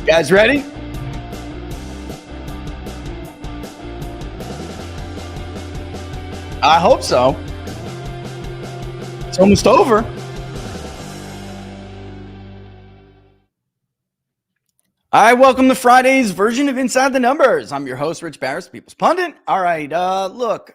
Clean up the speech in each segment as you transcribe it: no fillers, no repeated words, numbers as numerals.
Guys ready? I hope so. It's almost over. All right, welcome to Friday's version of Inside the Numbers. I'm your host, Rich Barris, People's Pundit. All right, look,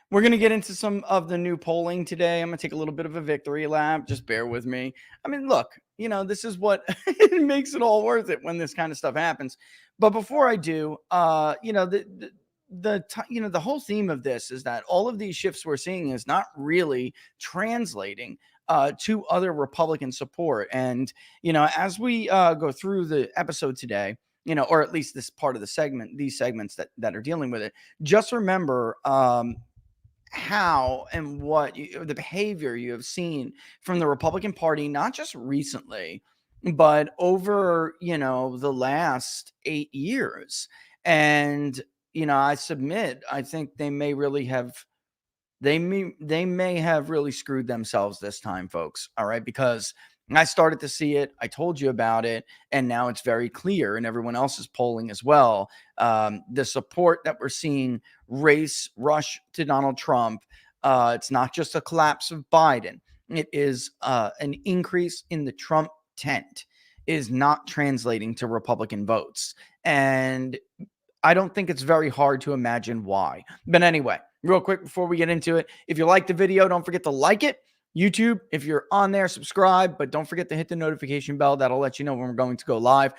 we're going to get into some of the new polling today. I'm going to take a little bit of a victory lap. Just bear with me. I mean, look, this is what it makes it all worth it when this kind of stuff happens. But before I do, the whole theme of this is that all of these shifts we're seeing is not really translating to other Republican support. And, as we go through the episode today, or at least this part of the segment, these segments that are dealing with it, just remember how and what the behavior you have seen from the Republican Party, not just recently, but over, the last 8 years. And, I think they may have really screwed themselves this time, folks. All right. Because I started to see it. I told you about it. And now it's very clear, and everyone else is polling as well. The support that we're seeing race rush to Donald Trump. It's not just a collapse of Biden. It is an increase in the Trump tent is not translating to Republican votes. And I don't think it's very hard to imagine why. But anyway, real quick before we get into it, if you like the video, don't forget to like it. YouTube, if you're on there, subscribe, but don't forget to hit the notification bell. That'll let you know when we're going to go live.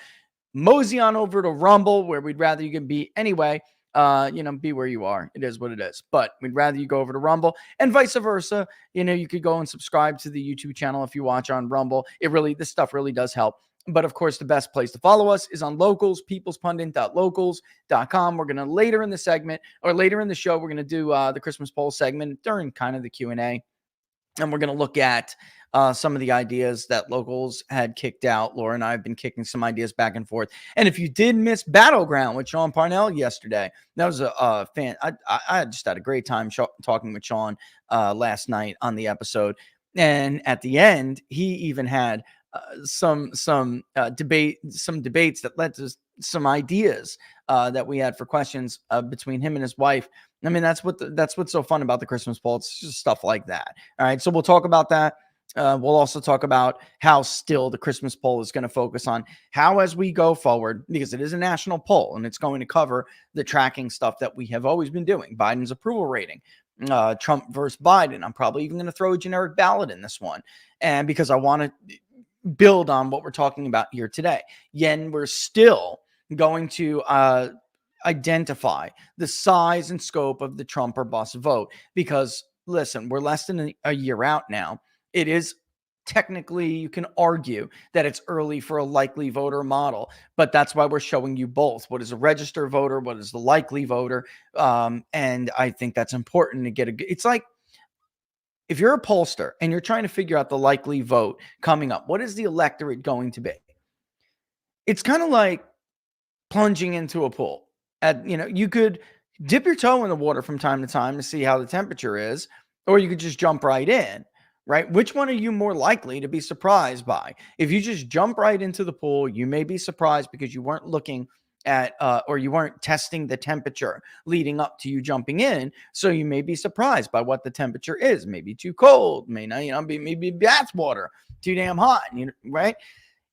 Mosey on over to Rumble, where we'd rather you can be anyway. Be where you are. It is what it is. But we'd rather you go over to Rumble, and vice versa. You could go and subscribe to the YouTube channel if you watch on Rumble. This stuff really does help. But of course, the best place to follow us is on Locals, peoplespundit.locals.com. We're going to later in the segment, or later in the show, we're going to do the Christmas poll segment during kind of the Q&A. And we're going to look at some of the ideas that Locals had kicked out. Laura and I have been kicking some ideas back and forth. And if you did miss Battleground with Sean Parnell yesterday, that was a fan. I just had a great time talking with Sean last night on the episode. And at the end, he even had some debates that led to some ideas that we had for questions between him and his wife. I mean, that's what's so fun about the Christmas poll. It's just stuff like that. All right, so we'll talk about that. We'll also talk about how still the Christmas poll is going to focus on how, as we go forward, because it is a national poll and it's going to cover the tracking stuff that we have always been doing. Biden's approval rating, Trump versus Biden. I'm probably even going to throw a generic ballot in this one, and because I want to build on what we're talking about here today. Yen, we're still going to identify the size and scope of the Trump or bust vote, because listen, we're less than a year out now. It is technically, you can argue that it's early for a likely voter model, but that's why we're showing you both. What is a registered voter? What is the likely voter? And I think that's important to get it's like, if you're a pollster and you're trying to figure out the likely vote coming up, what is the electorate going to be? It's kind of like plunging into a pool. You could dip your toe in the water from time to time to see how the temperature is, or you could just jump right in, right? Which one are you more likely to be surprised by? If you just jump right into the pool, you may be surprised because you weren't looking at or you weren't testing the temperature leading up to you jumping in. So you may be surprised by what the temperature is. Maybe too cold, may not, maybe bath water, too damn hot, right?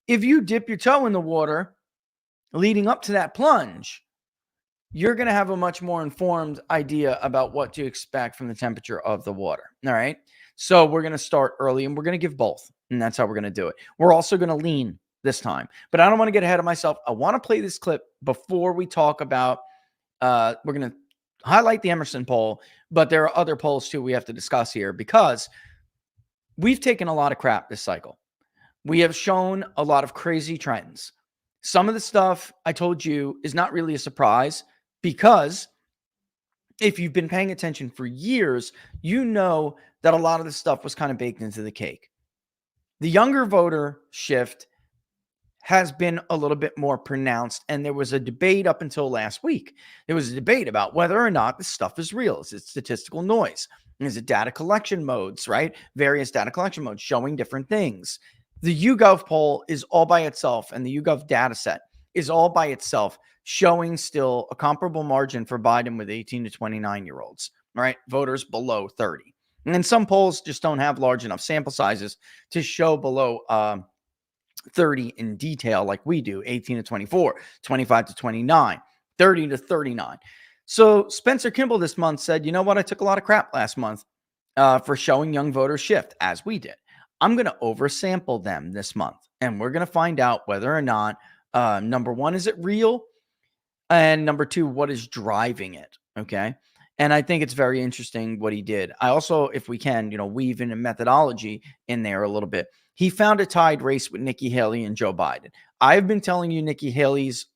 If you dip your toe in the water leading up to that plunge, you're going to have a much more informed idea about what to expect from the temperature of the water. All right. So we're going to start early, and we're going to give both. And that's how we're going to do it. We're also going to lean this time, but I don't want to get ahead of myself. I want to play this clip before we talk about, we're going to highlight the Emerson poll, but there are other polls too we have to discuss here, because we've taken a lot of crap this cycle. We have shown a lot of crazy trends. Some of the stuff I told you is not really a surprise, because if you've been paying attention for years, you know that a lot of this stuff was kind of baked into the cake. The younger voter shift has been a little bit more pronounced. And there was a debate up until last week. There was a debate about whether or not this stuff is real. Is it statistical noise? Is it data collection modes, right? Various data collection modes showing different things. The YouGov poll is all by itself, and the YouGov data set is all by itself, showing still a comparable margin for Biden with 18 to 29-year-olds, right? Voters below 30. And then some polls just don't have large enough sample sizes to show below 30 in detail like we do, 18 to 24, 25 to 29, 30 to 39. So Spencer Kimball this month said, you know what? I took a lot of crap last month for showing young voters shift, as we did. I'm going to oversample them this month, and we're going to find out whether or not, number one, is it real? And number two, what is driving it? Okay. And I think it's very interesting what he did. I also, if we can, weave in a methodology in there a little bit. He found a tied race with Nikki Haley and Joe Biden. I've been telling you Nikki Haley's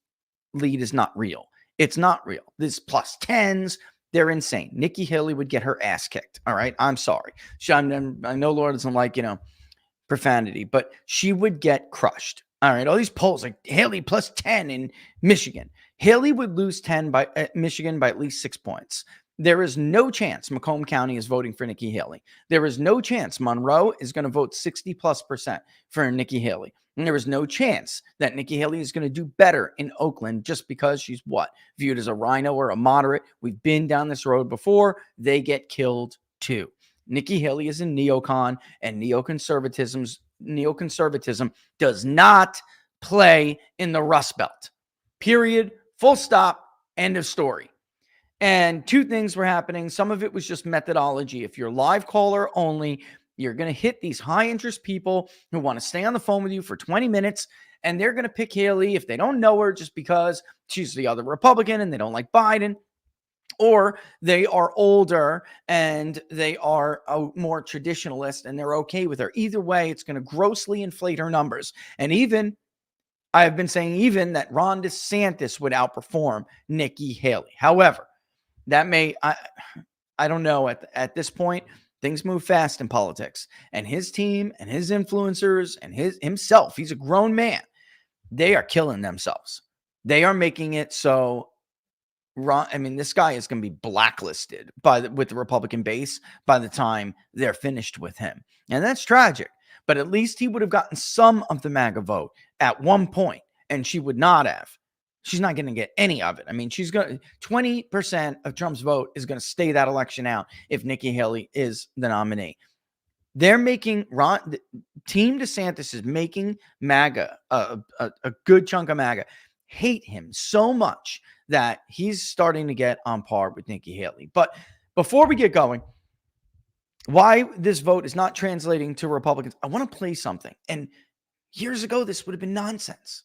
lead is not real. It's not real. This plus 10s, they're insane. Nikki Haley would get her ass kicked. All right. I'm sorry. I know Laura doesn't like, profanity, but she would get crushed. All right. All these polls like Haley plus 10 in Michigan. Haley would lose 10 by Michigan by at least 6 points. There is no chance Macomb County is voting for Nikki Haley. There is no chance Monroe is going to vote 60+% for Nikki Haley. And there is no chance that Nikki Haley is going to do better in Oakland just because she's viewed as a rhino or a moderate. We've been down this road before. They get killed too. Nikki Haley is a neocon, and neoconservatism does not play in the Rust Belt. Period. Full stop. End of story. And two things were happening. Some of it was just methodology. If you're live caller only, you're going to hit these high interest people who want to stay on the phone with you for 20 minutes, and they're going to pick Haley if they don't know her just because she's the other Republican and they don't like Biden, or they are older and they are a more traditionalist and they're okay with her. Either way, it's going to grossly inflate her numbers. And I've been saying that Ron DeSantis would outperform Nikki Haley. However, that I don't know. At this point, things move fast in politics, and his team and his influencers and himself, he's a grown man. They are killing themselves. They are making it so this guy is going to be blacklisted with the Republican base by the time they're finished with him. And that's tragic, but at least he would have gotten some of the MAGA vote at one point, and she would not have. She's not going to get any of it. She's going to 20% of Trump's vote is going to stay that election out if Nikki Haley is the nominee. They're making Team DeSantis is making MAGA, a good chunk of MAGA, hate him so much that he's starting to get on par with Nikki Haley. But before we get going, why this vote is not translating to Republicans, I want to play something. And years ago, this would have been nonsense.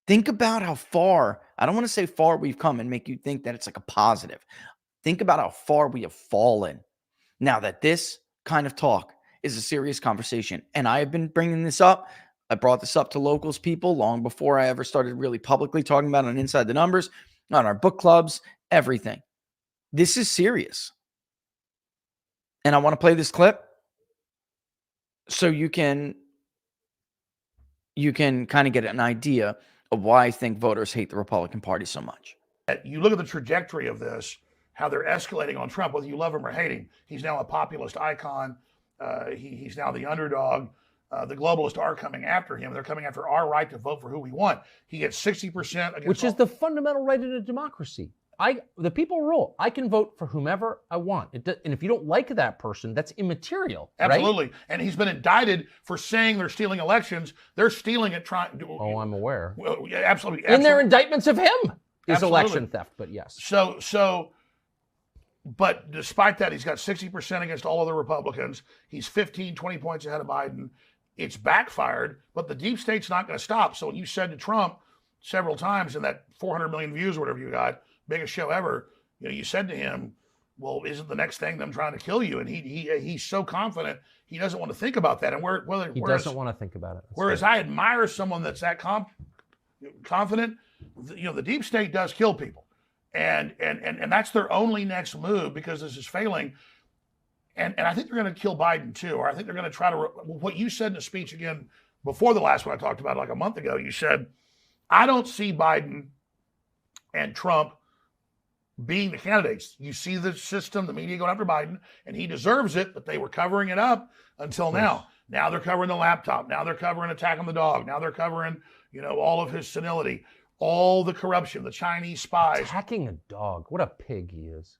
Think about how far, I don't want to say far we've come and make you think that it's like a positive. Think about how far we have fallen now that this kind of talk is a serious conversation. And I have been bringing this up. I brought this up to locals people long before I ever started really publicly talking about it on Inside the Numbers, on our book clubs, everything. This is serious. And I want to play this clip so you can kind of get an idea of why I think voters hate the Republican Party so much. You look at the trajectory of this, how they're escalating on Trump, whether you love him or hate him. He's now a populist icon. He's now the underdog. The globalists are coming after him. They're coming after our right to vote for who we want. He gets 60% against which is the fundamental right in a democracy. The people rule. I can vote for whomever I want. And if you don't like that person, that's immaterial. Absolutely. Right? And he's been indicted for saying they're stealing elections. They're stealing it. Oh, I'm aware. Well, yeah, absolutely. In their indictments of him is Absolutely. election theft, but yes. But despite that, he's got 60% against all other Republicans. He's 15, 20 points ahead of Biden. It's backfired, but the deep state's not going to stop. So when you said to Trump several times in that 400 million views or whatever you got, biggest show ever, you said to him, well, isn't the next thing them trying to kill you? And he's so confident, he doesn't want to think about that. And he doesn't want to think about it. Whereas I admire someone that's that confident, the deep state does kill people. And that's their only next move because this is failing. And I think they're going to kill Biden too, or I think they're going to try to, what you said in the speech again before the last one I talked about like a month ago, you said, I don't see Biden and Trump being the candidates. You see the system, the media going after Biden, and he deserves it, but they were covering it up until now. Now they're covering the laptop. Now they're covering attack on the dog. Now they're covering, all of his senility, all the corruption, the Chinese spies. Attacking a dog. What a pig he is.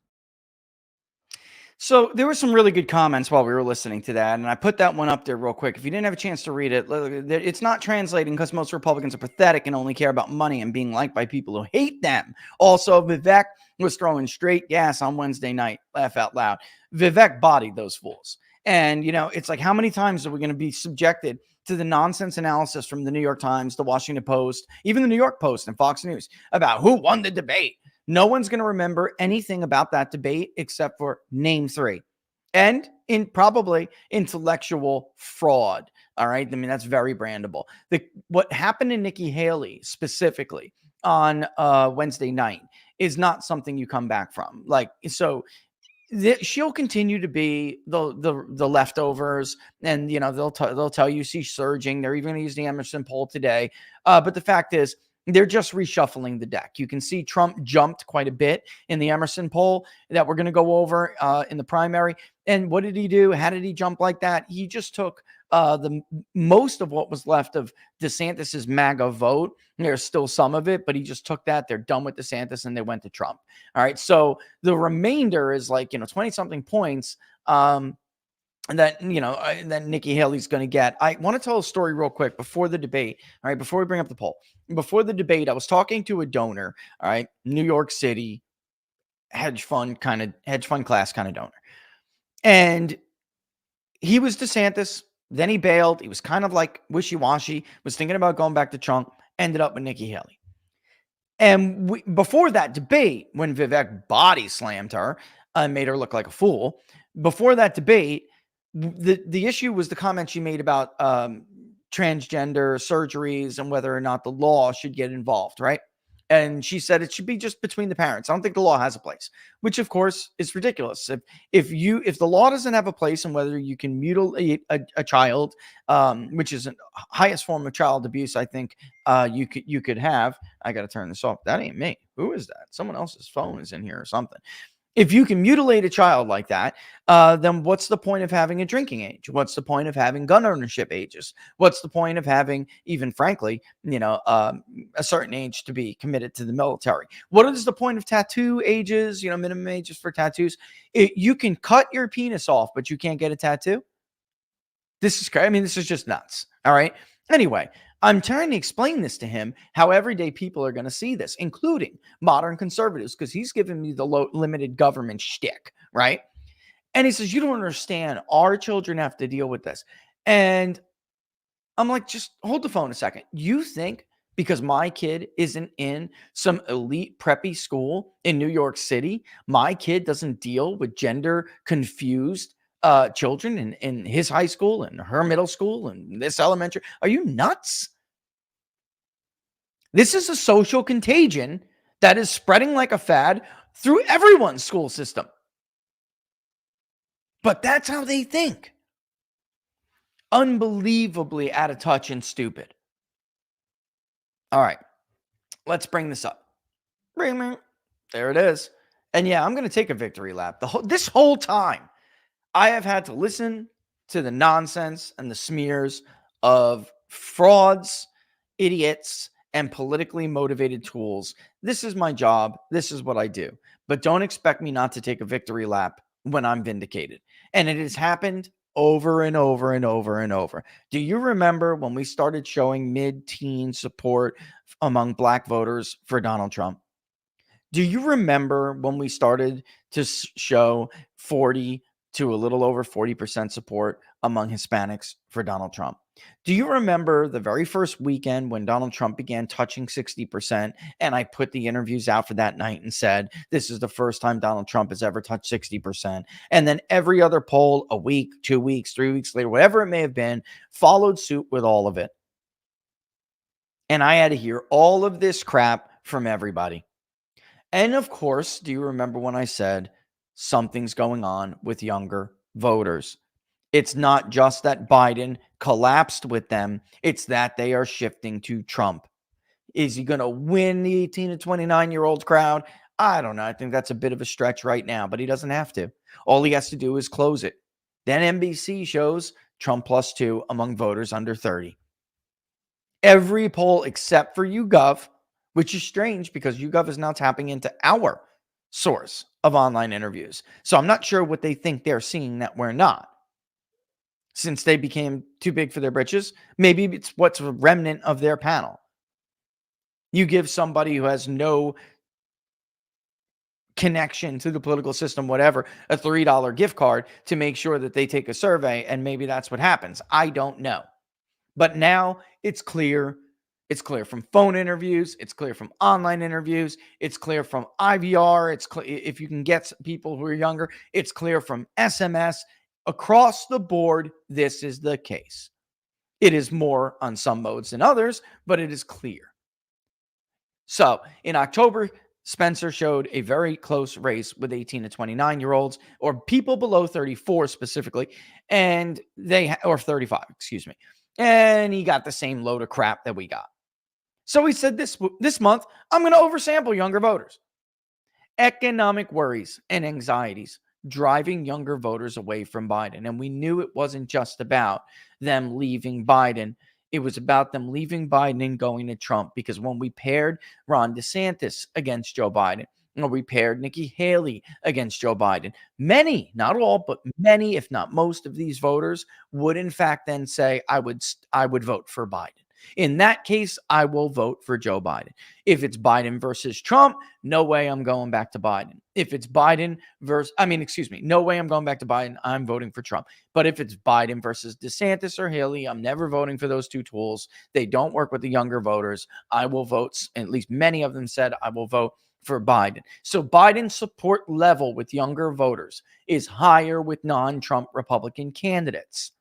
So there were some really good comments while we were listening to that, and I put that one up there real quick. If you didn't have a chance to read it, it's not translating because most Republicans are pathetic and only care about money and being liked by people who hate them. Also, Vivek was throwing straight gas on Wednesday night. Laugh out loud. Vivek bodied those fools. And, it's like, how many times are we going to be subjected to the nonsense analysis from the New York Times, the Washington Post, even the New York Post and Fox News about who won the debate? No one's going to remember anything about that debate except for name three and in probably intellectual fraud. All right. I mean, that's very brandable. What happened to Nikki Haley specifically on Wednesday night is not something you come back from. She'll continue to be the leftovers, and they'll tell you she's surging. They're even going to use the Emerson poll today. But the fact is, they're just reshuffling the deck. You can see Trump jumped quite a bit in the Emerson poll that we're going to go over in the primary. And what did he do? How did he jump like that? He just took the most of what was left of DeSantis's MAGA vote. There's still some of it, but he just took that. They're done with DeSantis and they went to Trump. All right. So the remainder is 20 something points. That Nikki Haley's going to get. I want to tell a story real quick before the debate. All right, before we bring up the poll, before the debate, I was talking to a donor. All right, New York City hedge fund class kind of donor, and he was DeSantis. Then he bailed. He was kind of like wishy-washy. Was thinking about going back to Trump. Ended up with Nikki Haley. And before that debate, when Vivek body slammed her and made her look like a fool, before that debate. The issue was the comment she made about transgender surgeries and whether or not the law should get involved, right? And she said it should be just between the parents. I don't think the law has a place, which of course is ridiculous. If the law doesn't have a place in whether you can mutilate a child, which is the highest form of child abuse, I think you could have. I got to turn this off. That ain't me. Who is that? Someone else's phone is in here or something. If you can mutilate a child like that, then what's the point of having a drinking age? What's the point of having gun ownership ages? What's the point of having, even frankly, a certain age to be committed to the military? What is the point of tattoo ages, minimum ages for tattoos? You can cut your penis off, but you can't get a tattoo. This is crazy. I mean, this is just nuts. All right. Anyway, I'm trying to explain this to him, how everyday people are going to see this, including modern conservatives, because he's giving me the limited government shtick, right? And he says, you don't understand. Our children have to deal with this. And I'm like, just hold the phone a second. You think because my kid isn't in some elite preppy school in New York City, my kid doesn't deal with gender confused children in his high school and her middle school and this elementary? Are you nuts? This is a social contagion that is spreading like a fad through everyone's school system. But that's how they think. Unbelievably out of touch and stupid. All right, let's bring this up. There it is. And yeah, I'm going to take a victory lap. This whole time, I have had to listen to the nonsense and the smears of frauds, idiots, and politically motivated tools. This is my job. This is what I do. But don't expect me not to take a victory lap when I'm vindicated. And it has happened over and over and over and over. Do you remember when we started showing mid-teen support among Black voters for Donald Trump? Do you remember when we started to show 40 to a little over 40% support among Hispanics for Donald Trump? Do you remember the very first weekend when Donald Trump began touching 60%, and I put the interviews out for that night and said, this is the first time Donald Trump has ever touched 60%. And then every other poll, a week, 2 weeks, 3 weeks later, whatever it may have been, followed suit with all of it. And I had to hear all of this crap from everybody. And of course, do you remember when I said something's going on with younger voters. It's not just that Biden collapsed with them. It's that they are shifting to Trump. Is he going to win the 18 to 29-year-old crowd? I don't know. I think that's a bit of a stretch right now, but he doesn't have to. All he has to do is close it. Then NBC shows Trump +2 among voters under 30. Every poll except for YouGov, which is strange because YouGov is now tapping into our source of online interviews. So I'm not sure what they think they're seeing that we're not. Since they became too big for their britches, maybe it's what's a remnant of their panel. You give somebody who has no connection to the political system, whatever, a $3 gift card to make sure that they take a survey, and maybe that's what happens. I don't know. But now it's clear. It's clear from phone interviews. It's clear from online interviews. It's clear from IVR. It's clear if you can get people who are younger. It's clear from SMS. Across the board, this is the case. It is more on some modes than others, but it is clear. So in October, Spencer showed a very close race with 18 to 29-year-olds, or people below 34 specifically, and or 35, excuse me. And he got the same load of crap that we got. So he said this month, I'm going to oversample younger voters. Economic worries and anxieties driving younger voters away from Biden. And we knew it wasn't just about them leaving Biden. It was about them leaving Biden and going to Trump. Because when we paired Ron DeSantis against Joe Biden, or we paired Nikki Haley against Joe Biden, many, not all, but many, if not most of these voters would in fact then say, I would vote for Biden. In that case, I will vote for Joe Biden. If it's Biden versus Trump, no way I'm going back to Biden. If it's no way I'm going back to Biden. I'm voting for Trump. But if it's Biden versus DeSantis or Haley, I'm never voting for those two tools. They don't work with the younger voters. I will vote, at least many of them said, I will vote for Biden. So Biden's support level with younger voters is higher with non-Trump Republican candidates.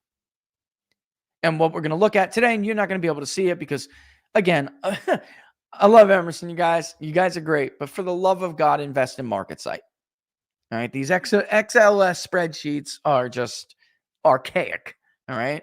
And what we're going to look at today, and you're not going to be able to see it because, again, I love Emerson, you guys. You guys are great. But for the love of God, invest in MarketSite. All right. These XLS spreadsheets are just archaic. All right.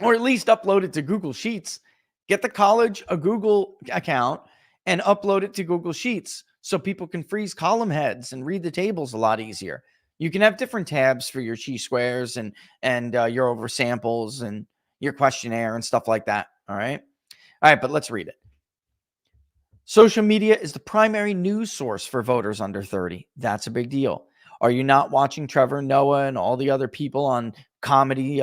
Or at least upload it to Google Sheets. Get the college a Google account and upload it to Google Sheets so people can freeze column heads and read the tables a lot easier. You can have different tabs for your chi-squares and your oversamples and your questionnaire and stuff like that. All right. All right. But let's read it. Social media is the primary news source for voters under 30. That's a big deal. Are you not watching Trevor Noah and all the other people on comedy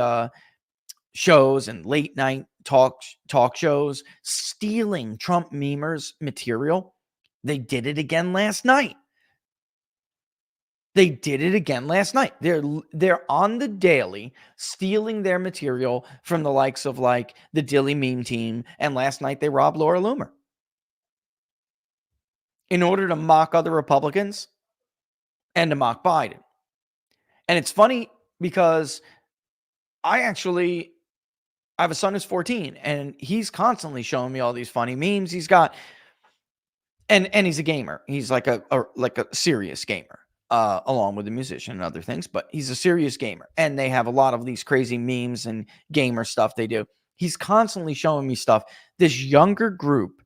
shows and late night talk shows stealing Trump memers material? They did it again last night. They're on the daily stealing their material from the likes of like the Dilly Meme team. And last night they robbed Laura Loomer in order to mock other Republicans and to mock Biden. And it's funny because I have a son who's 14 and he's constantly showing me all these funny memes. He's got, and he's a gamer. He's like a serious gamer. Along with a musician and other things, but he's a serious gamer. And they have a lot of these crazy memes and gamer stuff they do. He's constantly showing me stuff. This younger group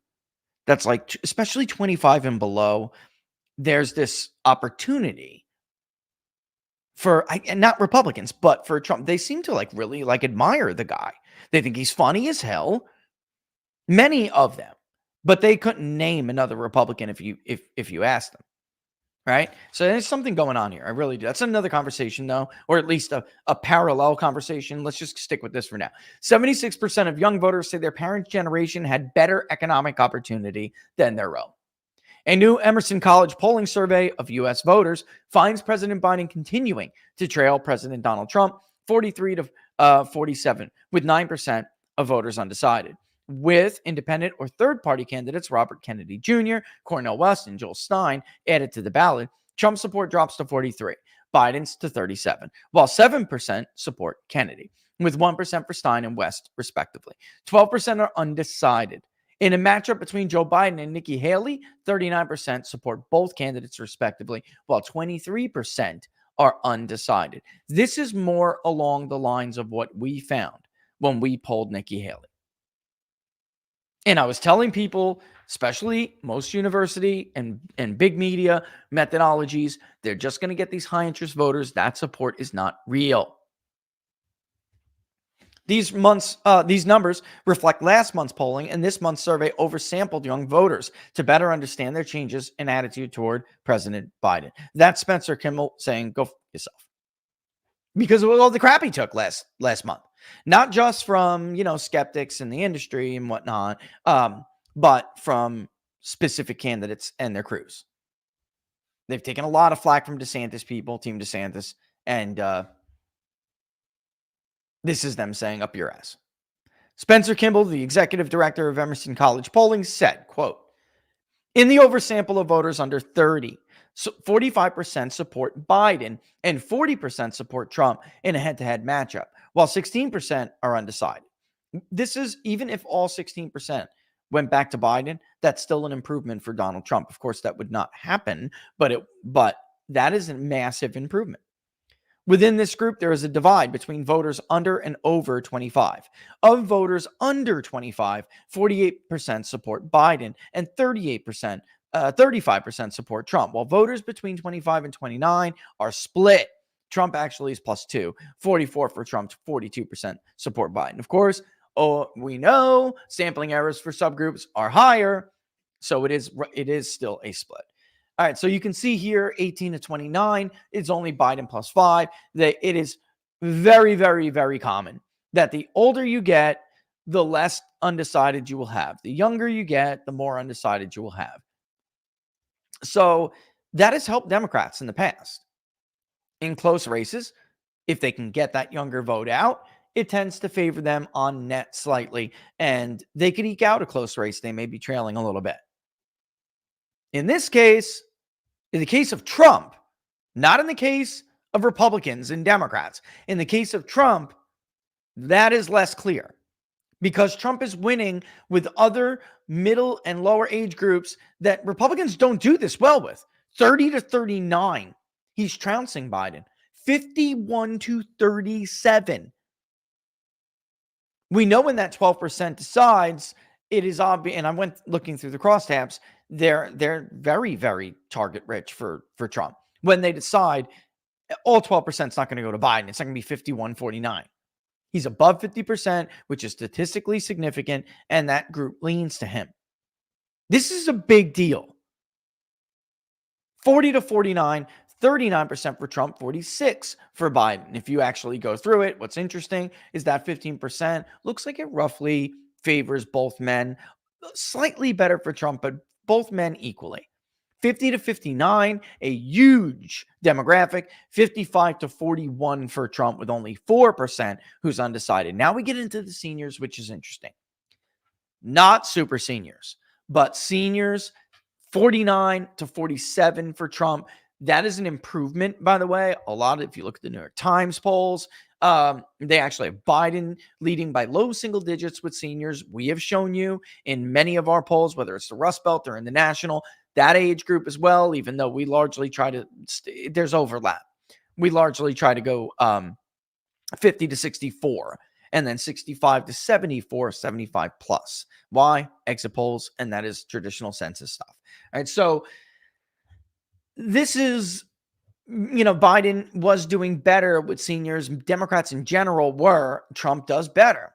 that's like, especially 25 and below, there's this opportunity for, and not Republicans, but for Trump. They seem to like really like admire the guy. They think he's funny as hell. Many of them, but they couldn't name another Republican if you asked them. Right. So there's something going on here. I really do. That's another conversation, though, or at least a parallel conversation. Let's just stick with this for now. 76% of young voters say their parents' generation had better economic opportunity than their own. A new Emerson College polling survey of U.S. voters finds President Biden continuing to trail President Donald Trump 43 to 47, with 9% of voters undecided. With independent or third-party candidates Robert Kennedy Jr., Cornel West, and Joel Stein added to the ballot, Trump's support drops to 43, Biden's to 37, while 7% support Kennedy, with 1% for Stein and West, respectively. 12% are undecided. In a matchup between Joe Biden and Nikki Haley, 39% support both candidates, respectively, while 23% are undecided. This is more along the lines of what we found when we polled Nikki Haley. And I was telling people, especially most university and big media methodologies, they're just going to get these high interest voters. That support is not real. These numbers reflect last month's polling and this month's survey oversampled young voters to better understand their changes in attitude toward President Biden. That's Spencer Kimball saying, go f yourself. Because of all the crap he took last month. Not just from, skeptics in the industry and whatnot, but from specific candidates and their crews. They've taken a lot of flack from DeSantis people, Team DeSantis, and this is them saying up your ass. Spencer Kimball, the executive director of Emerson College Polling, said, quote, in the oversample of voters under 30, 45% support Biden and 40% support Trump in a head-to-head matchup, while 16% are undecided. This is, even if all 16% went back to Biden, that's still an improvement for Donald Trump. Of course, that would not happen, but that is a massive improvement. Within this group, there is a divide between voters under and over 25. Of voters under 25, 48% support Biden and 35% support Trump, while voters between 25 and 29 are split. Trump actually is +2, 44 for Trump, 42% support Biden. Of course, we know sampling errors for subgroups are higher, so it is still a split. All right, so you can see here, 18 to 29, it's only Biden +5. That it is very, very, very common that the older you get, the less undecided you will have. The younger you get, the more undecided you will have. So that has helped Democrats in the past. In close races, if they can get that younger vote out, it tends to favor them on net slightly, and they could eke out a close race. They may be trailing a little bit. In this case, in the case of Trump, not in the case of Republicans and Democrats, in the case of Trump, that is less clear because Trump is winning with other middle and lower age groups that Republicans don't do this well with. 30 to 39, he's trouncing Biden. 51 to 37. We know when that 12% decides, it is obvious, and I went looking through the crosstabs, they're very, very target rich for Trump. When they decide, all 12% is not going to go to Biden. It's not going to be 51-49. He's above 50%, which is statistically significant, and that group leans to him. This is a big deal. 40 to 49, 39% for Trump, 46% for Biden. If you actually go through it, what's interesting is that 15% looks like it roughly favors both men. Slightly better for Trump, but both men equally. 50 to 59, a huge demographic. 55 to 41 for Trump with only 4% who's undecided. Now we get into the seniors, which is interesting. Not super seniors, but seniors, 49 to 47 for Trump. That is an improvement, by the way. A lot of, if you look at the New York Times polls, they actually have Biden leading by low single digits with seniors. We have shown you in many of our polls, whether it's the Rust Belt or in the national, that age group as well, even though we largely try to, there's overlap. We largely try to go 50 to 64 and then 65 to 74, 75 plus. Why? Exit polls, and that is traditional census stuff. All right, so this is, Biden was doing better with seniors. Democrats in general were. Trump does better.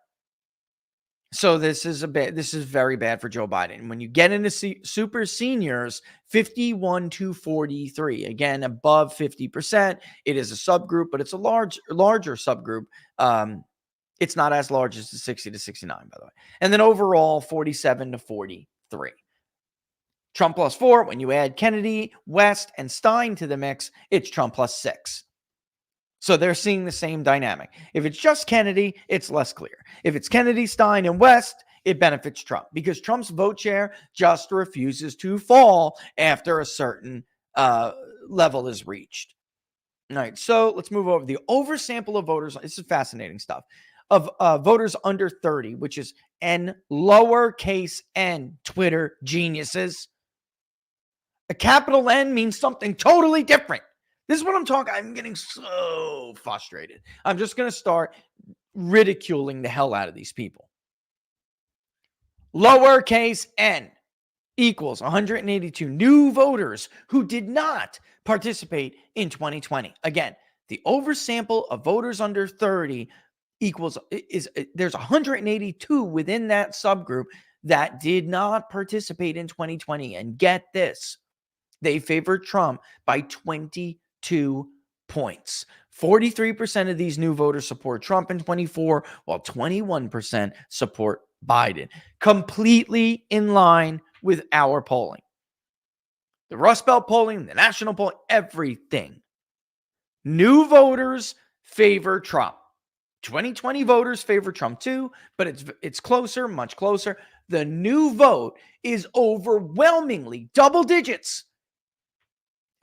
So this is very bad for Joe Biden. When you get into super seniors, 51 to 43, again, above 50%. It is a subgroup, but it's a larger subgroup. It's not as large as the 60 to 69, by the way. And then overall, 47 to 43. Trump +4. When you add Kennedy, West, and Stein to the mix, it's Trump +6. So they're seeing the same dynamic. If it's just Kennedy, it's less clear. If it's Kennedy, Stein, and West, it benefits Trump because Trump's vote share just refuses to fall after a certain level is reached. All right, so let's move over. The oversample of voters, this is fascinating stuff, of voters under 30, which is N, lowercase n, Twitter geniuses. A capital N means something totally different. This is what I'm talking. I'm getting so frustrated. I'm just going to start ridiculing the hell out of these people. Lowercase n equals 182 new voters who did not participate in 2020. Again, the oversample of voters under 30 equals there's 182 within that subgroup that did not participate in 2020. And get this, they favored Trump by 22 points. 43% of these new voters support Trump in 24, while 21% support Biden. Completely in line with our polling. The Rust Belt polling, the national polling, everything. New voters favor Trump. 2020 voters favor Trump too, but it's closer, much closer. The new vote is overwhelmingly double digits.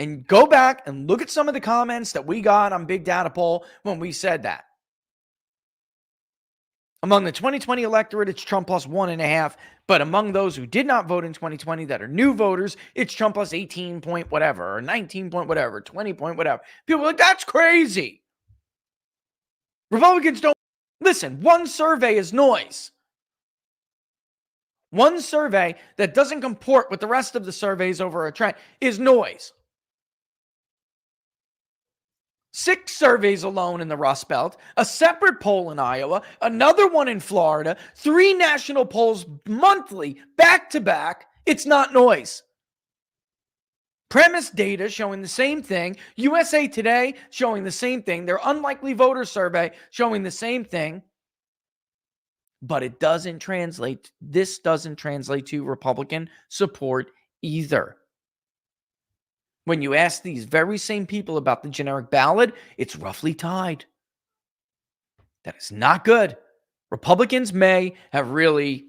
And go back and look at some of the comments that we got on Big Data Poll when we said that. Among the 2020 electorate, it's Trump plus 1.5. But among those who did not vote in 2020 that are new voters, it's Trump plus 18 point whatever, or 19 point whatever, 20 point whatever. People are like, that's crazy. Republicans don't listen. One survey is noise. One survey that doesn't comport with the rest of the surveys over a trend is noise. 6 surveys alone in the Rust Belt, a separate poll in Iowa, another one in Florida, 3 national polls monthly, back to back. It's not noise. Premise data showing the same thing. USA Today showing the same thing. Their unlikely voter survey showing the same thing. But it doesn't translate. This doesn't translate to Republican support either. When you ask these very same people about the generic ballot, it's roughly tied. That is not good. Republicans may have really,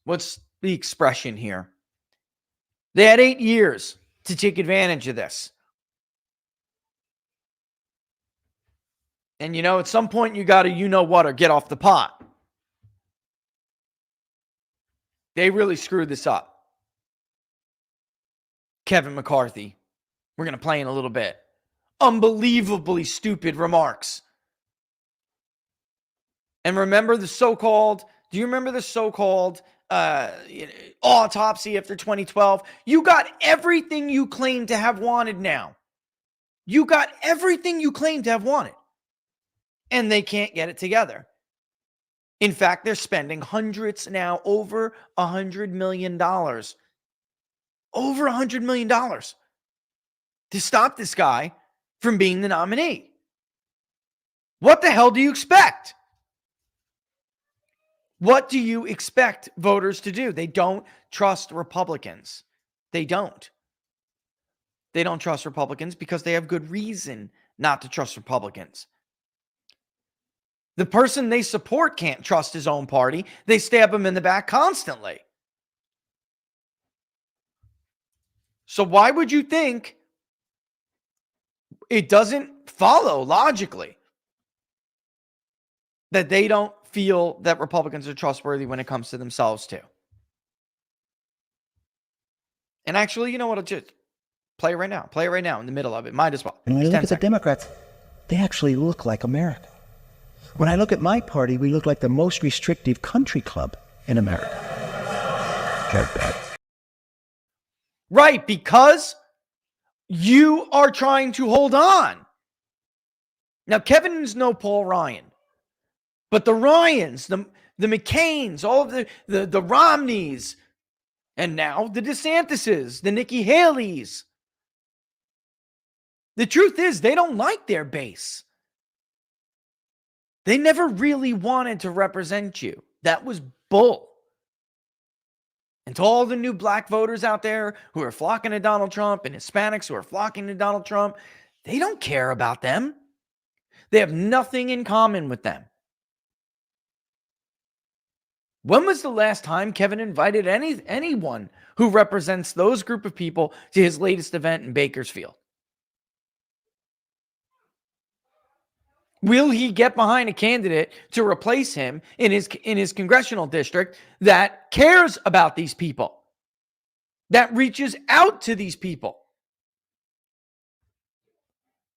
what's the expression here? They had 8 years to take advantage of this. And at some point you got to, or get off the pot. They really screwed this up. Kevin McCarthy. We're going to play in a little bit. Unbelievably stupid remarks. And remember the so-called, do you remember the so-called autopsy after 2012? You got everything you claim to have wanted now. You got everything you claim to have wanted. And they can't get it together. In fact, they're spending hundreds now, over $100 million. Over $100 million to stop this guy from being the nominee. What the hell do you expect? What do you expect voters to do? They don't trust Republicans. They don't. They don't trust Republicans because they have good reason not to trust Republicans. The person they support can't trust his own party. They stab him in the back constantly. So why would you think it doesn't follow logically that they don't feel that Republicans are trustworthy when it comes to themselves too? And actually, you know what? I'll just play it right now. Play it right now in the middle of it. Might as well. And when I It's look 10 at the seconds. Democrats, they actually look like America. When I look at my party, we look like the most restrictive country club in America. Very bad. Right, because you are trying to hold on. Now, Kevin's no Paul Ryan, but the Ryans, the McCains, all of the Romneys, and now the DeSantises, the Nikki Haleys. The truth is, they don't like their base. They never really wanted to represent you. That was bull. And to all the new black voters out there who are flocking to Donald Trump and Hispanics who are flocking to Donald Trump, they don't care about them. They have nothing in common with them. When was the last time Kevin invited anyone who represents those group of people to his latest event in Bakersfield? Will he get behind a candidate to replace him in his congressional district that cares about these people, that reaches out to these people?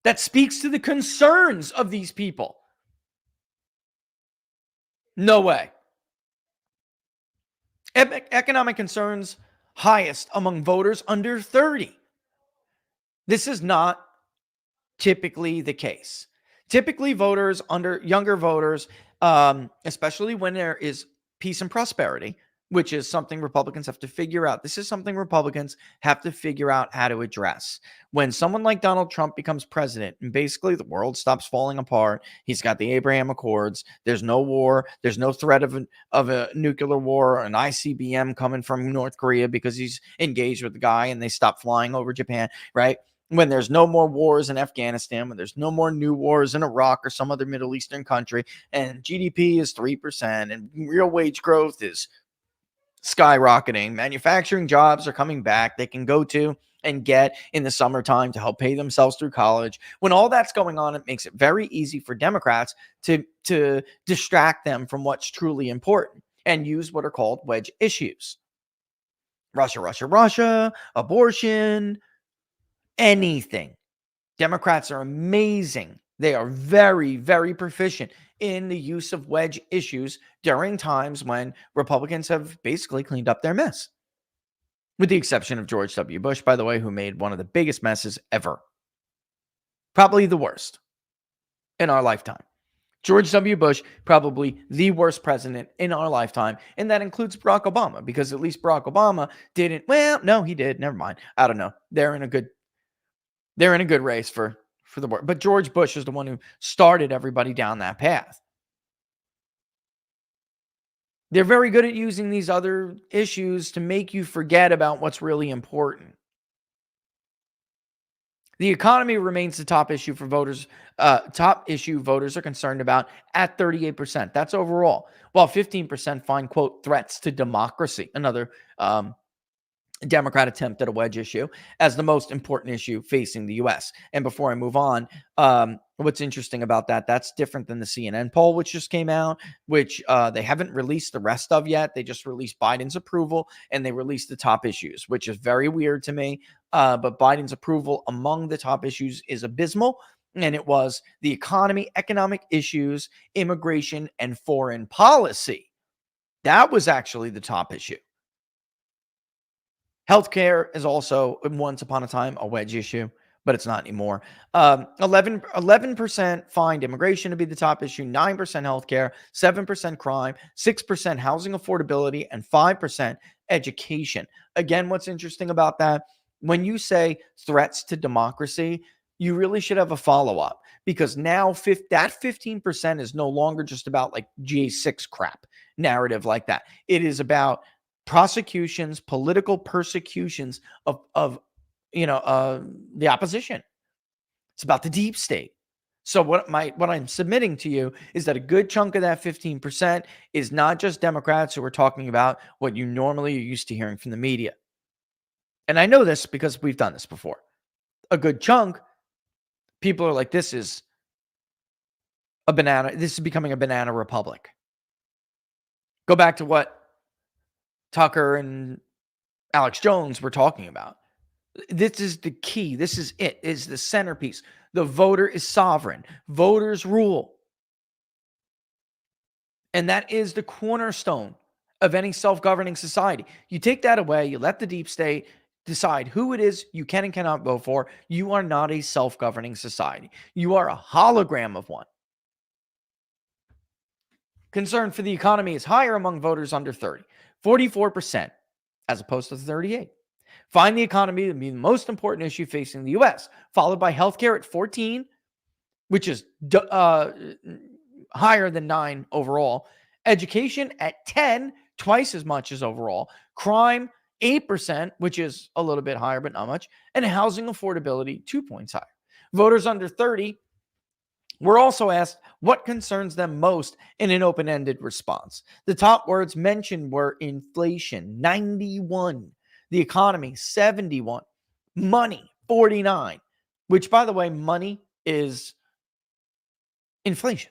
that speaks to the concerns of these people? No way. Economic concerns highest among voters under 30. This is not typically the case. Typically, younger voters, especially when there is peace and prosperity, which is something Republicans have to figure out. This is something Republicans have to figure out how to address. When someone like Donald Trump becomes president and basically the world stops falling apart, he's got the Abraham Accords, there's no war, there's no threat of a nuclear war, an ICBM coming from North Korea because he's engaged with the guy and they stop flying over Japan, right? When there's no more wars in Afghanistan, when there's no more new wars in Iraq or some other Middle Eastern country, and GDP is 3% and real wage growth is skyrocketing, manufacturing jobs are coming back, they can go to and get in the summertime to help pay themselves through college. When all that's going on, it makes it very easy for Democrats to distract them from what's truly important and use what are called wedge issues. Russia, abortion, anything. Democrats are amazing. They are very, very proficient in the use of wedge issues during times when Republicans have basically cleaned up their mess. With the exception of George W. Bush, by the way, who made one of the biggest messes ever. Probably the worst in our lifetime. George W. Bush, probably the worst president in our lifetime. And that includes Barack Obama, because at least Barack Obama didn't. Well, no, he did. Never mind. I don't know. They're in a good race for the war. But George Bush is the one who started everybody down that path. They're very good at using these other issues to make you forget about what's really important. The economy remains the top issue for voters. Top issue voters are concerned about at 38%. That's overall. While 15% find, quote, threats to democracy, another Democrat attempt at a wedge issue, as the most important issue facing the U.S. And before I move on, what's interesting about that's different than the CNN poll, which just came out, which they haven't released the rest of yet. They just released Biden's approval, and they released the top issues, which is very weird to me. But Biden's approval among the top issues is abysmal. And it was the economy, economic issues, immigration, and foreign policy. That was actually the top issue. Healthcare is also, once upon a time, a wedge issue, but it's not anymore. 11% find immigration to be the top issue, 9% healthcare, 7% crime, 6% housing affordability, and 5% education. Again, what's interesting about that, when you say threats to democracy, you really should have a follow-up, because now that 15% is no longer just about like J6 crap narrative like that. It is about prosecutions, political persecutions of the opposition. It's about the deep state. So what I'm submitting to you is that a good chunk of that 15% is not just Democrats who are talking about what you normally are used to hearing from the media. And I know this because we've done this before. A good chunk, people are like, this is becoming a banana republic. Go back to what Tucker and Alex Jones were talking about. This is the key. This is it. Is the centerpiece. The voter is sovereign. Voters rule. And that is the cornerstone of any self-governing society. You take that away, you let the deep state decide who it is you can and cannot vote for. You are not a self-governing society. You are a hologram of one. Concern for the economy is higher among voters under 30. 44%, as opposed to 38. Find the economy to be the most important issue facing the U.S., followed by healthcare at 14, which is higher than 9 overall. Education at 10, twice as much as overall. Crime, 8%, which is a little bit higher, but not much. And housing affordability, 2 points higher. Voters under 30 were also asked what concerns them most in an open-ended response. The top words mentioned were inflation, 91, the economy, 71, money, 49, which, by the way, money is inflation.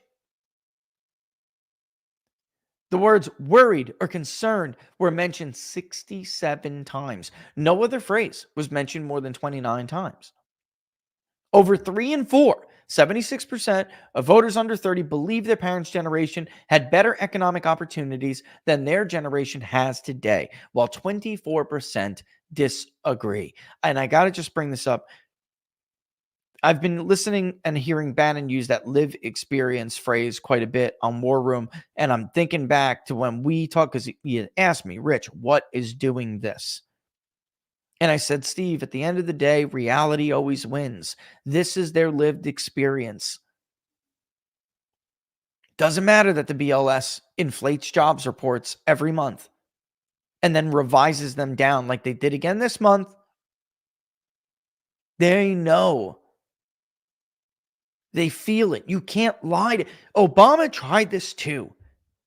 The words worried or concerned were mentioned 67 times. No other phrase was mentioned more than 29 times. Over 3 and 4, 76% of voters under 30 believe their parents' generation had better economic opportunities than their generation has today, while 24% disagree. And I got to just bring this up. I've been listening and hearing Bannon use that live experience phrase quite a bit on War Room, and I'm thinking back to when we talked, because he asked me, Rich, what is doing this? And I said, Steve, at the end of the day, reality always wins. This is their lived experience. Doesn't matter that the BLS inflates jobs reports every month and then revises them down like they did again this month. They know. They feel it. You can't lie to Obama tried this too.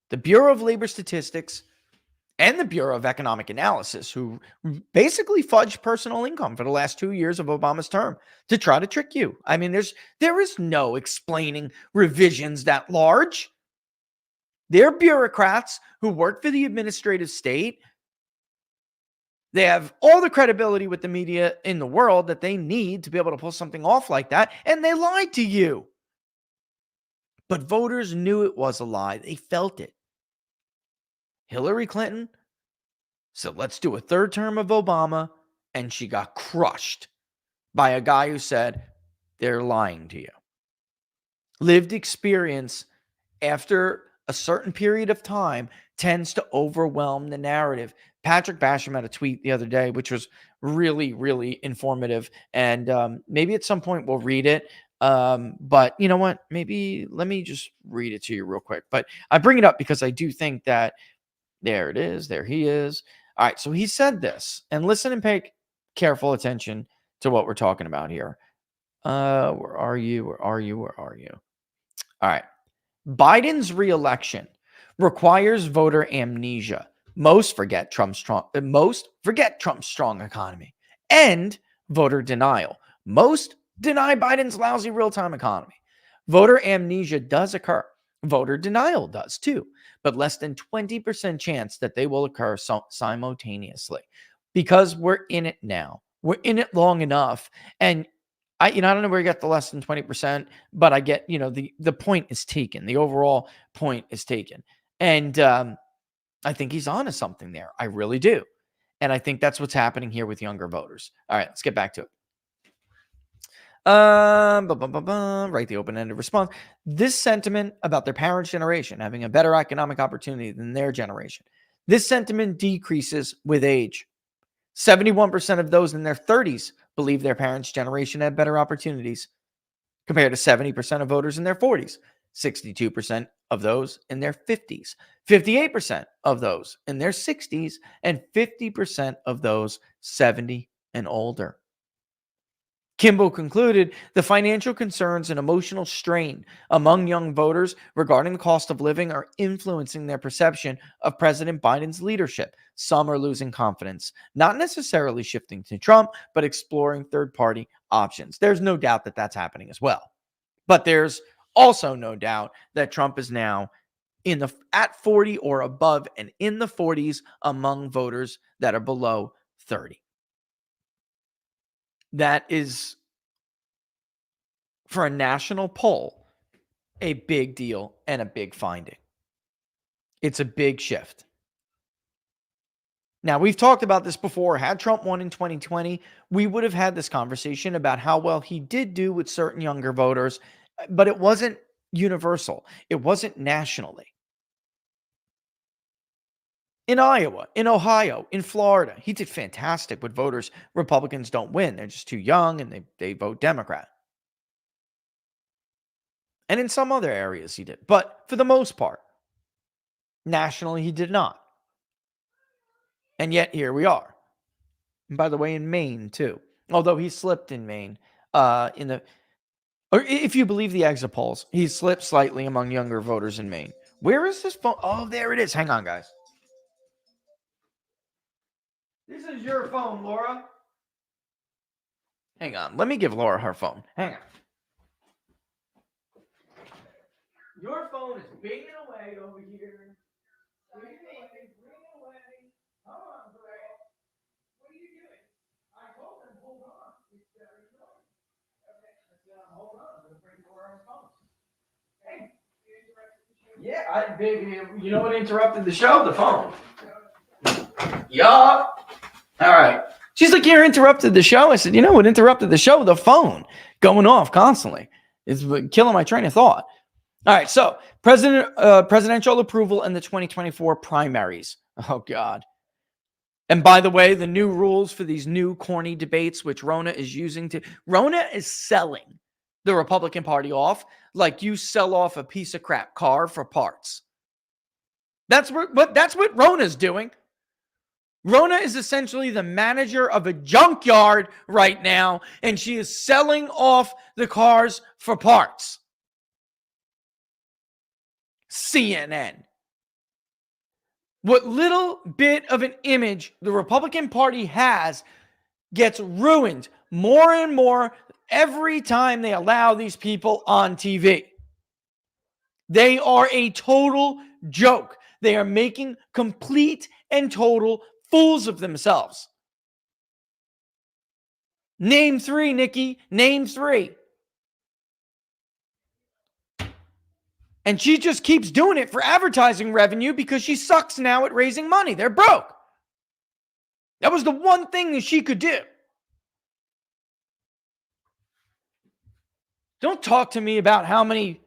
The Bureau of Labor Statistics and the Bureau of Economic Analysis, who basically fudged personal income for the last 2 years of Obama's term to try to trick you. I mean, there is no explaining revisions that large. They're bureaucrats who work for the administrative state. They have all the credibility with the media in the world that they need to be able to pull something off like that, and they lied to you. But voters knew it was a lie. They felt it. Hillary Clinton said, let's do a third term of Obama, and she got crushed by a guy who said, they're lying to you. Lived experience after a certain period of time tends to overwhelm the narrative. Patrick Basham had a tweet the other day, which was really, really informative. And maybe at some point we'll read it. But you know what? Maybe let me just read it to you real quick. But I bring it up because I do think that there it is. There he is. All right. So he said this, and listen and pay careful attention to what we're talking about here. Where are you? Where are you? Where are you? All right. Biden's reelection requires voter amnesia. Most forget Trump's strong economy and voter denial. Most deny Biden's lousy real-time economy. Voter amnesia does occur. Voter denial does too, but less than 20% chance that they will occur simultaneously because we're in it now. We're in it long enough. And I don't know where you got the less than 20%, but I get, the point is taken. The overall point is taken. And I think he's on to something there. I really do. And I think that's what's happening here with younger voters. All right, let's get back to it. Write the open-ended response. This sentiment about their parents' generation having a better economic opportunity than their generation. This sentiment decreases with age. 71% of those in their 30s believe their parents' generation had better opportunities, compared to 70% of voters in their 40s, 62% of those in their 50s, 58% of those in their 60s, and 50% of those 70 and older. Kimball concluded the financial concerns and emotional strain among young voters regarding the cost of living are influencing their perception of President Biden's leadership. Some are losing confidence, not necessarily shifting to Trump, but exploring third-party options. There's no doubt that that's happening as well. But there's also no doubt that Trump is now at 40 or above and in the 40s among voters that are below 30. That is, for a national poll, a big deal and a big finding. It's a big shift. Now, we've talked about this before. Had Trump won in 2020, we would have had this conversation about how well he did do with certain younger voters, but it wasn't universal. It wasn't nationally. In Iowa, in Ohio, in Florida, he did fantastic with voters. Republicans don't win. They're just too young and they vote Democrat. And in some other areas he did. But for the most part, nationally he did not. And yet here we are. And by the way, in Maine too. Although he slipped in Maine. Or if you believe the exit polls, he slipped slightly among younger voters in Maine. Where is this phone? Oh, there it is. Hang on, guys. This is your phone, Laura. Hang on. Let me give Laura her phone. Hang on. Your phone is binging away over here. Binging away. Hold on, Greg. What are you doing? I told him, hold on. It's very annoying. Okay, let's Yeah, baby, you know what interrupted the show? The phone. Yup. All right. She's like, you interrupted the show. I said, you know what interrupted the show? The phone going off constantly. It's killing my train of thought. All right. So presidential approval in the 2024 primaries. Oh, God. And by the way, the new rules for these new corny debates, which Rona is selling the Republican Party off like you sell off a piece of crap car for parts. That's what Rona's doing. Rona is essentially the manager of a junkyard right now, and she is selling off the cars for parts. CNN. What little bit of an image the Republican Party has gets ruined more and more every time they allow these people on TV. They are a total joke. They are making complete and total fools of themselves. Name three, Nikki. Name three. And she just keeps doing it for advertising revenue because she sucks now at raising money. They're broke. That was the one thing that she could do. Don't talk to me about how many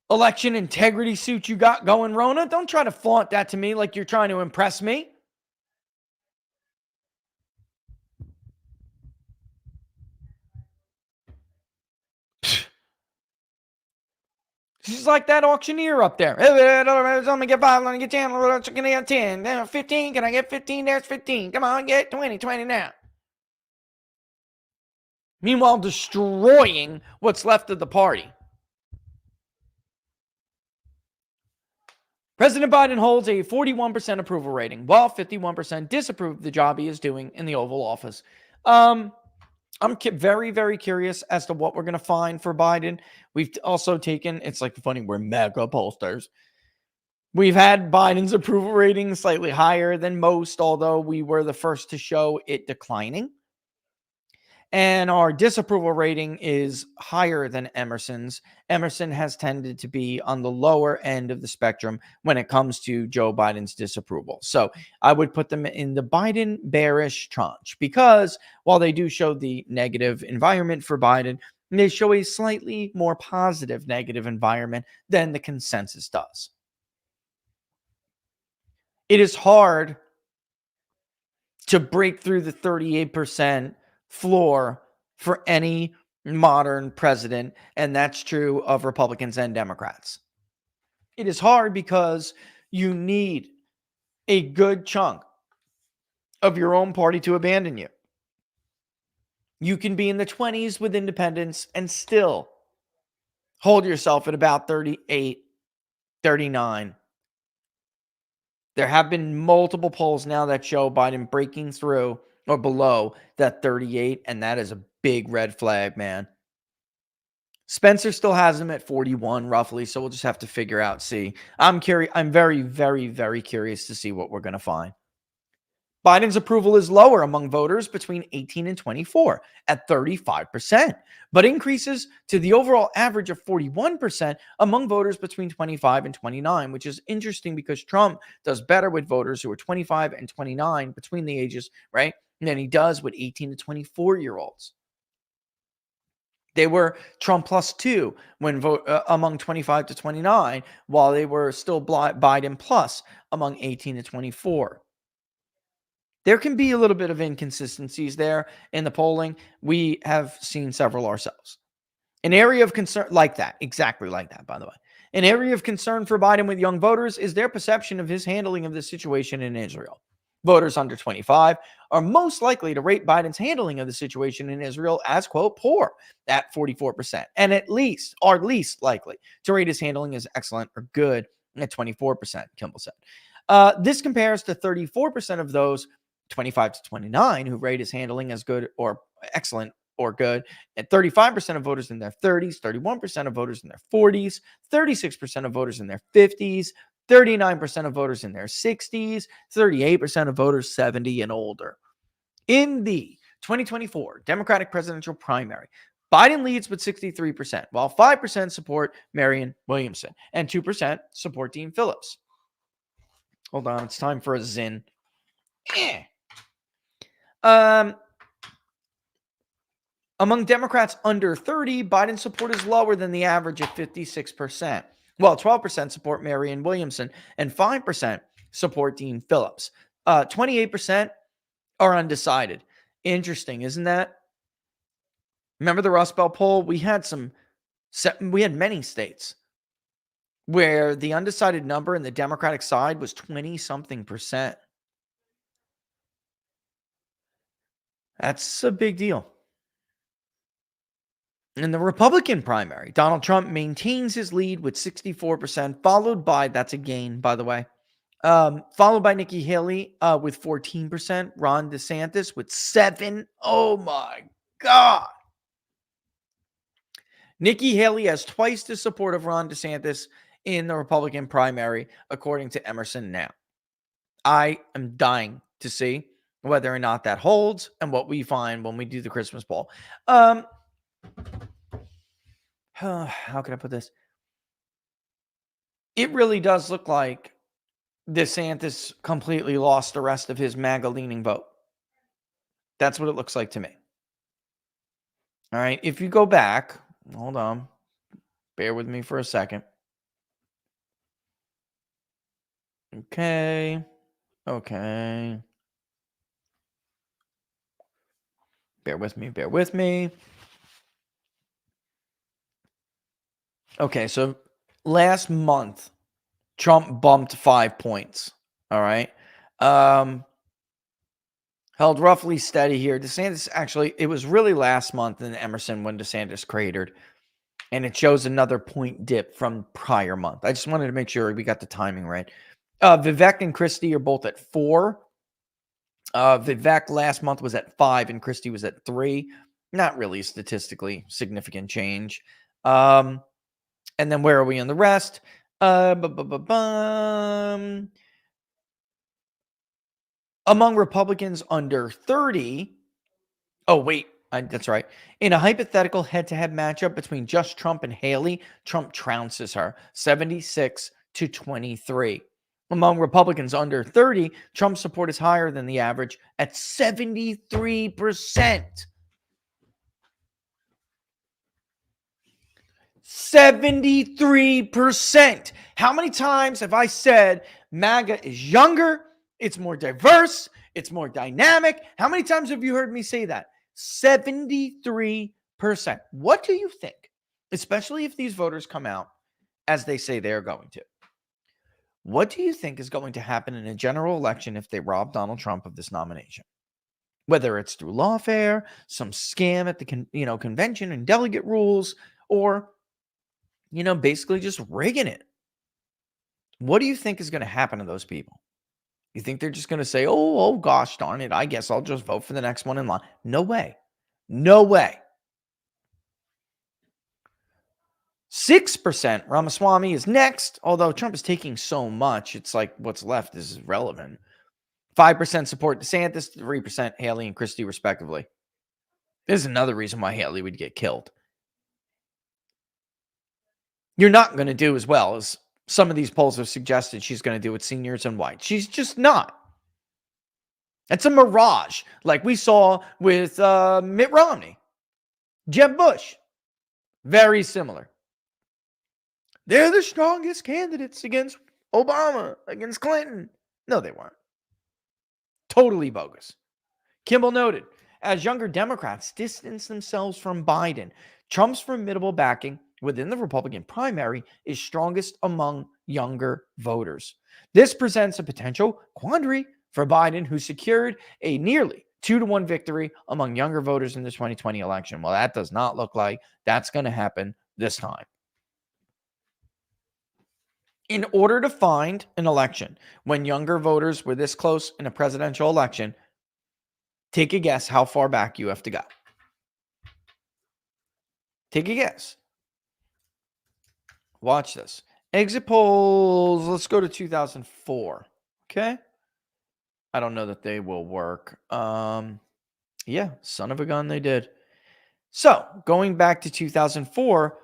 election integrity suits you got going, Rona. Don't try to flaunt that to me like you're trying to impress me. She's like that auctioneer up there. Let me get 5, let me get 10, can I get 10? 15, can I get 15? There's 15. Come on, get 20 now. Meanwhile, destroying what's left of the party. President Biden holds a 41% approval rating, while 51% disapprove of the job he is doing in the Oval Office. I'm very, very curious as to what we're going to find for Biden. We've also taken, it's like funny, we're mega pollsters. We've had Biden's approval rating slightly higher than most, although we were the first to show it declining. And our disapproval rating is higher than Emerson's. Emerson has tended to be on the lower end of the spectrum when it comes to Joe Biden's disapproval. So I would put them in the Biden bearish tranche because while they do show the negative environment for Biden, they show a slightly more positive negative environment than the consensus does. It is hard to break through the 38% floor for any modern president, and that's true of Republicans and Democrats. It is hard because you need a good chunk of your own party to abandon you. You can be in the 20s with independents and still hold yourself at about 38, 39. There have been multiple polls now that show Biden breaking through or below that 38, and that is a big red flag, man. Spencer still has him at 41 roughly, so we'll just have to figure out, see. I'm curious. I'm very, very, very curious to see what we're going to find. Biden's approval is lower among voters between 18 and 24 at 35%, but increases to the overall average of 41% among voters between 25 and 29, which is interesting because Trump does better with voters who are 25 and 29 between the ages, right? Than he does with 18 to 24-year-olds. They were Trump +2 when among 25 to 29, while they were still Biden plus among 18 to 24. There can be a little bit of inconsistencies there in the polling. We have seen several ourselves. An area of concern like that, exactly like that, by the way. An area of concern for Biden with young voters is their perception of his handling of the situation in Israel. Voters under 25 are most likely to rate Biden's handling of the situation in Israel as, quote, poor at 44%, and are least likely to rate his handling as excellent or good at 24%, Kimball said. This compares to 34% of those 25 to 29 who rate his handling as good or excellent or good, and 35% of voters in their 30s, 31% of voters in their 40s, 36% of voters in their 50s, 39% of voters in their 60s, 38% of voters 70 and older. In the 2024 Democratic presidential primary, Biden leads with 63%, while 5% support Marianne Williamson and 2% support Dean Phillips. Hold on, it's time for a Zin. Among Democrats under 30, Biden support is lower than the average of 56%, while 12% support Marianne Williamson and 5% support Dean Phillips. 28% are undecided. Interesting, isn't that? Remember the Rust Belt poll? We had many states where the undecided number in the Democratic side was 20-something%. That's a big deal. In the Republican primary, Donald Trump maintains his lead with 64%, followed by, that's a gain, by the way, followed by Nikki Haley with 14%, Ron DeSantis with 7%. Oh my God. Nikki Haley has twice the support of Ron DeSantis in the Republican primary, according to Emerson Now. I am dying to see whether or not that holds and what we find when we do the Christmas poll. How can I put this? It really does look like DeSantis completely lost the rest of his MAGA-leaning vote. That's what it looks like to me. All right, if you go back, hold on, bear with me for a second. Okay. Bear with me. Okay, so last month, Trump bumped 5 points. All right. Held roughly steady here. DeSantis, actually, it was really last month in Emerson when DeSantis cratered. And it shows another point dip from prior month. I just wanted to make sure we got the timing right. Vivek and Christie are both at 4. Vivek last month was at 5 and Christie was at 3. Not really statistically significant change. And then where are we on the rest? Among Republicans under 30. Oh, wait. That's right. In a hypothetical head-to-head matchup between just Trump and Haley, Trump trounces her 76-23. Among Republicans under 30, Trump's support is higher than the average at 73%. 73%. How many times have I said MAGA is younger, it's more diverse, it's more dynamic? How many times have you heard me say that? 73%. What do you think? Especially if these voters come out as they say they're going to. What do you think is going to happen in a general election if they rob Donald Trump of this nomination? Whether it's through lawfare, some scam at the convention and delegate rules, or basically just rigging it. What do you think is going to happen to those people? You think they're just going to say, oh, gosh darn it, I guess I'll just vote for the next one in line? No way. 6% Ramaswamy is next, although Trump is taking so much, it's like what's left is irrelevant. 5% support DeSantis, 3% Haley and Christie, respectively. This is another reason why Haley would get killed. You're not going to do as well as some of these polls have suggested she's going to do with seniors and white. She's just not. It's a mirage, like we saw with Mitt Romney, Jeb Bush. Very similar. They're the strongest candidates against Obama, against Clinton. No, they weren't. Totally bogus. Kimball noted, as younger Democrats distance themselves from Biden, Trump's formidable backing within the Republican primary is strongest among younger voters. This presents a potential quandary for Biden, who secured a nearly 2-1 victory among younger voters in the 2020 election. Well, that does not look like that's going to happen this time. In order to find an election when younger voters were this close in a presidential election, take a guess how far back you have to go. Take a guess. Watch this. Exit polls, let's go to 2004. Okay? I don't know that they will work. Yeah, son of a gun, they did. So going back to 2004,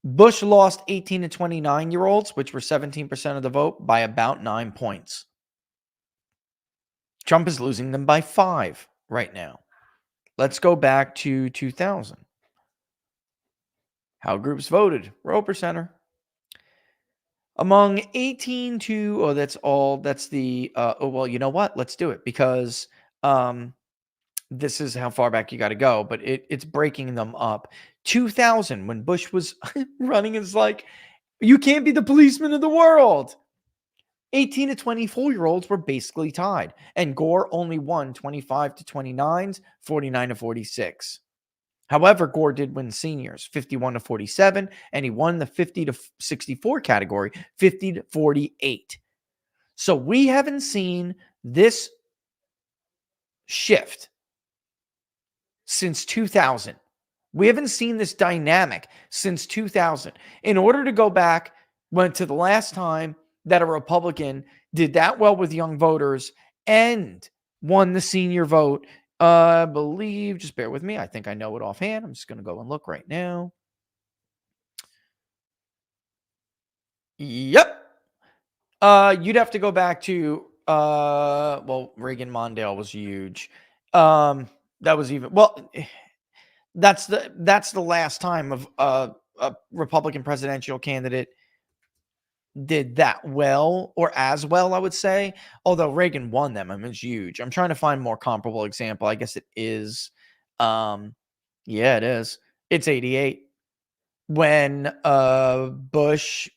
Bush lost 18 to 29-year-olds, which were 17% of the vote, by about 9 points. Trump is losing them by 5 right now. Let's go back to 2000. How groups voted. Roper Center. Among 18 to, that's the, well, you know what? Let's do it because this is how far back you got to go, but it's breaking them up. 2000, when Bush was running, is like, you can't be the policeman of the world. 18 to 24-year-olds were basically tied, and Gore only won 25 to 29s, 49 to 46. However, Gore did win seniors, 51 to 47, and he won the 50 to 64 category, 50 to 48. So we haven't seen this shift since 2000. We haven't seen this dynamic since 2000. In order to go back, went to the last time that a Republican did that well with young voters and won the senior vote, I believe, just bear with me. I think I know it offhand. I'm just going to go and look right now. Yep. You'd have to go back to, well, Reagan Mondale was huge. That was even, well, that's the last time of a Republican presidential candidate did that well, or as well, I would say. Although Reagan won them, I mean, it's huge. I'm trying to find more comparable example. I guess it is. Yeah, it is. It's 88 when Bush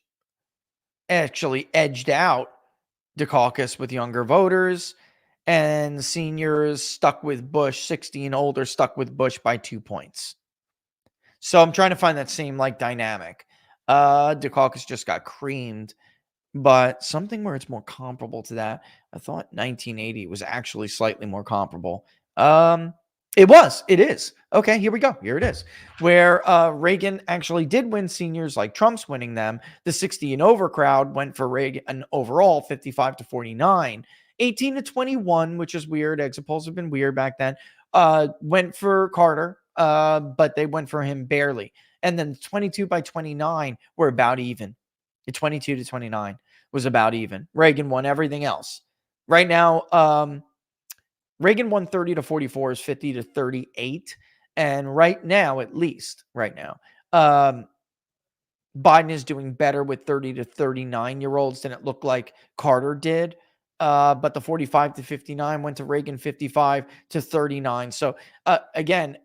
actually edged out Dukakis with younger voters, and seniors stuck with Bush. 60 and older stuck with Bush by 2 points. So I'm trying to find that same like dynamic. Dukakis just got creamed, but something where it's more comparable to that. I thought 1980 was actually slightly more comparable. It is. Okay, here we go. Here it is. Where Reagan actually did win seniors, like Trump's winning them. The 60 and over crowd went for Reagan an overall 55 to 49. 18 to 21, which is weird. Exit polls have been weird back then. Went for Carter, but they went for him barely. And then 22 by 29 were about even. 22 to 29 was about even. Reagan won everything else. Right now, Reagan won 30 to 44 is 50 to 38. And right now, at least right now, Biden is doing better with 30 to 39-year-olds than it looked like Carter did. But the 45 to 59 went to Reagan, 55 to 39. So again,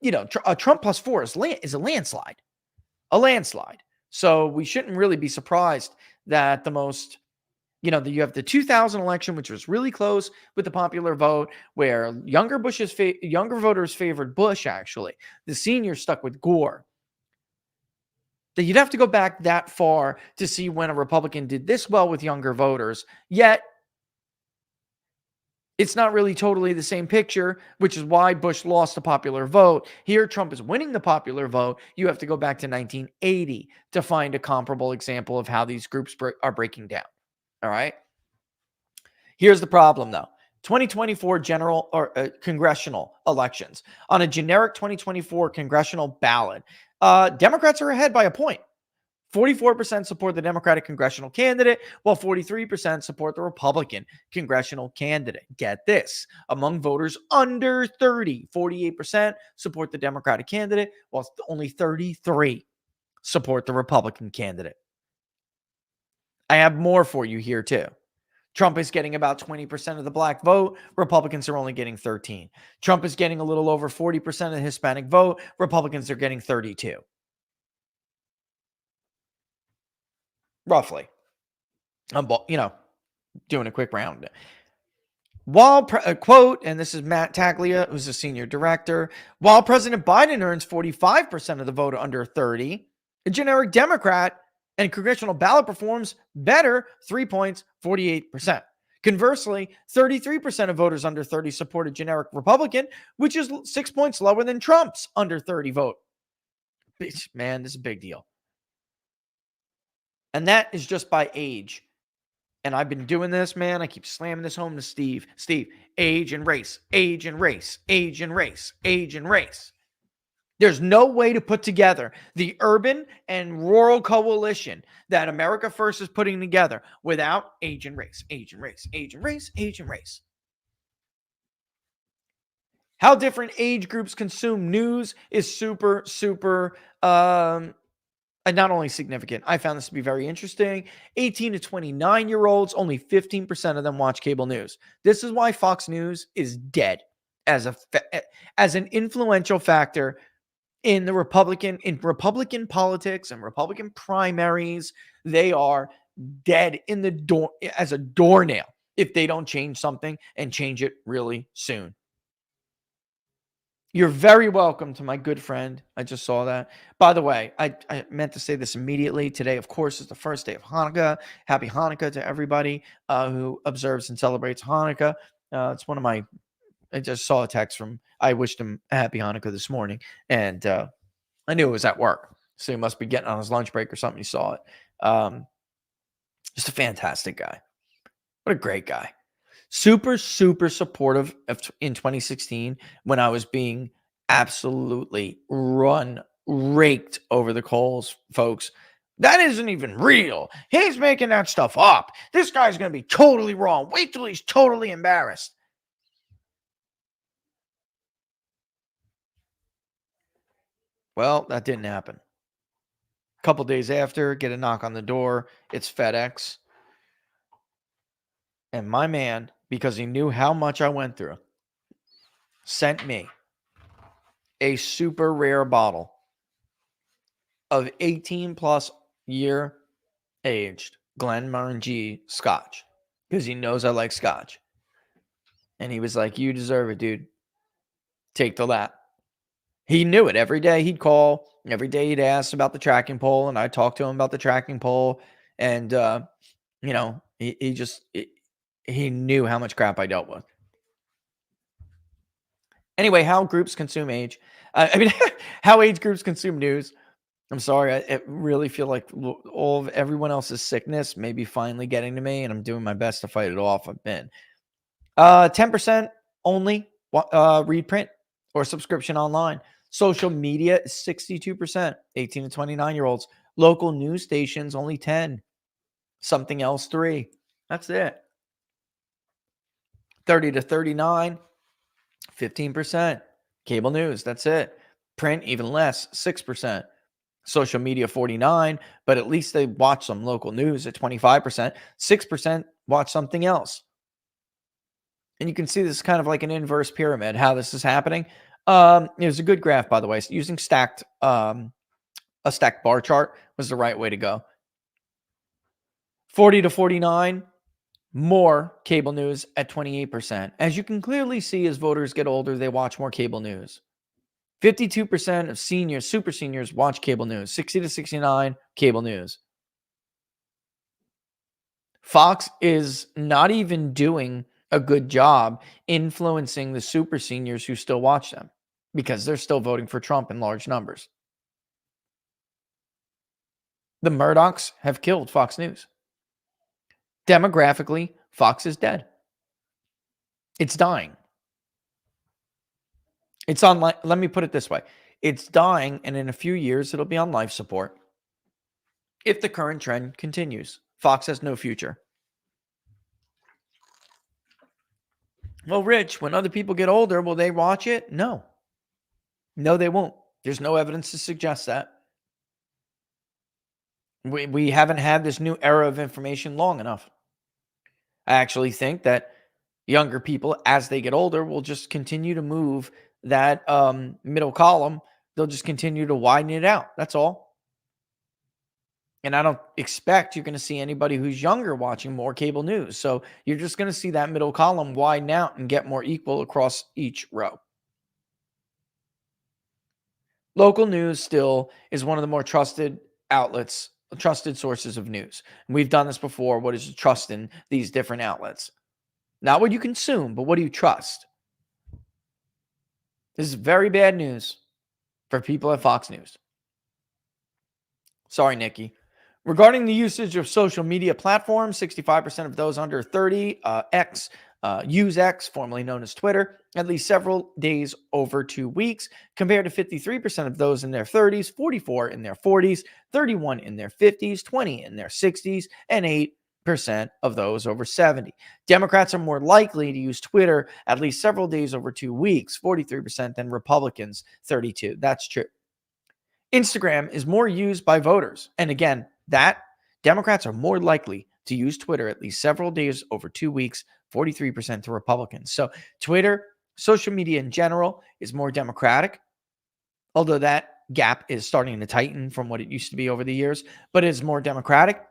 you know, a Trump plus 4 is a landslide. A landslide. So we shouldn't really be surprised that the most, you know, you have the 2000 election, which was really close with the popular vote, where younger voters favored Bush, actually. The seniors stuck with Gore. That you'd have to go back that far to see when a Republican did this well with younger voters. Yet, it's not really totally the same picture, which is why Bush lost the popular vote. Here, Trump is winning the popular vote. You have to go back to 1980 to find a comparable example of how these groups are breaking down. All right. Here's the problem, though. 2024 general or congressional elections. On a generic 2024 congressional ballot, Democrats are ahead by a point. 44% support the Democratic congressional candidate, while 43% support the Republican congressional candidate. Get this. Among voters under 30, 48% support the Democratic candidate, while only 33 support the Republican candidate. I have more for you here, too. Trump is getting about 20% of the black vote. Republicans are only getting 13. Trump is getting a little over 40% of the Hispanic vote. Republicans are getting 32. Roughly. I'm, doing a quick round. While, quote, and this is Matt Taglia, who's a senior director, while President Biden earns 45% of the vote under 30, a generic Democrat and congressional ballot performs better, 3 points, 48%. Conversely, 33% of voters under 30 support a generic Republican, which is 6 points lower than Trump's under 30 vote. Man, this is a big deal. And that is just by age. and I've been doing this, man. I keep slamming this home to Steve. Steve, age and race, age and race, age and race, age and race. There's no way to put together the urban and rural coalition that America First is putting together without age and race, age and race, age and race, age and race. How different age groups consume news is super, super not only significant. I found this to be very interesting. 18 to 29-year-olds, only 15% of them watch cable news. This is why Fox News is dead as an influential factor in Republican politics and Republican primaries. They are dead in the door as a doornail if they don't change something and change it really soon. You're very welcome to my good friend. I just saw that. By the way, I meant to say this immediately. Today, of course, is the first day of Hanukkah. Happy Hanukkah to everybody who observes and celebrates Hanukkah. It's one of my, I just saw a text from, I wished him a happy Hanukkah this morning. And I knew it was at work. So he must be getting on his lunch break or something. He saw it. Just a fantastic guy. What a great guy. Super, super supportive in 2016 when I was being absolutely raked over the coals, folks. That isn't even real. He's making that stuff up. This guy's going to be totally wrong. Wait till he's totally embarrassed. Well, that didn't happen. A couple days after, get a knock on the door. It's FedEx. And my man, because he knew how much I went through, sent me a super rare bottle of 18-plus year aged Glenmorangie Scotch because he knows I like Scotch. And he was like, you deserve it, dude. Take the lap. He knew it. Every day he'd call. Every day he'd ask about the tracking pole, and I talked to him about the tracking pole. And, he knew how much crap I dealt with. Anyway, how groups consume age. How age groups consume news. I'm sorry. I really feel like all of everyone else's sickness may be finally getting to me, and I'm doing my best to fight it off. I've been 10% only read print or subscription online. Social media is 62%, 18 to 29-year-olds. Local news stations, only 10. Something else, 3. That's it. 30 to 39, 15%. Cable news, that's it. Print, even less, 6%. Social media, 49, but at least they watch some local news at 25%. 6% watch something else. And you can see this is kind of like an inverse pyramid, how this is happening. There's a good graph, by the way. Using a stacked bar chart was the right way to go. 40 to 49, more cable news at 28%. As you can clearly see, as voters get older, they watch more cable news. 52% of seniors, super seniors, watch cable news. 60 to 69, cable news. Fox is not even doing a good job influencing the super seniors who still watch them because they're still voting for Trump in large numbers. The Murdochs have killed Fox News. Demographically, Fox is dead. It's dying. It's on, let me put it this way. It's dying, and in a few years, it'll be on life support. If the current trend continues, Fox has no future. Well, Rich, when other people get older, will they watch it? No. No, they won't. There's no evidence to suggest that. We haven't had this new era of information long enough. I actually think that younger people, as they get older, will just continue to move that middle column. They'll just continue to widen it out. That's all. And I don't expect you're going to see anybody who's younger watching more cable news. So you're just going to see that middle column widen out and get more equal across each row. Local news still is one of the more trusted outlets, trusted sources of news. And we've done this before. What is trust in these different outlets? Not what you consume, but what do you trust? This is very bad news for people at Fox News. Sorry, Nikki. Regarding the usage of social media platforms, 65% of those under 30 use X, formerly known as Twitter, at least several days over 2 weeks, compared to 53% of those in their 30s, 44 in their 40s, 31 in their 50s, 20 in their 60s, and 8% of those over 70. Democrats are more likely to use Twitter at least several days over 2 weeks, 43%, than Republicans, 32. That's true. Instagram is more used by voters. And again, that Democrats are more likely to use Twitter at least several days over 2 weeks, 43% to Republicans. So Twitter, social media in general, is more Democratic, although that gap is starting to tighten from what it used to be over the years, but it's more Democratic.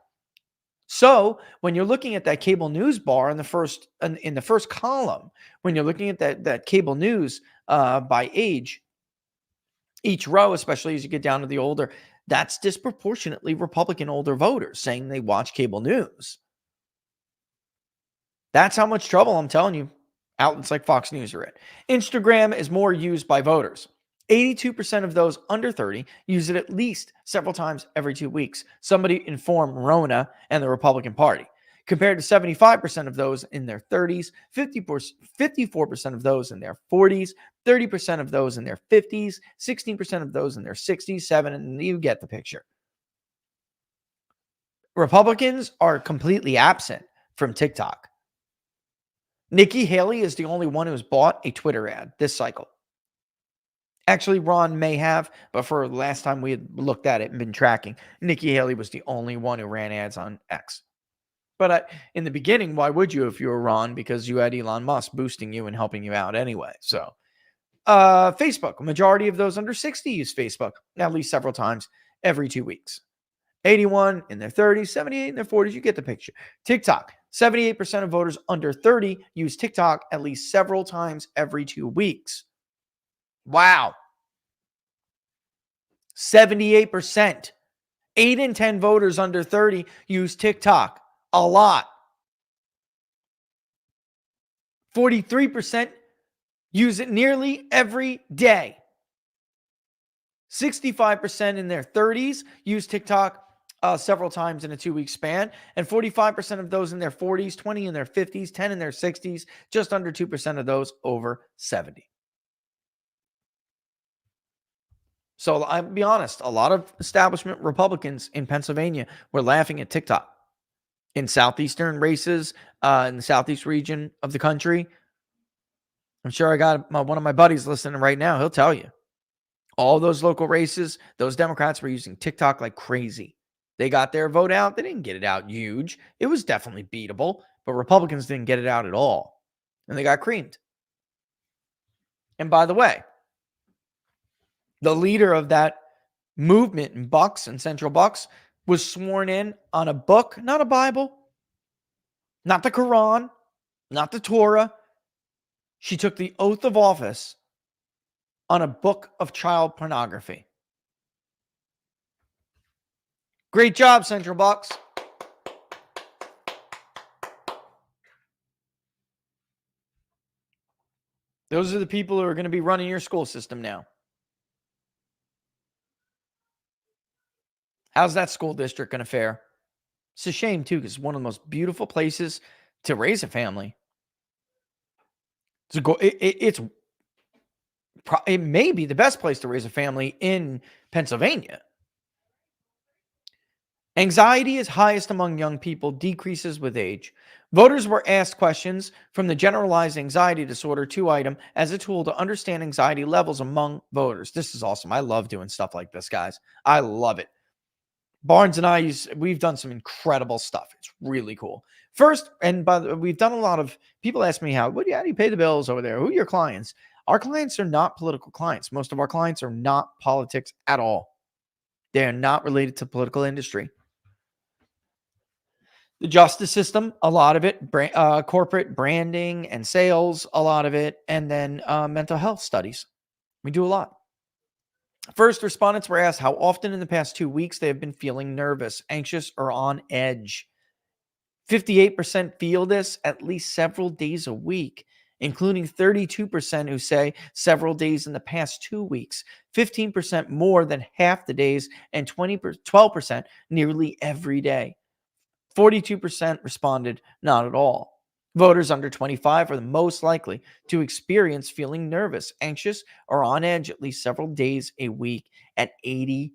So when you're looking at that cable news bar in the first column, when you're looking at that cable news by age, each row, especially as you get down to the older, that's disproportionately Republican older voters saying they watch cable news. That's how much trouble, I'm telling you, outlets like Fox News are in. Instagram is more used by voters. 82% of those under 30 use it at least several times every 2 weeks. Somebody inform Rona and the Republican Party. Compared to 75% of those in their 30s, 54% of those in their 40s, 30% of those in their 50s, 16% of those in their 60s, 7, and you get the picture. Republicans are completely absent from TikTok. Nikki Haley is the only one who has bought a Twitter ad this cycle. Actually, Ron may have, but for the last time we had looked at it and been tracking, Nikki Haley was the only one who ran ads on X. But in the beginning, why would you if you were Ron? Because you had Elon Musk boosting you and helping you out anyway. So Facebook, a majority of those under 60 use Facebook at least several times every 2 weeks. 81 in their 30s, 78 in their 40s. You get the picture. TikTok, 78% of voters under 30 use TikTok at least several times every 2 weeks. Wow. 78%. 8 in 10 voters under 30 use TikTok. A lot. 43% use it nearly every day. 65% in their 30s use TikTok several times in a 2-week span. And 45% of those in their 40s, 20 in their 50s, 10 in their 60s, just under 2% of those over 70. So I'll be honest, a lot of establishment Republicans in Pennsylvania were laughing at TikTok. In southeastern races, in the southeast region of the country, I'm sure I got one of my buddies listening right now. He'll tell you. All those local races, those Democrats were using TikTok like crazy. They got their vote out. They didn't get it out huge. It was definitely beatable, but Republicans didn't get it out at all. And they got creamed. And by the way, the leader of that movement in Bucks and Central Bucks was sworn in on a book, not a Bible, not the Quran, not the Torah. She took the oath of office on a book of child pornography. Great job, Central Bucks. Those are the people who are going to be running your school system now. How's that school district going to fare? It's a shame, too, because it's one of the most beautiful places to raise a family. It may be the best place to raise a family in Pennsylvania. Anxiety is highest among young people, decreases with age. Voters were asked questions from the Generalized Anxiety Disorder 2 item as a tool to understand anxiety levels among voters. This is awesome. I love doing stuff like this, guys. I love it. Barnes and we've done some incredible stuff. It's really cool. First, we've done a lot of, people ask me how do you pay the bills over there? Who are your clients? Our clients are not political clients. Most of our clients are not politics at all. They are not related to political industry. The justice system, a lot of it, corporate branding and sales, a lot of it, and then mental health studies. We do a lot. First, respondents were asked how often in the past 2 weeks they have been feeling nervous, anxious, or on edge. 58% feel this at least several days a week, including 32% who say several days in the past 2 weeks, 15% more than half the days, and 12% nearly every day. 42% responded not at all. Voters under 25 are the most likely to experience feeling nervous, anxious, or on edge at least several days a week at 81%.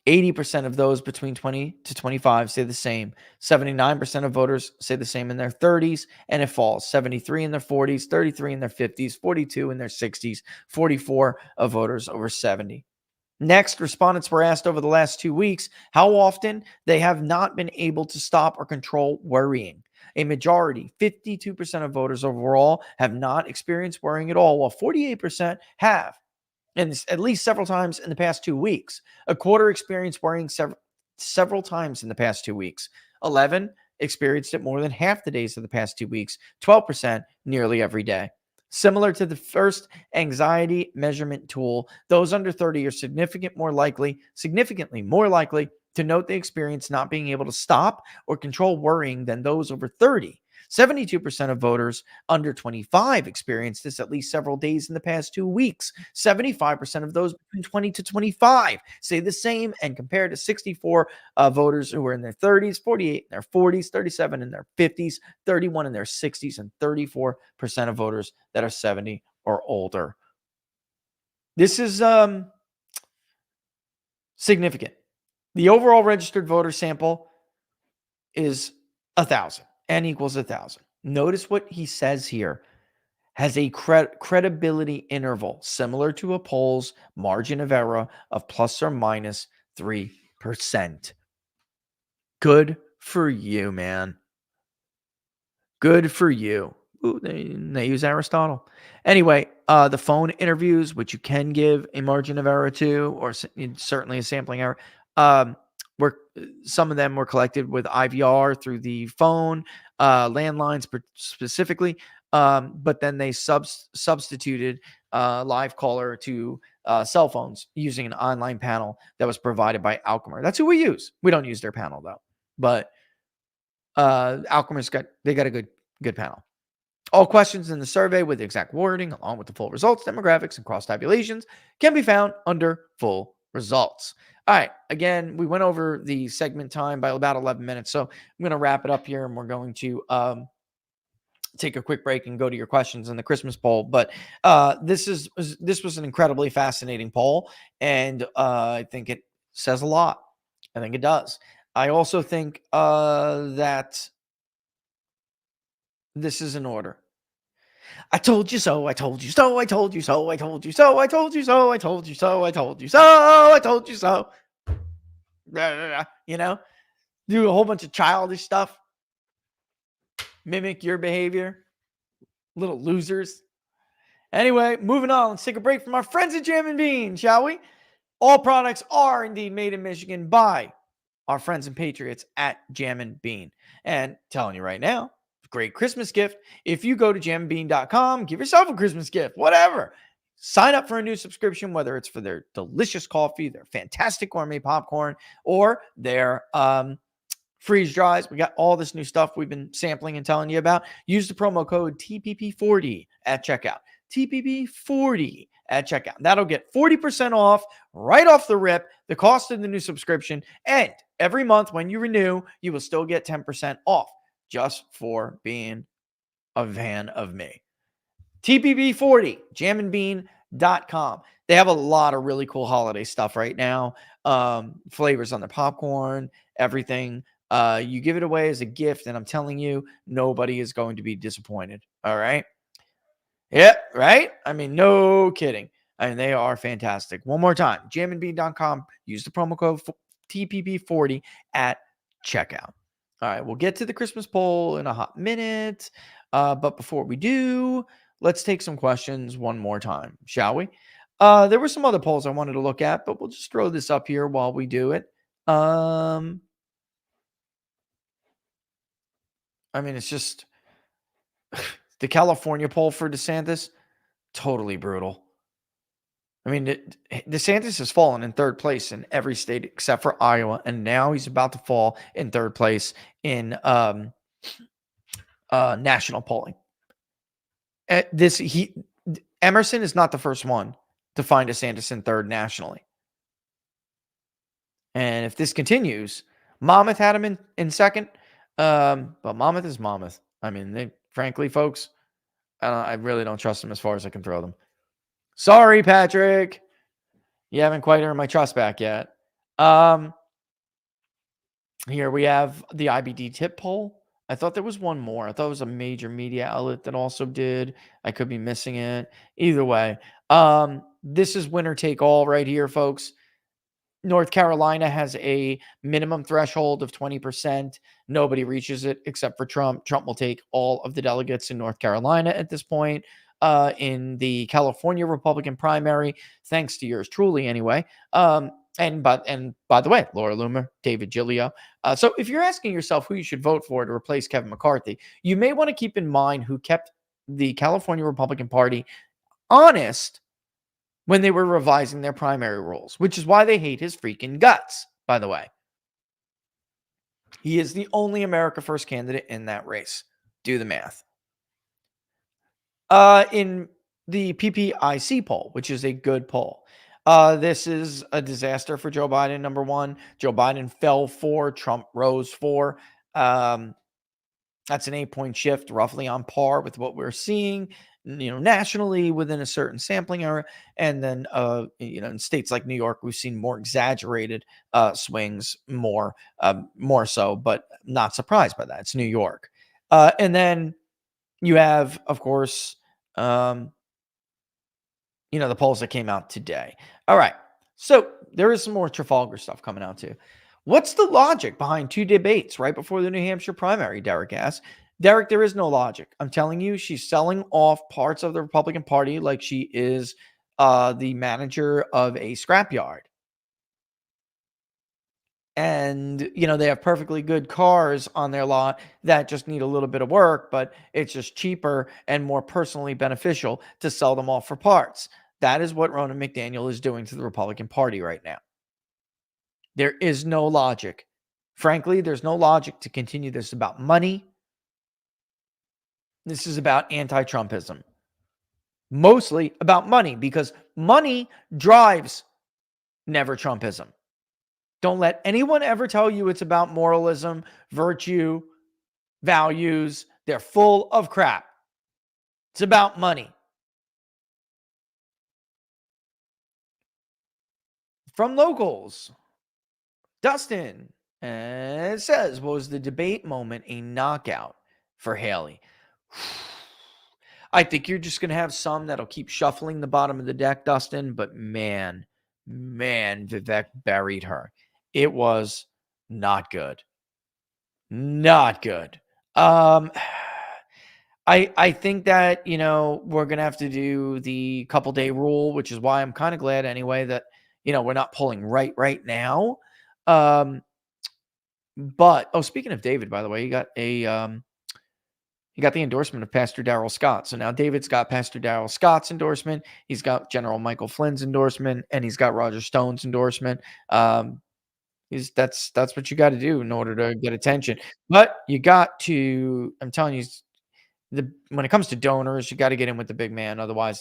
80% of those between 20 to 25 say the same. 79% of voters say the same in their 30s, and it falls. 73 in their 40s, 33 in their 50s, 42 in their 60s, 44 of voters over 70. Next, respondents were asked over the last 2 weeks how often they have not been able to stop or control worrying. A majority, 52% of voters overall, have not experienced worrying at all, while 48% have, and at least several times in the past 2 weeks. A quarter experienced worrying several times in the past 2 weeks. 11 experienced it more than half the days of the past 2 weeks. 12% nearly every day. Similar to the first anxiety measurement tool, those under 30 are significantly more likely to note the experience not being able to stop or control worrying than those over 30. 72% of voters under 25 experienced this at least several days in the past 2 weeks. 75% of those between 20 to 25 say the same, and compared to 64 voters who were in their 30s, 48 in their 40s, 37 in their 50s, 31 in their 60s, and 34% of voters that are 70 or older. This is significant. The overall registered voter sample is 1,000. N equals 1,000. Notice what he says here. Has a credibility interval similar to a poll's margin of error of plus or minus 3%. Good for you, man. Good for you. Ooh, they use Aristotle. Anyway, the phone interviews, which you can give a margin of error to, or certainly a sampling error, some of them were collected with IVR through the phone, landlines specifically, but then they substituted live caller to cell phones using an online panel that was provided by Alchemer. That's who we use. We don't use their panel though, but Alchemer's got a good panel. All questions in the survey with the exact wording, along with the full results, demographics, and cross tabulations, can be found under full results. All right. Again, we went over the segment time by about 11 minutes. So I'm going to wrap it up here, and we're going to take a quick break and go to your questions in the Christmas poll. But this was an incredibly fascinating poll, and I think it says a lot. I think it does. I also think that this is in order. I told you so, I told you so, I told you so, I told you so, I told you so, I told you so, I told you so, I told you so. You know, do a whole bunch of childish stuff, mimic your behavior, little losers. Anyway, moving on. Let's take a break from our friends at Jam and Bean, shall we? All products are indeed made in Michigan by our friends and patriots at Jam and Bean. And telling you right now, great Christmas gift. If you go to jamandbean.com, give yourself a Christmas gift, whatever. Sign up for a new subscription, whether it's for their delicious coffee, their fantastic gourmet popcorn, or their freeze dries. We got all this new stuff we've been sampling and telling you about. Use the promo code TPP40 at checkout. TPP40 at checkout. That'll get 40% off right off the rip, the cost of the new subscription. And every month when you renew, you will still get 10% off. Just for being a fan of me. TPP40, jamandbean.com. They have a lot of really cool holiday stuff right now. Flavors on their popcorn, everything. You give it away as a gift, and I'm telling you, nobody is going to be disappointed. All right? Yeah, right? I mean, no kidding. I mean, they are fantastic. One more time, jamandbean.com. Use the promo code TPP40 at checkout. All right, we'll get to the Christmas poll in a hot minute. But before we do, let's take some questions one more time, shall we? There were some other polls I wanted to look at, but we'll just throw this up here while we do it. I mean, it's just the California poll for DeSantis, totally brutal. I mean, DeSantis has fallen in third place in every state except for Iowa, and now he's about to fall in third place in national polling. Emerson is not the first one to find DeSantis in third nationally. And if this continues, Monmouth had him in second. But Monmouth is Monmouth. I mean, frankly, folks, I really don't trust them as far as I can throw them. Sorry, Patrick. You haven't quite earned my trust back yet. Here we have the IBD tip poll. I thought there was one more. I thought it was a major media outlet that also did. I could be missing it. Either way, this is winner take all right here, folks. North Carolina has a minimum threshold of 20%. Nobody reaches it except for Trump. Trump will take all of the delegates in North Carolina at this point. In the California Republican primary, thanks to yours truly anyway. And by the way, Laura Loomer, David Giglio. So if you're asking yourself who you should vote for to replace Kevin McCarthy, you may want to keep in mind who kept the California Republican Party honest when they were revising their primary rules, which is why they hate his freaking guts, by the way. He is the only America First candidate in that race. Do the math. In the PPIC poll, which is a good poll, this is a disaster for Joe Biden, number one. Joe Biden fell 4, Trump rose 4. That's an 8-point shift, roughly on par with what we're seeing, nationally within a certain sampling area. And then, in states like New York, we've seen more exaggerated swings, more so, but not surprised by that. It's New York. And then you have, of course, the polls that came out today. All right. So there is some more Trafalgar stuff coming out too. What's the logic behind 2 debates right before the New Hampshire primary? Derek asked. Derek, there is no logic. I'm telling you, she's selling off parts of the Republican Party like she is the manager of a scrapyard. And, they have perfectly good cars on their lot that just need a little bit of work, but it's just cheaper and more personally beneficial to sell them off for parts. That is what Ronna McDaniel is doing to the Republican Party right now. There is no logic. Frankly, there's no logic to continue this about money. This is about anti-Trumpism. Mostly about money, because money drives never Trumpism. Don't let anyone ever tell you it's about moralism, virtue, values. They're full of crap. It's about money. From locals, Dustin says, was the debate moment a knockout for Haley? I think you're just going to have some that'll keep shuffling the bottom of the deck, Dustin, but man, Vivek buried her. It was not good. Not good. I think that, we're going to have to do the couple day rule, which is why I'm kind of glad anyway that, we're not pulling right now. But, speaking of David, by the way, he got the endorsement of Pastor Darrell Scott. So now David's got Pastor Darrell Scott's endorsement. He's got General Michael Flynn's endorsement, and he's got Roger Stone's endorsement. That's what you got to do in order to get attention. But you got to, I'm telling you, when it comes to donors, you got to get in with the big man. Otherwise,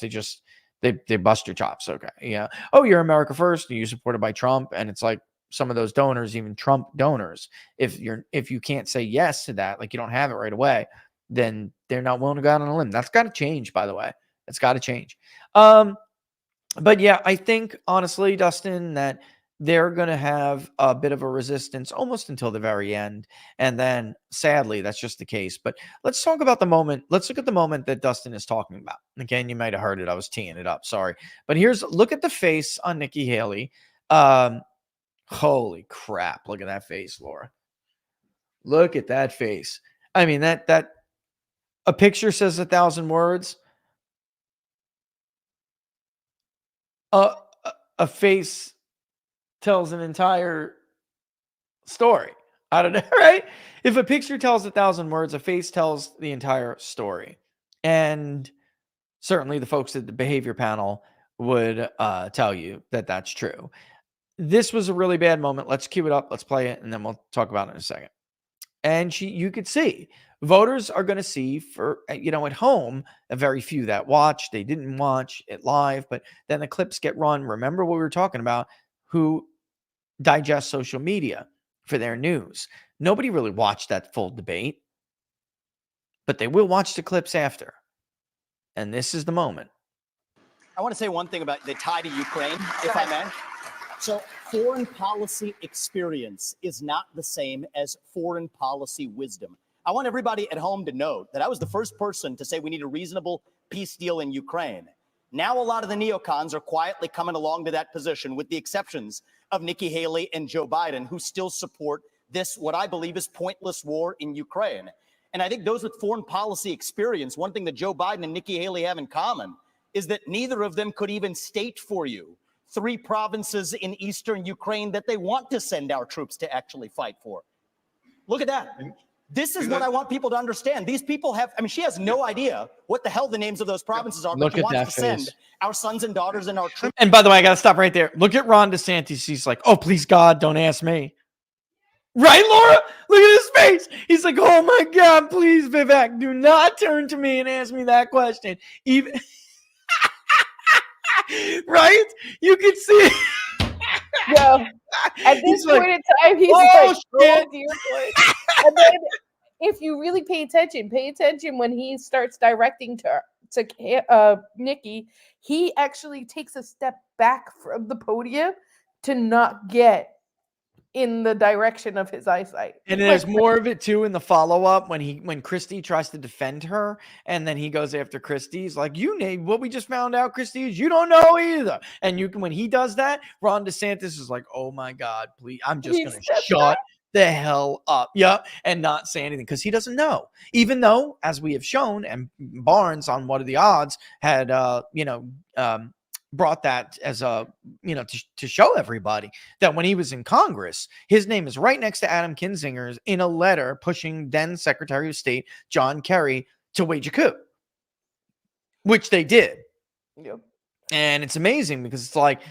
they bust your chops. Okay. Yeah. Oh, you're America First. You're supported by Trump. And it's like some of those donors, even Trump donors, if you can't say yes to that, like you don't have it right away, then they're not willing to go out on a limb. That's got to change, by the way. It's got to change. But yeah, I think honestly, Dustin, that they're going to have a bit of a resistance almost until the very end. And then sadly, that's just the case. But let's talk about the moment. Let's look at the moment that Dustin is talking about. Again, you might have heard it. I was teeing it up. Sorry. But look at the face on Nikki Haley. Holy crap. Look at that face, Laura. Look at that face. I mean, that a picture says 1,000 words. A face tells an entire story. I don't know, right? If a picture tells 1,000 words, a face tells the entire story. And certainly the folks at the behavior panel would tell you that that's true. This was a really bad moment. Let's cue it up. Let's play it, and then we'll talk about it in a second. And you could see voters are going to see for, at home, a very few that watch. They didn't watch it live, but then the clips get run. Remember what we were talking about, who digest social media for their news. Nobody really watched that full debate, but they will watch the clips after. And this is the moment. I want to say one thing about the tie to Ukraine, if I may. So foreign policy experience is not the same as foreign policy wisdom. I want everybody at home to know that I was the first person to say we need a reasonable peace deal in Ukraine. Now a lot of the neocons are quietly coming along to that position, with the exceptions of Nikki Haley and Joe Biden, who still support this, what I believe is pointless war in Ukraine. And I think those with foreign policy experience, one thing that Joe Biden and Nikki Haley have in common is that neither of them could even state for you 3 provinces in eastern Ukraine that they want to send our troops to actually fight for. Look at that. This is what I want people to understand. These people have, she has no idea what the hell the names of those provinces are, but she wants to send our sons and daughters and our troops. And by the way, I got to stop right there. Look at Ron DeSantis. He's like, oh, please, God, don't ask me. Right, Laura? Look at his face. He's like, oh, my God, please, Vivek, do not turn to me and ask me that question. Even... right? You can see it. Yeah. At this point in time, he's like, oh, dear boy. And then if you really pay attention when he starts directing to Nikki, he actually takes a step back from the podium to not get in the direction of his eyesight. And there's more of it too in the follow-up when Christie tries to defend her, and then he goes after Christie. He's like, you name what we just found out, Christie, is you don't know either. And when he does that, Ron DeSantis is like, oh my God, please, I'm just gonna shut the hell up. Yep, and not say anything because he doesn't know. Even though, as we have shown, and Barnes on What Are the Odds had brought that as a, to show everybody that when he was in Congress, his name is right next to Adam Kinzinger's in a letter pushing then Secretary of State John Kerry to wage a coup, which they did. Yep. And it's amazing because it's like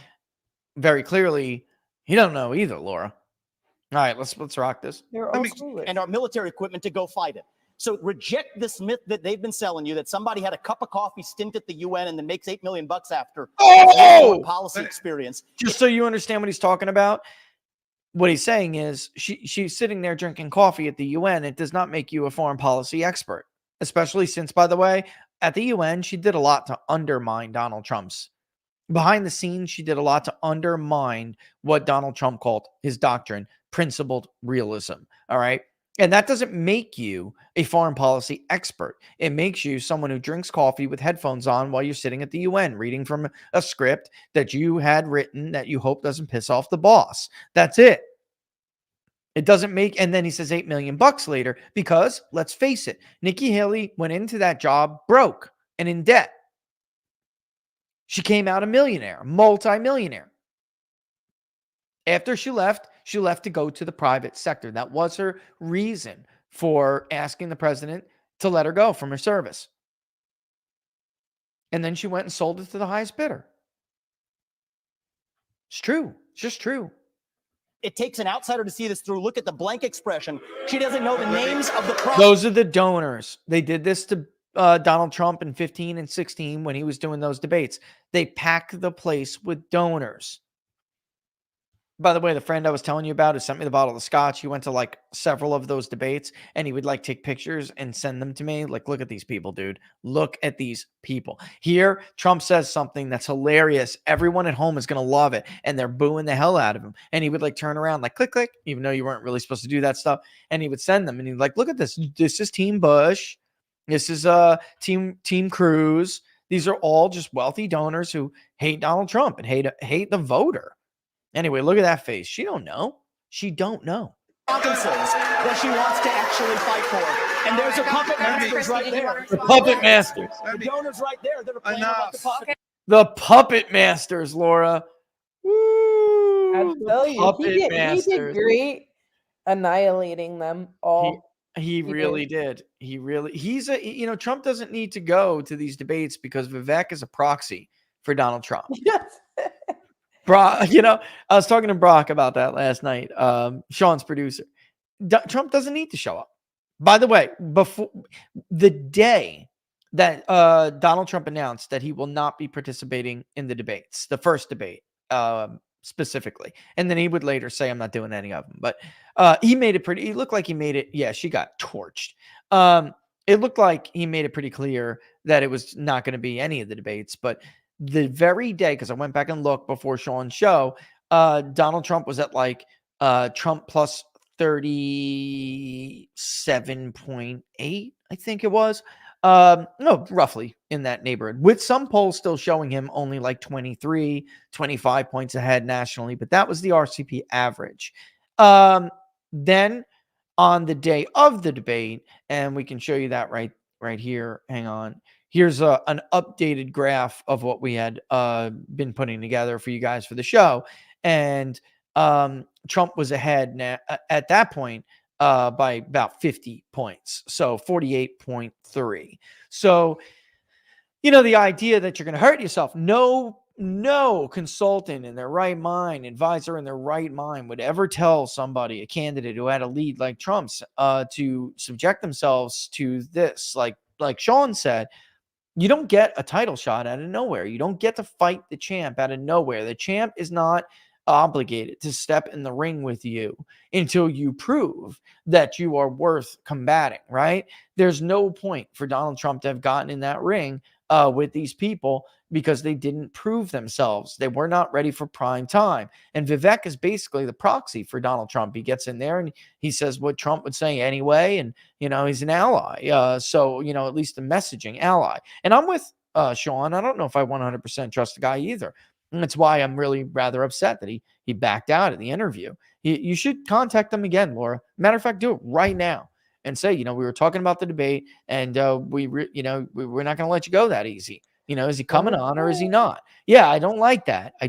very clearly he don't know either, Laura. All right, let's rock this. And our military equipment to go fight it. So reject this myth that they've been selling you that somebody had a cup of coffee stint at the UN and then makes $8 million after policy experience. Just so you understand what he's talking about, what he's saying is she's sitting there drinking coffee at the UN. It does not make you a foreign policy expert, especially since, by the way, at the UN, she did a lot to undermine Donald Trump's. Behind the scenes, she did a lot to undermine what Donald Trump called his doctrine, principled realism. All right. And that doesn't make you a foreign policy expert. It makes you someone who drinks coffee with headphones on while you're sitting at the UN reading from a script that you had written that you hope doesn't piss off the boss. That's it. It doesn't make, and then he says $8 million later because, let's face it, Nikki Haley went into that job broke and in debt. She came out a millionaire, multi-millionaire. After she left to go to the private sector. That was her reason for asking the president to let her go from her service. And then she went and sold it to the highest bidder. It's true. It's just true. It takes an outsider to see this through. Look at the blank expression. She doesn't know the names of the Those are the donors. They did this to Donald Trump in 15 and 16 when he was doing those debates. They packed the place with donors. By the way, the friend I was telling you about who sent me the bottle of scotch, he went to like several of those debates and he would like take pictures and send them to me. Like, look at these people, dude. Look at these people. Here, Trump says something that's hilarious. Everyone at home is going to love it. And they're booing the hell out of him. And he would like turn around like click, click, even though you weren't really supposed to do that stuff. And he would send them and he'd like, look at this. This is Team Bush. This is Team Cruz. These are all just wealthy donors who hate Donald Trump and hate the voter. Anyway, look at that face. She don't know. She don't know. Provinces that she wants to actually fight for. And there's a puppet masters right there. The puppet masters. The donors right there that are playing about the puppet. The puppet masters, Laura. Woo! I tell you, he did great annihilating them all. He really did. Trump doesn't need to go to these debates because Vivek is a proxy for Donald Trump. Yes. Brock, I was talking to Brock about that last night, Sean's producer. Trump doesn't need to show up. By the way, before the day that Donald Trump announced that he will not be participating in the debates, the first debate specifically, and then he would later say, I'm not doing any of them. But he made it pretty, it looked like he made it. Yeah, she got torched. It looked like he made it pretty clear that it was not going to be any of the debates. But the very day, because I went back and looked before Sean's show, Donald Trump was at like Trump plus 37.8, I think it was. No, roughly in that neighborhood, with some polls still showing him only like 23, 25 points ahead nationally, but that was the RCP average. Then on the day of the debate, and we can show you that right here. Hang on. Here's an updated graph of what we had been putting together for you guys for the show. And Trump was ahead at that point by about 50 points. So 48.3. So, the idea that you're going to hurt yourself, no consultant in their right mind, advisor in their right mind would ever tell somebody, a candidate who had a lead like Trump's, to subject themselves to this. Like Sean said, you don't get a title shot out of nowhere. You don't get to fight the champ out of nowhere. The champ is not obligated to step in the ring with you until you prove that you are worth combating, right? There's no point for Donald Trump to have gotten in that ring with these people because they didn't prove themselves. They were not ready for prime time. And Vivek is basically the proxy for Donald Trump. He gets in there and he says what Trump would say anyway. And, he's an ally. So, at least a messaging ally. And I'm with Sean. I don't know if I 100% trust the guy either. And that's why I'm really rather upset that he backed out of the interview. You should contact him again, Laura. Matter of fact, do it right now and say, we were talking about the debate and we're not going to let you go that easy. Is he coming on or is he not? Yeah, I don't like that. I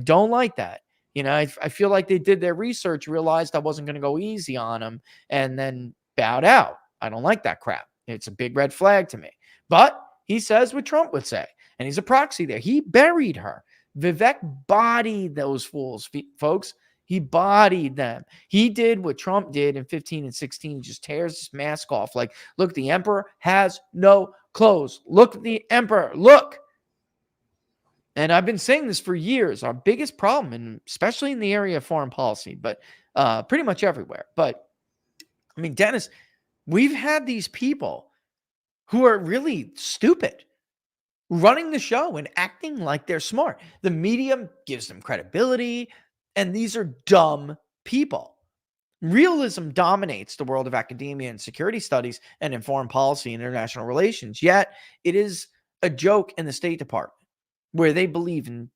feel like they did their research, realized I wasn't going to go easy on him, and then bowed out. I don't like that crap. It's a big red flag to me. But he says what Trump would say, and he's a proxy there. He buried her. Vivek bodied those fools, folks. He bodied them. He did what Trump did in 15 and 16, just tears his mask off. Like, look, the emperor has no clothes. Look at the emperor. Look. And I've been saying this for years. Our biggest problem, and especially in the area of foreign policy, but pretty much everywhere. But, Dennis, we've had these people who are really stupid running the show and acting like they're smart. The media gives them credibility, and these are dumb people. Realism dominates the world of academia and security studies and in foreign policy and international relations. Yet it is a joke in the State Department where they believe in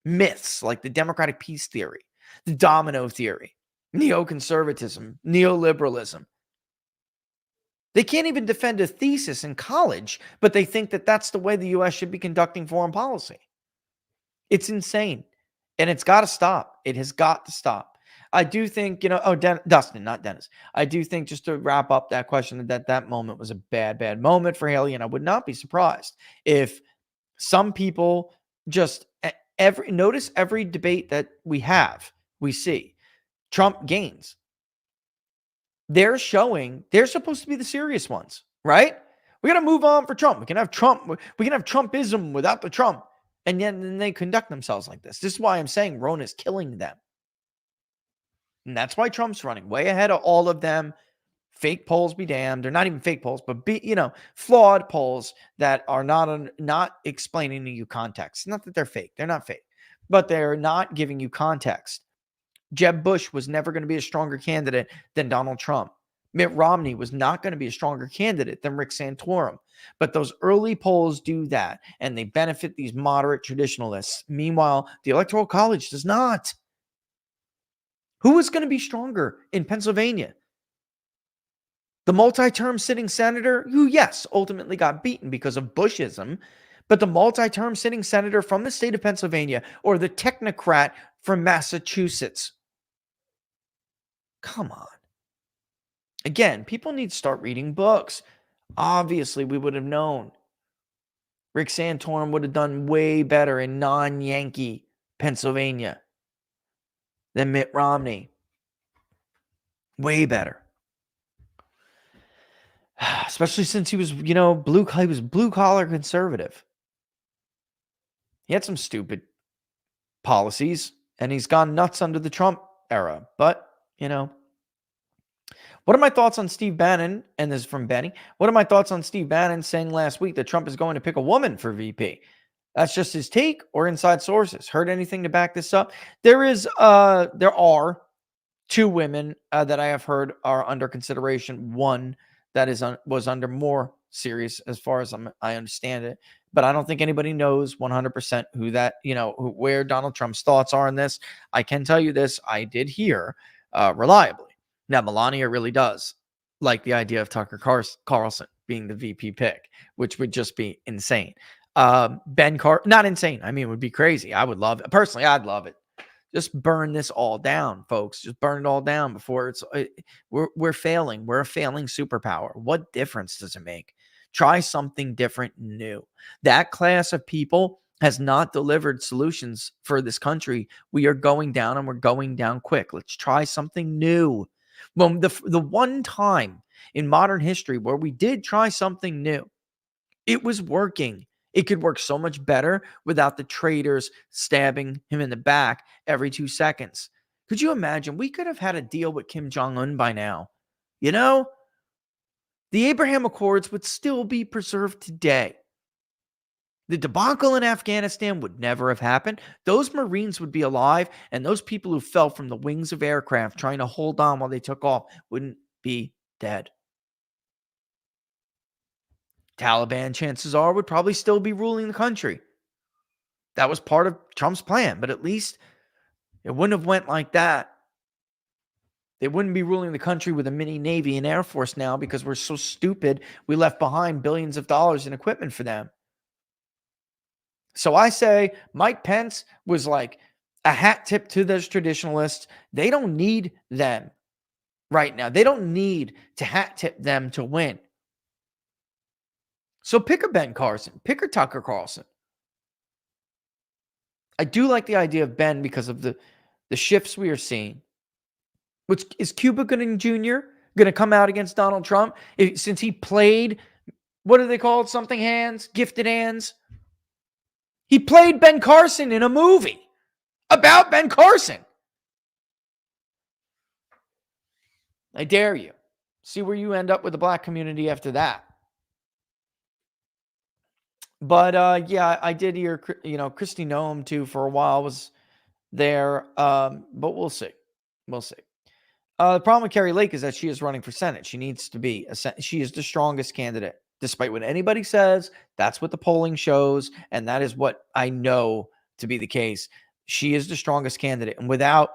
myths like the democratic peace theory, the domino theory, neoconservatism, neoliberalism. They can't even defend a thesis in college, but they think that that's the way the U.S. should be conducting foreign policy. It's insane, and it's got to stop. It has got to stop. I do think, Dustin, not Dennis. I do think, just to wrap up that question, that moment was a bad moment for Haley, and I would not be surprised if some people just notice every debate that we see, Trump gains. They're showing they're supposed to be the serious ones, right? We got to move on for Trump. We can have Trump. We can have Trumpism without the Trump. And yet then they conduct themselves like this. This is why I'm saying Rona's killing them. And that's why Trump's running way ahead of all of them. Fake polls be damned. They're not even fake polls, but flawed polls that are not explaining to you context. Not that they're fake. They're not fake. But they're not giving you context. Jeb Bush was never going to be a stronger candidate than Donald Trump. Mitt Romney was not going to be a stronger candidate than Rick Santorum. But those early polls do that, and they benefit these moderate traditionalists. Meanwhile, the Electoral College does not. Who was going to be stronger in Pennsylvania? The multi-term sitting senator who, yes, ultimately got beaten because of Bushism, but the multi-term sitting senator from the state of Pennsylvania or the technocrat from Massachusetts. Come on. Again, people need to start reading books. Obviously, we would have known. Rick Santorum would have done way better in non-Yankee Pennsylvania than Mitt Romney. Way better. especially since he was, he was blue collar conservative. He had some stupid policies, and he's gone nuts under the Trump era. But, what are my thoughts on Steve Bannon? And this is from Benny. What are my thoughts on Steve Bannon saying last week that Trump is going to pick a woman for VP? That's just his take or inside sources. Heard anything to back this up? There are two women that I have heard are under consideration. One that was under more serious as far as I understand it. But I don't think anybody knows 100% who that, where Donald Trump's thoughts are on this. I can tell you this. I did hear reliably. Now, Melania really does like the idea of Tucker Carlson being the VP pick, which would just be insane. Not insane. I mean, it would be crazy. I would love it. Personally, I'd love it. Just burn this all down, folks. Just burn it all down before we're failing. We're a failing superpower. What difference does it make? Try something different, new. That class of people has not delivered solutions for this country. We are going down, and we're going down quick. Let's try something new. Well, the one time in modern history where we did try something new, it was working. It could work so much better without the traitors stabbing him in the back every 2 seconds. Could you imagine? We could have had a deal with Kim Jong-un by now. The Abraham Accords would still be preserved today. The debacle in Afghanistan would never have happened. Those Marines would be alive, and those people who fell from the wings of aircraft trying to hold on while they took off wouldn't be dead. Taliban, chances are, would probably still be ruling the country. That was part of Trump's plan, but at least it wouldn't have went like that. They wouldn't be ruling the country with a mini Navy and Air Force now because we're so stupid we left behind billions of dollars in equipment for them. So I say Mike Pence was like a hat tip to those traditionalists. They don't need them right now. They don't need to hat tip them to win. So pick a Ben Carson, pick a Tucker Carlson. I do like the idea of Ben because of the shifts we are seeing. Which is Cuba Gooding Jr. going to come out against Donald Trump since he played, what do they call it? Something hands, gifted hands. He played Ben Carson in a movie about Ben Carson. I dare you. See where you end up with the black community after that. But yeah, I did hear, Kristi Noem too for a while was there. But we'll see. We'll see. The problem with Carrie Lake is that she is running for Senate. She needs to be. She is the strongest candidate. Despite what anybody says, that's what the polling shows. And that is what I know to be the case. She is the strongest candidate. And without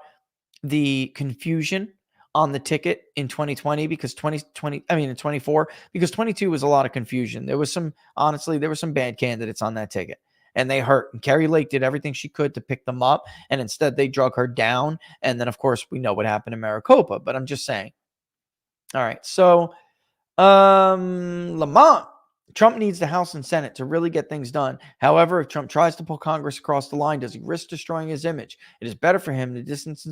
the confusion on the ticket in 2020, because in 24, because 22 was a lot of confusion. There was some bad candidates on that ticket. And they hurt. And Carrie Lake did everything she could to pick them up. And instead they drug her down. And then, of course, we know what happened in Maricopa. But I'm just saying. All right. So, Lamont. Trump needs the House and Senate to really get things done. However, if Trump tries to pull Congress across the line, does he risk destroying his image? Is it better for him to distance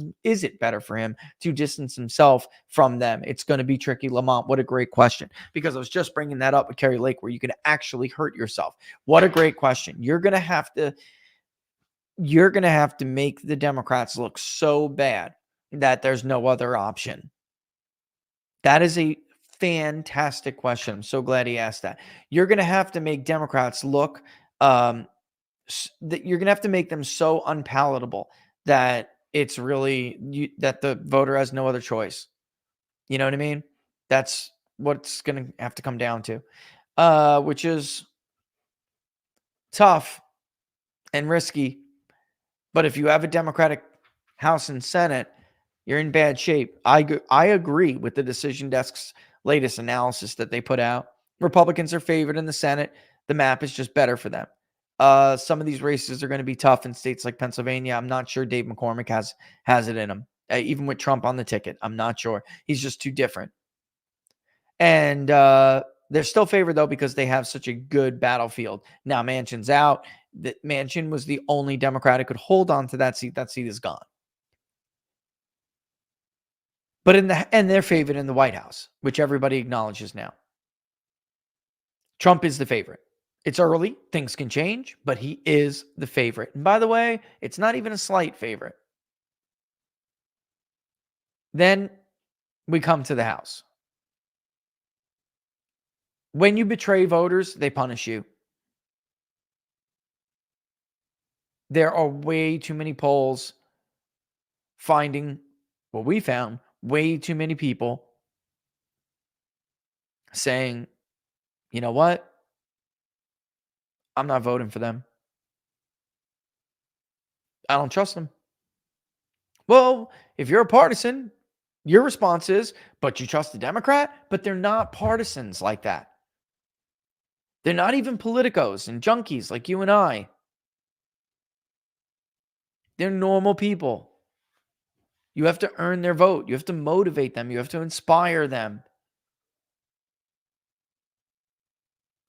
himself from them? It's going to be tricky. Lamont, what a great question. Because I was just bringing that up with Carrie Lake where you can actually hurt yourself. What a great question. You're going to have to make the Democrats look so bad that there's no other option. That is a fantastic question. I'm so glad he asked that. You're going to have to make Democrats look, that you're going to have to make them so unpalatable that it's really, that the voter has no other choice. You know what I mean? That's what it's going to have to come down to, which is tough and risky. But if you have a Democratic House and Senate, you're in bad shape. I agree with the Decision Desk's latest analysis that they put out. Republicans are favored in the Senate. The map is just better for them. Some of these races are going to be tough in states like Pennsylvania. I'm not sure Dave McCormick has it in him. Even with Trump on the ticket, I'm not sure. He's just too different. And they're still favored, though, because they have such a good battlefield. Now Manchin's out. Manchin was the only Democrat who could hold on to that seat. That seat is gone. But and they're favored in the White House, which everybody acknowledges now. Trump is the favorite. It's early. Things can change, but he is the favorite. And by the way, it's not even a slight favorite. Then we come to the House. When you betray voters, they punish you. There are way too many polls finding what we found, way too many people saying, you know what? I'm not voting for them. I don't trust them. Well, if you're a partisan, your response is, but you trust the Democrat? But they're not partisans like that. They're not even politicos and junkies like you and I. They're normal people. You have to earn their vote. You have to motivate them. You have to inspire them.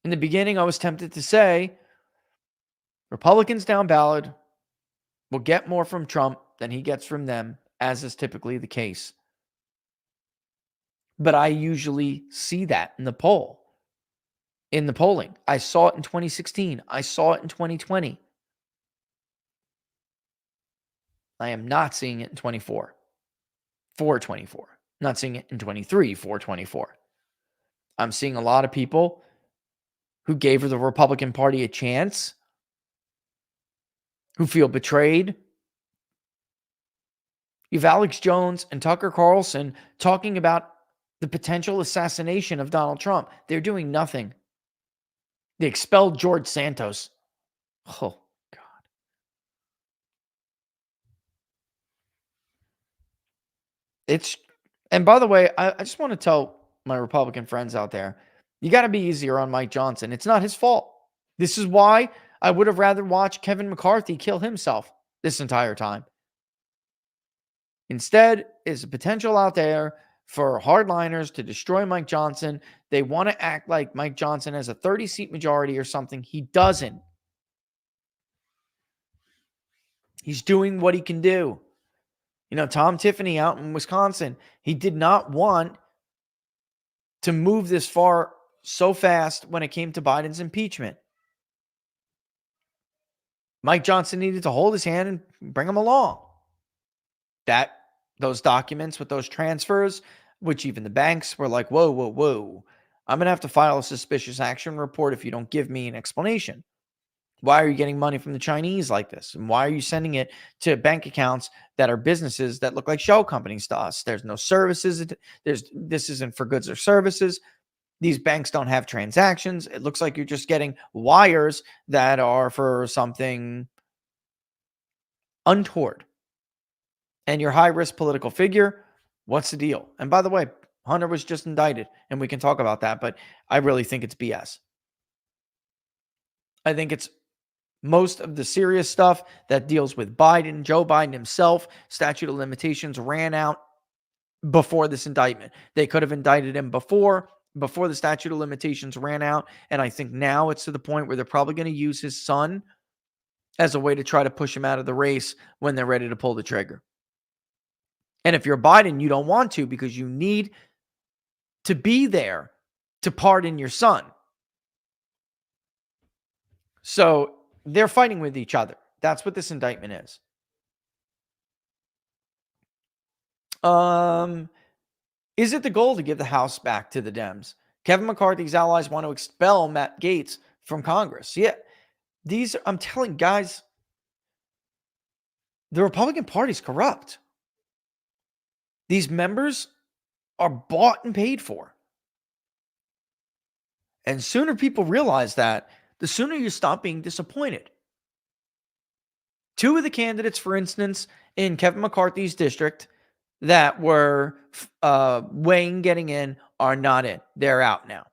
In the beginning, I was tempted to say, Republicans down ballot will get more from Trump than he gets from them, as is typically the case. But I usually see that in the polling. I saw it in 2016. I saw it in 2020. I am not seeing it in 24. 424. Not seeing it in 23. 424. I'm seeing a lot of people who gave the Republican Party a chance, who feel betrayed. You have Alex Jones and Tucker Carlson talking about the potential assassination of Donald Trump. They're doing nothing. They expelled George Santos. Oh, God. And by the way, I just want to tell my Republican friends out there, you got to be easier on Mike Johnson. It's not his fault. This is why I would have rather watched Kevin McCarthy kill himself this entire time. Instead, is a potential out there for hardliners to destroy Mike Johnson. They want to act like Mike Johnson has a 30-seat majority or something. He doesn't. He's doing what he can do. You know, Tom Tiffany out in Wisconsin, he did not want to move this far so fast when it came to Biden's impeachment. Mike Johnson needed to hold his hand and bring him along. Those documents with those transfers, which even the banks were like, whoa, whoa, whoa. I'm going to have to file a suspicious action report if you don't give me an explanation. Why are you getting money from the Chinese like this? And why are you sending it to bank accounts that are businesses that look like shell companies to us? There's no services. This isn't for goods or services. These banks don't have transactions. It looks like you're just getting wires that are for something untoward. And your high-risk political figure, what's the deal? And by the way, Hunter was just indicted, and we can talk about that, but I really think it's BS. I think it's most of the serious stuff that deals with Biden, Joe Biden himself. Statute of limitations ran out before this indictment. They could have indicted him before the statute of limitations ran out, and I think now it's to the point where they're probably going to use his son as a way to try to push him out of the race when they're ready to pull the trigger. And if you're Biden, you don't want to because you need to be there to pardon your son. So they're fighting with each other. That's what this indictment is. Is it the goal to give the House back to the Dems? Kevin McCarthy's allies want to expel Matt Gaetz from Congress. Yeah, I'm telling guys, the Republican Party's corrupt. These members are bought and paid for. And sooner people realize that, the sooner you stop being disappointed. Two of the candidates, for instance, in Kevin McCarthy's district that were weighing getting in are not in. They're out now.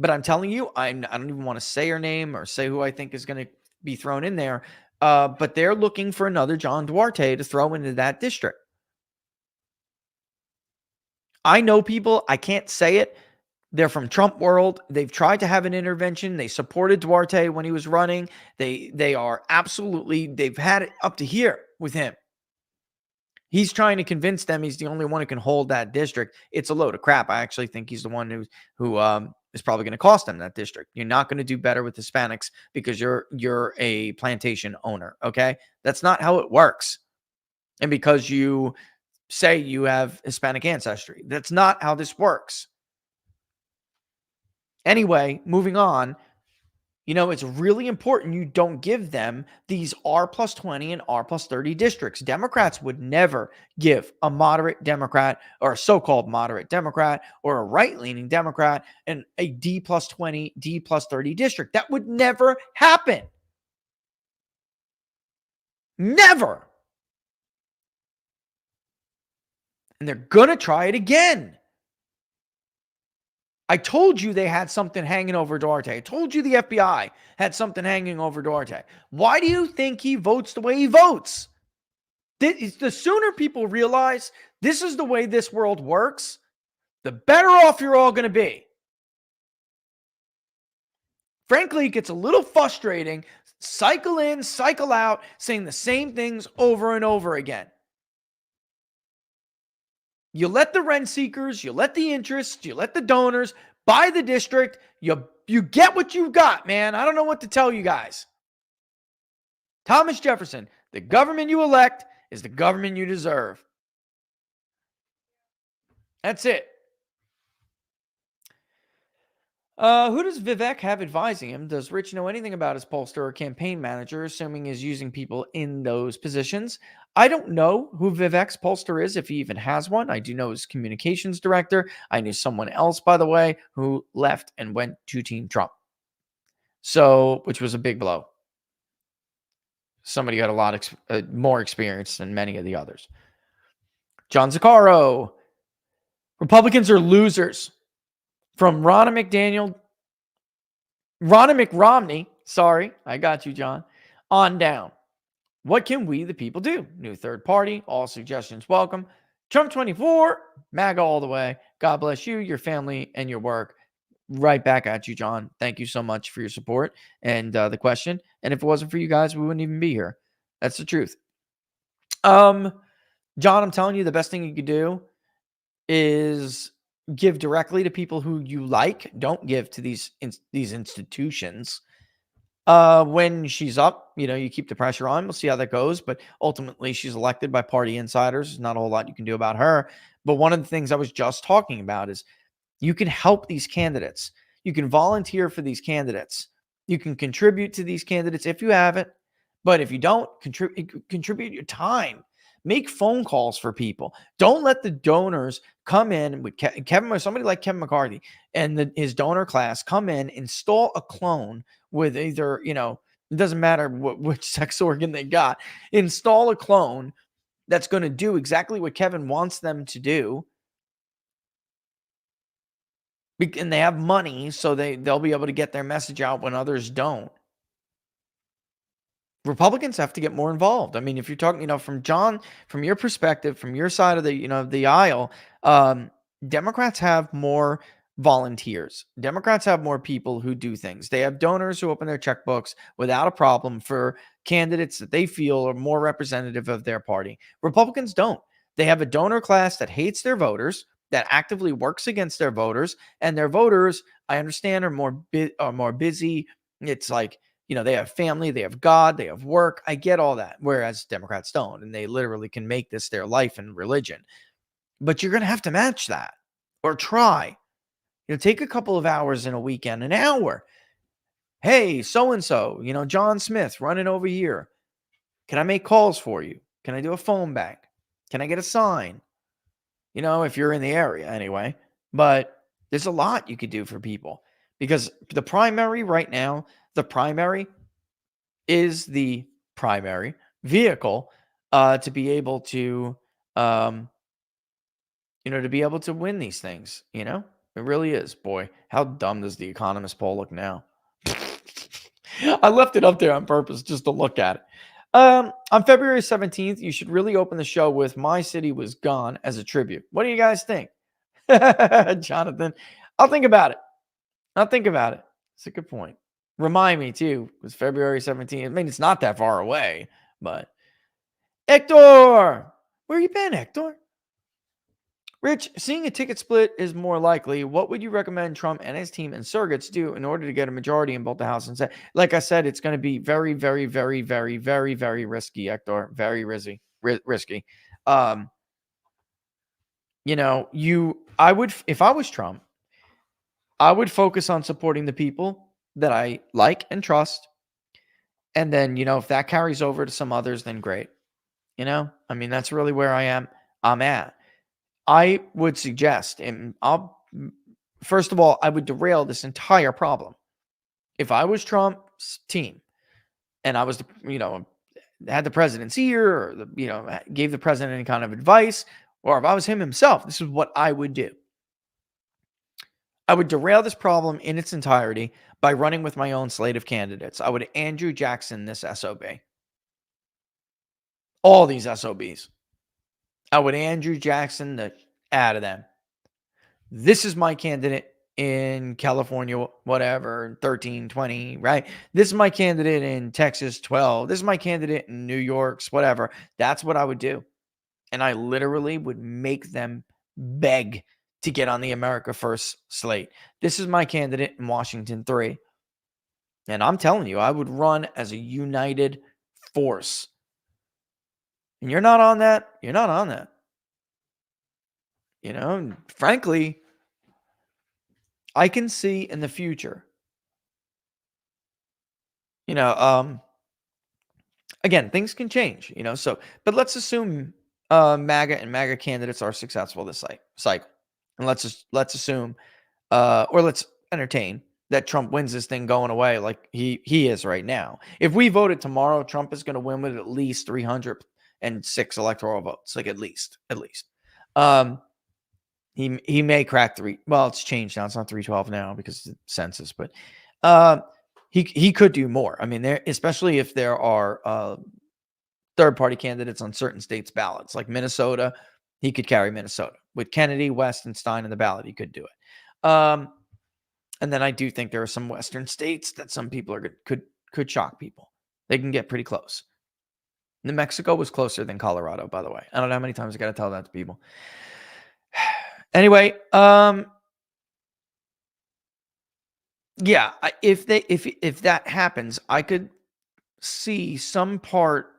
But I'm telling you, I don't even want to say her name or say who I think is going to be thrown in there. But they're looking for another John Duarte to throw into that district. I know people, I can't say it. They're from Trump world. They've tried to have an intervention. They supported Duarte when he was running. They are absolutely, they've had it up to here with him. He's trying to convince them he's the only one who can hold that district. It's a load of crap. I actually think he's the one who is probably going to cost them that district. You're not going to do better with Hispanics because you're a plantation owner. Okay, that's not how it works. And because you say you have Hispanic ancestry, that's not how this works. Anyway, moving on. It's really important you don't give them these R+20 and R+30 districts. Democrats would never give a moderate Democrat or a so-called moderate Democrat or a right-leaning Democrat and a D+20, D+30 district. That would never happen. Never. And they're going to try it again. I told you they had something hanging over Duarte. I told you the FBI had something hanging over Duarte. Why do you think he votes the way he votes? The sooner people realize this is the way this world works, the better off you're all going to be. Frankly, it gets a little frustrating. Cycle in, cycle out, saying the same things over and over again. You let the rent seekers, you let the interests, you let the donors buy the district. You get what you got, man. I don't know what to tell you guys. Thomas Jefferson, the government you elect is the government you deserve. That's it. Who does Vivek have advising him? Does Rich know anything about his pollster or campaign manager, assuming he's using people in those positions? I don't know who Vivek's pollster is, if he even has one. I do know his communications director. I knew someone else, by the way, who left and went to Team Trump. So, which was a big blow. Somebody got a lot more experience than many of the others. John Zaccaro. Republicans are losers. From Ronna McRomney, sorry, I got you, John, on down. What can we, the people, do? New third party, all suggestions welcome. Trump 24, MAGA all the way. God bless you, your family, and your work. Right back at you, John. Thank you so much for your support and the question. And if it wasn't for you guys, we wouldn't even be here. That's the truth. John, I'm telling you, the best thing you could do is give directly to people who you like. Don't give to these institutions. When she's up, you keep the pressure on. We'll see how that goes. But ultimately, she's elected by party insiders. There's not a whole lot you can do about her. But one of the things I was just talking about is you can help these candidates. You can volunteer for these candidates. You can contribute to these candidates if you haven't. But if you don't, contribute your time. Make phone calls for people. Don't let the donors come in with somebody like Kevin McCarthy and his donor class come in, install a clone with either, it doesn't matter which sex organ they got, install a clone that's going to do exactly what Kevin wants them to do. And they have money, so they'll be able to get their message out when others don't. Republicans have to get more involved. I mean, if you're talking, from your perspective, from your side of the aisle, Democrats have more volunteers. Democrats have more people who do things. They have donors who open their checkbooks without a problem for candidates that they feel are more representative of their party. Republicans don't. They have a donor class that hates their voters, that actively works against their voters, and their voters, I understand, are more busy. It's like, they have family, they have God, they have work. I get all that, whereas Democrats don't, and they literally can make this their life and religion. But you're going to have to match that or try. Take a couple of hours in a weekend, an hour. Hey, so-and-so, John Smith running over here. Can I make calls for you? Can I do a phone bank? Can I get a sign? If you're in the area anyway. But there's a lot you could do for people because the primary right now, the primary is the primary vehicle to be able to, to be able to win these things. It really is. Boy, how dumb does the Economist poll look now? I left it up there on purpose just to look at it. On February 17th, you should really open the show with "My City Was Gone" as a tribute. What do you guys think? Jonathan, I'll think about it. It's a good point. Remind me too, it was February 17th. I mean, it's not that far away, but Hector, Where you been, Hector? Rich, seeing a ticket split is more likely. What would you recommend Trump and his team and surrogates do in order to get a majority in both the House and Senate? Like I said, it's going to be very, very, very, very, very, very risky, Hector. Very risky. I would, if I was Trump, I would focus on supporting the people that I like and trust. And then, if that carries over to some others, then great. That's really where I'm at. I would suggest, and first of all, I would derail this entire problem. If I was Trump's team and I was, had the president's ear or, gave the president any kind of advice, or if I was him himself, this is what I would do. I would derail this problem in its entirety by running with my own slate of candidates. I would Andrew Jackson this SOB. All these SOBs. I would Andrew Jackson the out of them. This is my candidate in California, whatever, 13, 20, right? This is my candidate in Texas, 12. This is my candidate in New York's, whatever. That's what I would do. And I literally would make them beg to get on the America First slate. This is my candidate in Washington 3. And I'm telling you, I would run as a united force. And you're not on that. You're not on that. Frankly, I can see in the future, again, things can change, but let's assume MAGA and MAGA candidates are successful this cycle. And let's assume, or let's entertain that Trump wins this thing going away like he is right now. If we voted tomorrow, Trump is going to win with at least 306 electoral votes, like at least. He may crack 3. Well, it's changed now. It's not 312 now because of the census, but he could do more. Especially if there are third-party candidates on certain states' ballots, like Minnesota, he could carry Minnesota. With Kennedy, West, and Stein in the ballot, he could do it. And then I do think there are some Western states that some people could shock people. They can get pretty close. New Mexico was closer than Colorado, by the way. I don't know how many times I got to tell that to people. Anyway, yeah, if that happens, I could see some part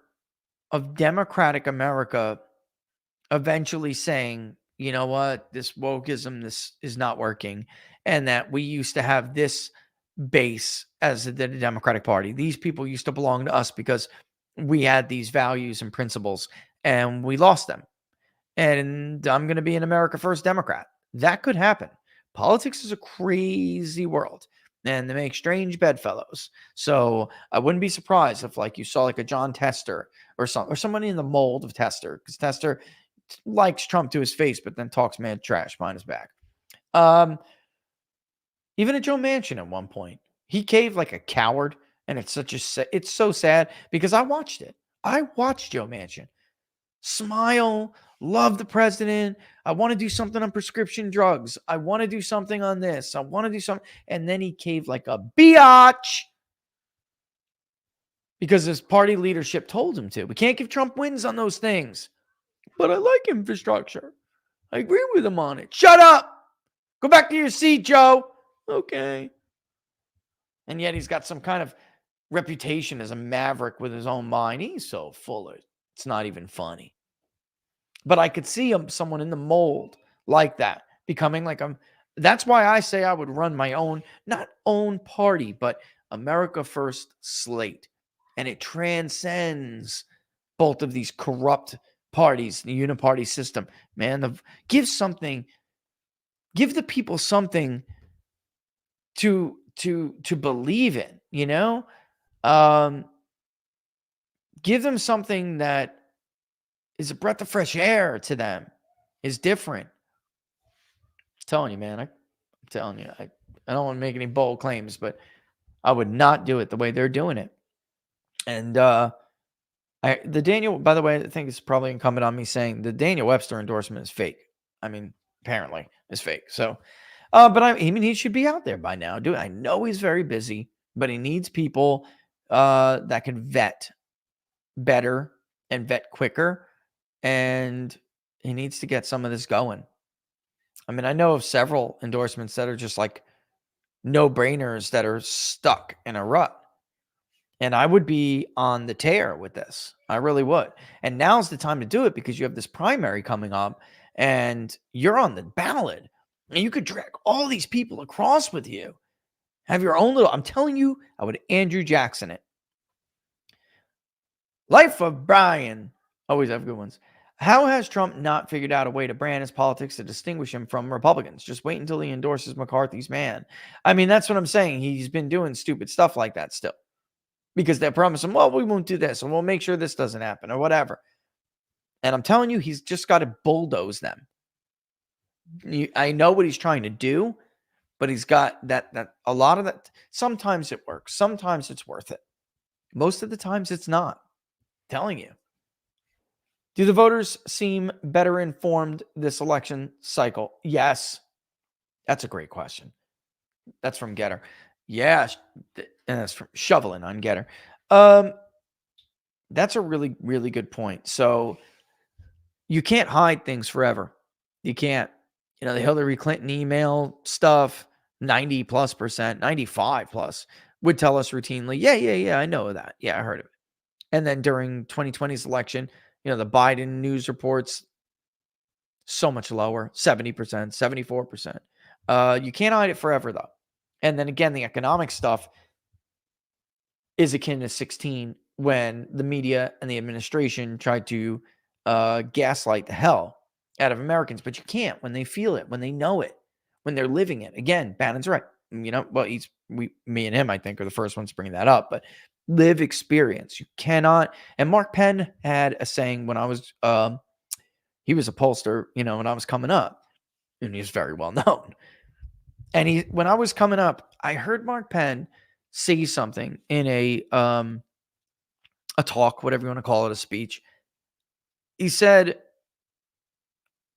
of democratic America eventually saying, you know what, this wokeism, this is not working, and that we used to have this base as the Democratic Party. These people used to belong to us because we had these values and principles, and we lost them. And I'm going to be an America First Democrat. That could happen. Politics is a crazy world, and they make strange bedfellows. So I wouldn't be surprised if, you saw a John Tester or somebody in the mold of Tester, because Tester likes Trump to his face, but then talks mad trash behind his back. Even a Joe Manchin at one point, he caved like a coward, and it's so sad because I watched it. I watched Joe Manchin smile. Love the president. I want to do something on prescription drugs. I want to do something on this. I want to do something. And then he caved like a biatch because his party leadership told him to. We can't give Trump wins on those things. But I like infrastructure. I agree with him on it. Shut up. Go back to your seat, Joe. Okay. And yet he's got some kind of reputation as a maverick with his own mind. He's so full of it. It's not even funny. But I could see someone in the mold like that becoming that's why I say I would run my own, not own party, but America First slate. And it transcends both of these corrupt parties, the uniparty system. Man, give the people something to believe in, give them something that is a breath of fresh air to them, is different. I'm telling you, man. I'm telling you. I don't want to make any bold claims, but I would not do it the way they're doing it. And the Daniel, by the way, I think it's probably incumbent on me saying the Daniel Webster endorsement is fake. Apparently it's fake. So, but he should be out there by now. I know he's very busy, but he needs people that can vet better and vet quicker. and he needs to get some of this going. I mean, I know of several endorsements that are just like no-brainers that are stuck in a rut. And I would be on the tear with this. I really would. And now's the time to do it because you have this primary coming up and you're on the ballot. And you could drag all these people across with you. Have your own little, I'm telling you, I would Andrew Jackson it. Life of Brian. Always have good ones. How has Trump not figured out a way to brand his politics to distinguish him from Republicans? Just wait until he endorses McCarthy's man. I mean, that's what I'm saying. He's been doing stupid stuff like that still. Because they promise him, well, we won't do this, and we'll make sure this doesn't happen, or whatever. And I'm telling you, he's just got to bulldoze them. I know what he's trying to do, but he's got that a lot of that. Sometimes it works. Sometimes it's worth it. Most of the times it's not. I'm telling you. Do the voters seem better informed this election cycle? Yes. That's a great question. That's from Getter. Yeah. And that's from Shoveling on Getter. That's a really, really good point. So you can't hide things forever. You can't. You know, the Hillary Clinton email stuff, 90+%, 95+ would tell us routinely, yeah, I know that. Yeah, I heard of it. And then during 2020's election, you know, the Biden news reports, so much lower, 70%, 74%. You can't hide it forever, though. And then again, the economic stuff is akin to 16 when the media and the administration tried to gaslight the hell out of Americans. But you can't when they feel it, when they know it, when they're living it. Again, Bannon's right. You know, well, me and him, I think, are the first ones bringing that up. But live experience. You cannot. And Mark Penn had a saying when I was, he was a pollster, you know, when I was coming up, and he's very well known. And when I was coming up, I heard Mark Penn say something in a talk, whatever you want to call it, a speech. He said,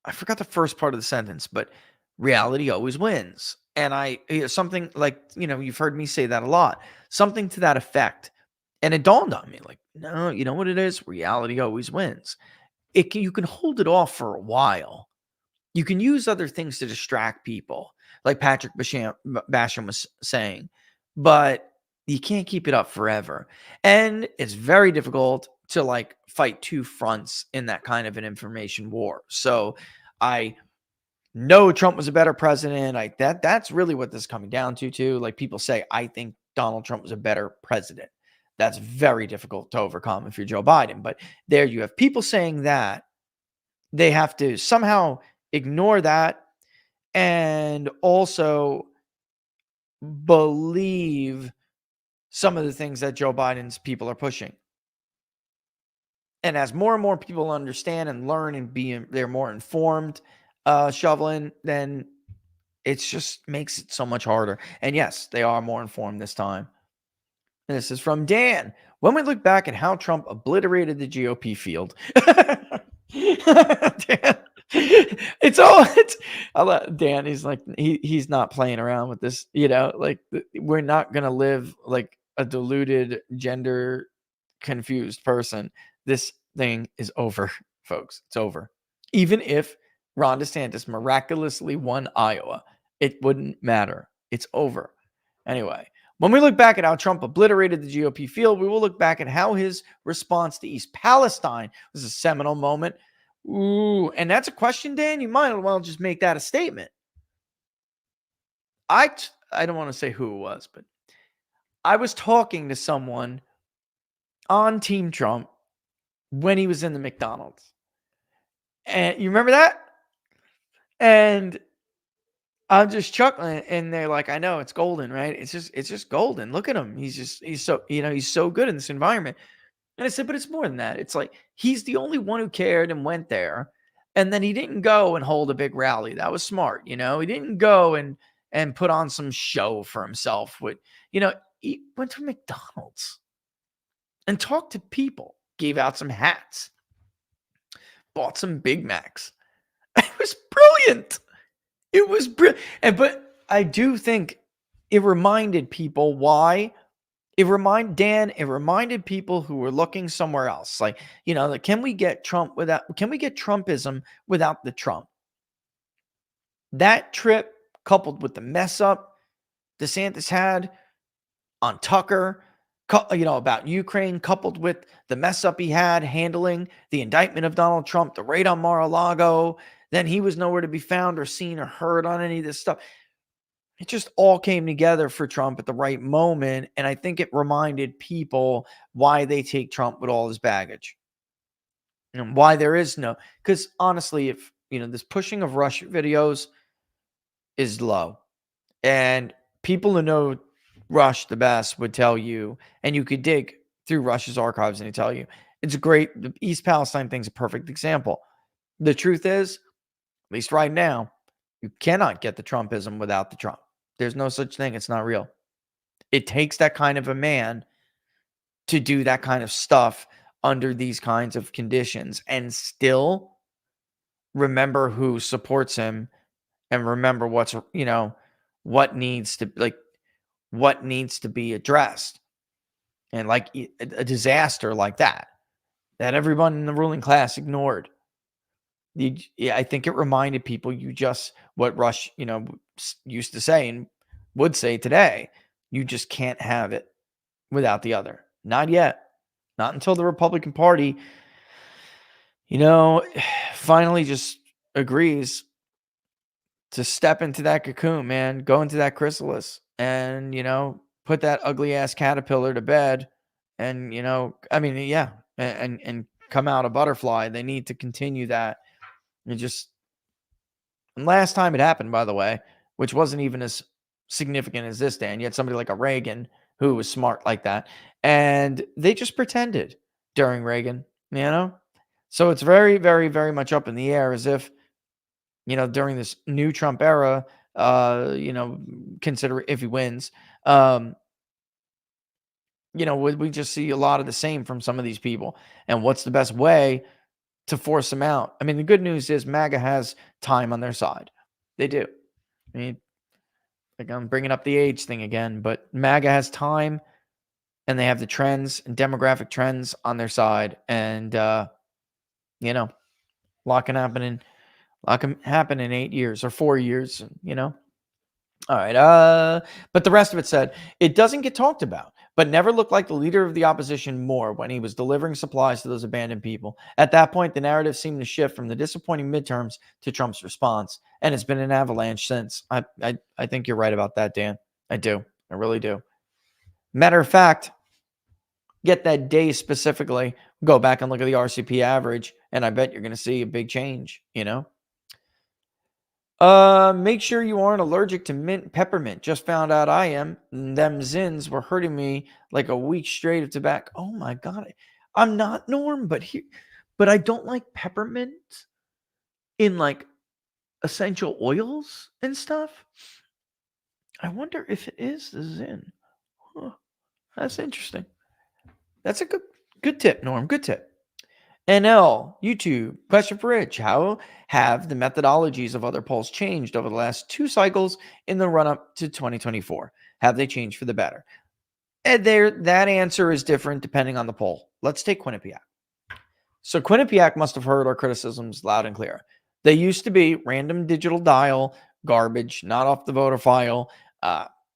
I forgot the first part of the sentence, but reality always wins. And something like, you know, you've heard me say that a lot, something to that effect. And it dawned on me, like, no, you know what it is? Reality always wins. You can hold it off for a while. You can use other things to distract people, like Patrick Basham was saying, but you can't keep it up forever. And it's very difficult to like fight two fronts in that kind of an information war. So I know Trump was a better president. That's really what this is coming down to too. Like people say, I think Donald Trump was a better president. That's very difficult to overcome if you're Joe Biden. But there you have people saying that. They have to somehow ignore that and also believe some of the things that Joe Biden's people are pushing. And as more and more people understand and learn and they're more informed, Shoveling, then it just makes it so much harder. And yes, they are more informed this time. And this is from Dan. When we look back at how Trump obliterated the GOP field, Dan, I let Dan, he's like, he's not playing around with this, you know, like we're not going to live like a deluded, gender confused person. This thing is over, folks. It's over. Even if Ron DeSantis miraculously won Iowa, it wouldn't matter. It's over. Anyway, when we look back at how Trump obliterated the GOP field, we will look back at how his response to East Palestine was a seminal moment. Ooh, and that's a question, Dan. You might as well just make that a statement. I don't want to say who it was, but I was talking to someone on Team Trump when he was in the McDonald's. And you remember that? And I'm just chuckling, and they're like, I know it's golden, right? It's just golden. Look at him. He's so good in this environment. And I said, but it's more than that. It's like, he's the only one who cared and went there. And then he didn't go and hold a big rally. That was smart. You know, he didn't go and put on some show for himself with, you know, he went to McDonald's and talked to people, gave out some hats, bought some Big Macs. It was brilliant. It was brilliant. But I do think it reminded people why it reminded people who were looking somewhere else. Like, can we get Trumpism without the Trump? That trip, coupled with the mess up DeSantis had on Tucker, about Ukraine, coupled with the mess up he had handling the indictment of Donald Trump, the raid on Mar-a-Lago, then he was nowhere to be found or seen or heard on any of this stuff. It just all came together for Trump at the right moment. And I think it reminded people why they take Trump with all his baggage. And why there is no, because honestly, if, this pushing of Rush videos is low. And people who know Rush the best would tell you, and you could dig through Rush's archives and he'd tell you, it's great. The East Palestine thing's a perfect example. The truth is, at least right now, you cannot get the Trumpism without the Trump. There's no such thing. It's not real. It takes that kind of a man to do that kind of stuff under these kinds of conditions and still remember who supports him and remember what needs to be addressed. And like a disaster like that everyone in the ruling class ignored. I think it reminded people what Rush, used to say and would say today. You just can't have it without the other. Not yet. Not until the Republican Party, finally just agrees to step into that cocoon, man, go into that chrysalis and, put that ugly ass caterpillar to bed and, and come out a butterfly. They need to continue that. And last time it happened, by the way, which wasn't even as significant as this day, and yet somebody like a Reagan who was smart like that, and they just pretended during Reagan, So it's very, very, very much up in the air as if, during this new Trump era, consider if he wins, we just see a lot of the same from some of these people. And what's the best way to force them out? I mean, the good news is MAGA has time on their side. They do. I mean, like I'm bringing up the age thing again, but MAGA has time and they have the trends and demographic trends on their side. And, lot can happen in 8 years or 4 years, All right. But the rest of it said, it doesn't get talked about, but never looked like the leader of the opposition more when he was delivering supplies to those abandoned people. At that point, the narrative seemed to shift from the disappointing midterms to Trump's response, and it's been an avalanche since. I think you're right about that, Dan. I do. I really do. Matter of fact, get that day specifically, go back and look at the RCP average, and I bet you're going to see a big change, Make sure you aren't allergic to mint peppermint. Just found out I am. Them zins were hurting me like a week straight of tobacco. Oh my God. I'm not, Norm, but I don't like peppermint in like essential oils and stuff. I wonder if it is the zin. Huh. That's interesting. That's a good tip, Norm. Good tip. NL, YouTube, question for Rich. How have the methodologies of other polls changed over the last 2 cycles in the run-up to 2024? Have they changed for the better? And that answer is different depending on the poll. Let's take Quinnipiac. So Quinnipiac must have heard our criticisms loud and clear. They used to be random digital dial, garbage, not off the voter file.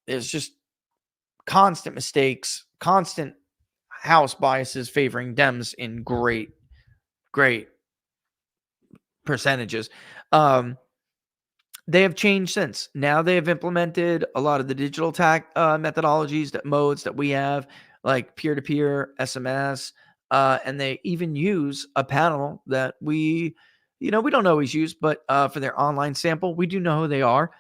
There's just constant mistakes, constant House biases favoring Dems in great percentages. They have changed since. Now they have implemented a lot of the digital methodologies, modes that we have, like peer-to-peer, SMS, and they even use a panel that we don't always use, but for their online sample, we do know who they are.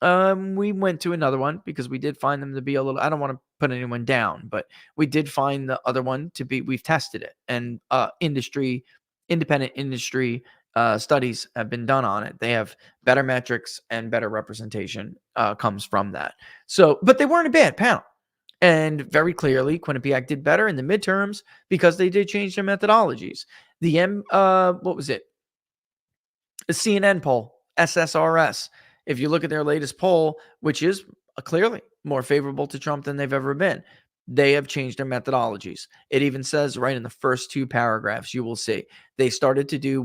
We went to another one because we did find them to be a little, I don't want to put anyone down, but we did find the other one to be, we've tested it, and independent industry studies have been done on it. They have better metrics and better representation comes from that. So, but they weren't a bad panel. And very clearly, Quinnipiac did better in the midterms because they did change their methodologies. What was it? The CNN poll, SSRS. If you look at their latest poll, which is clearly more favorable to Trump than they've ever been, they have changed their methodologies. It even says right in the first 2 paragraphs, you will see they started to do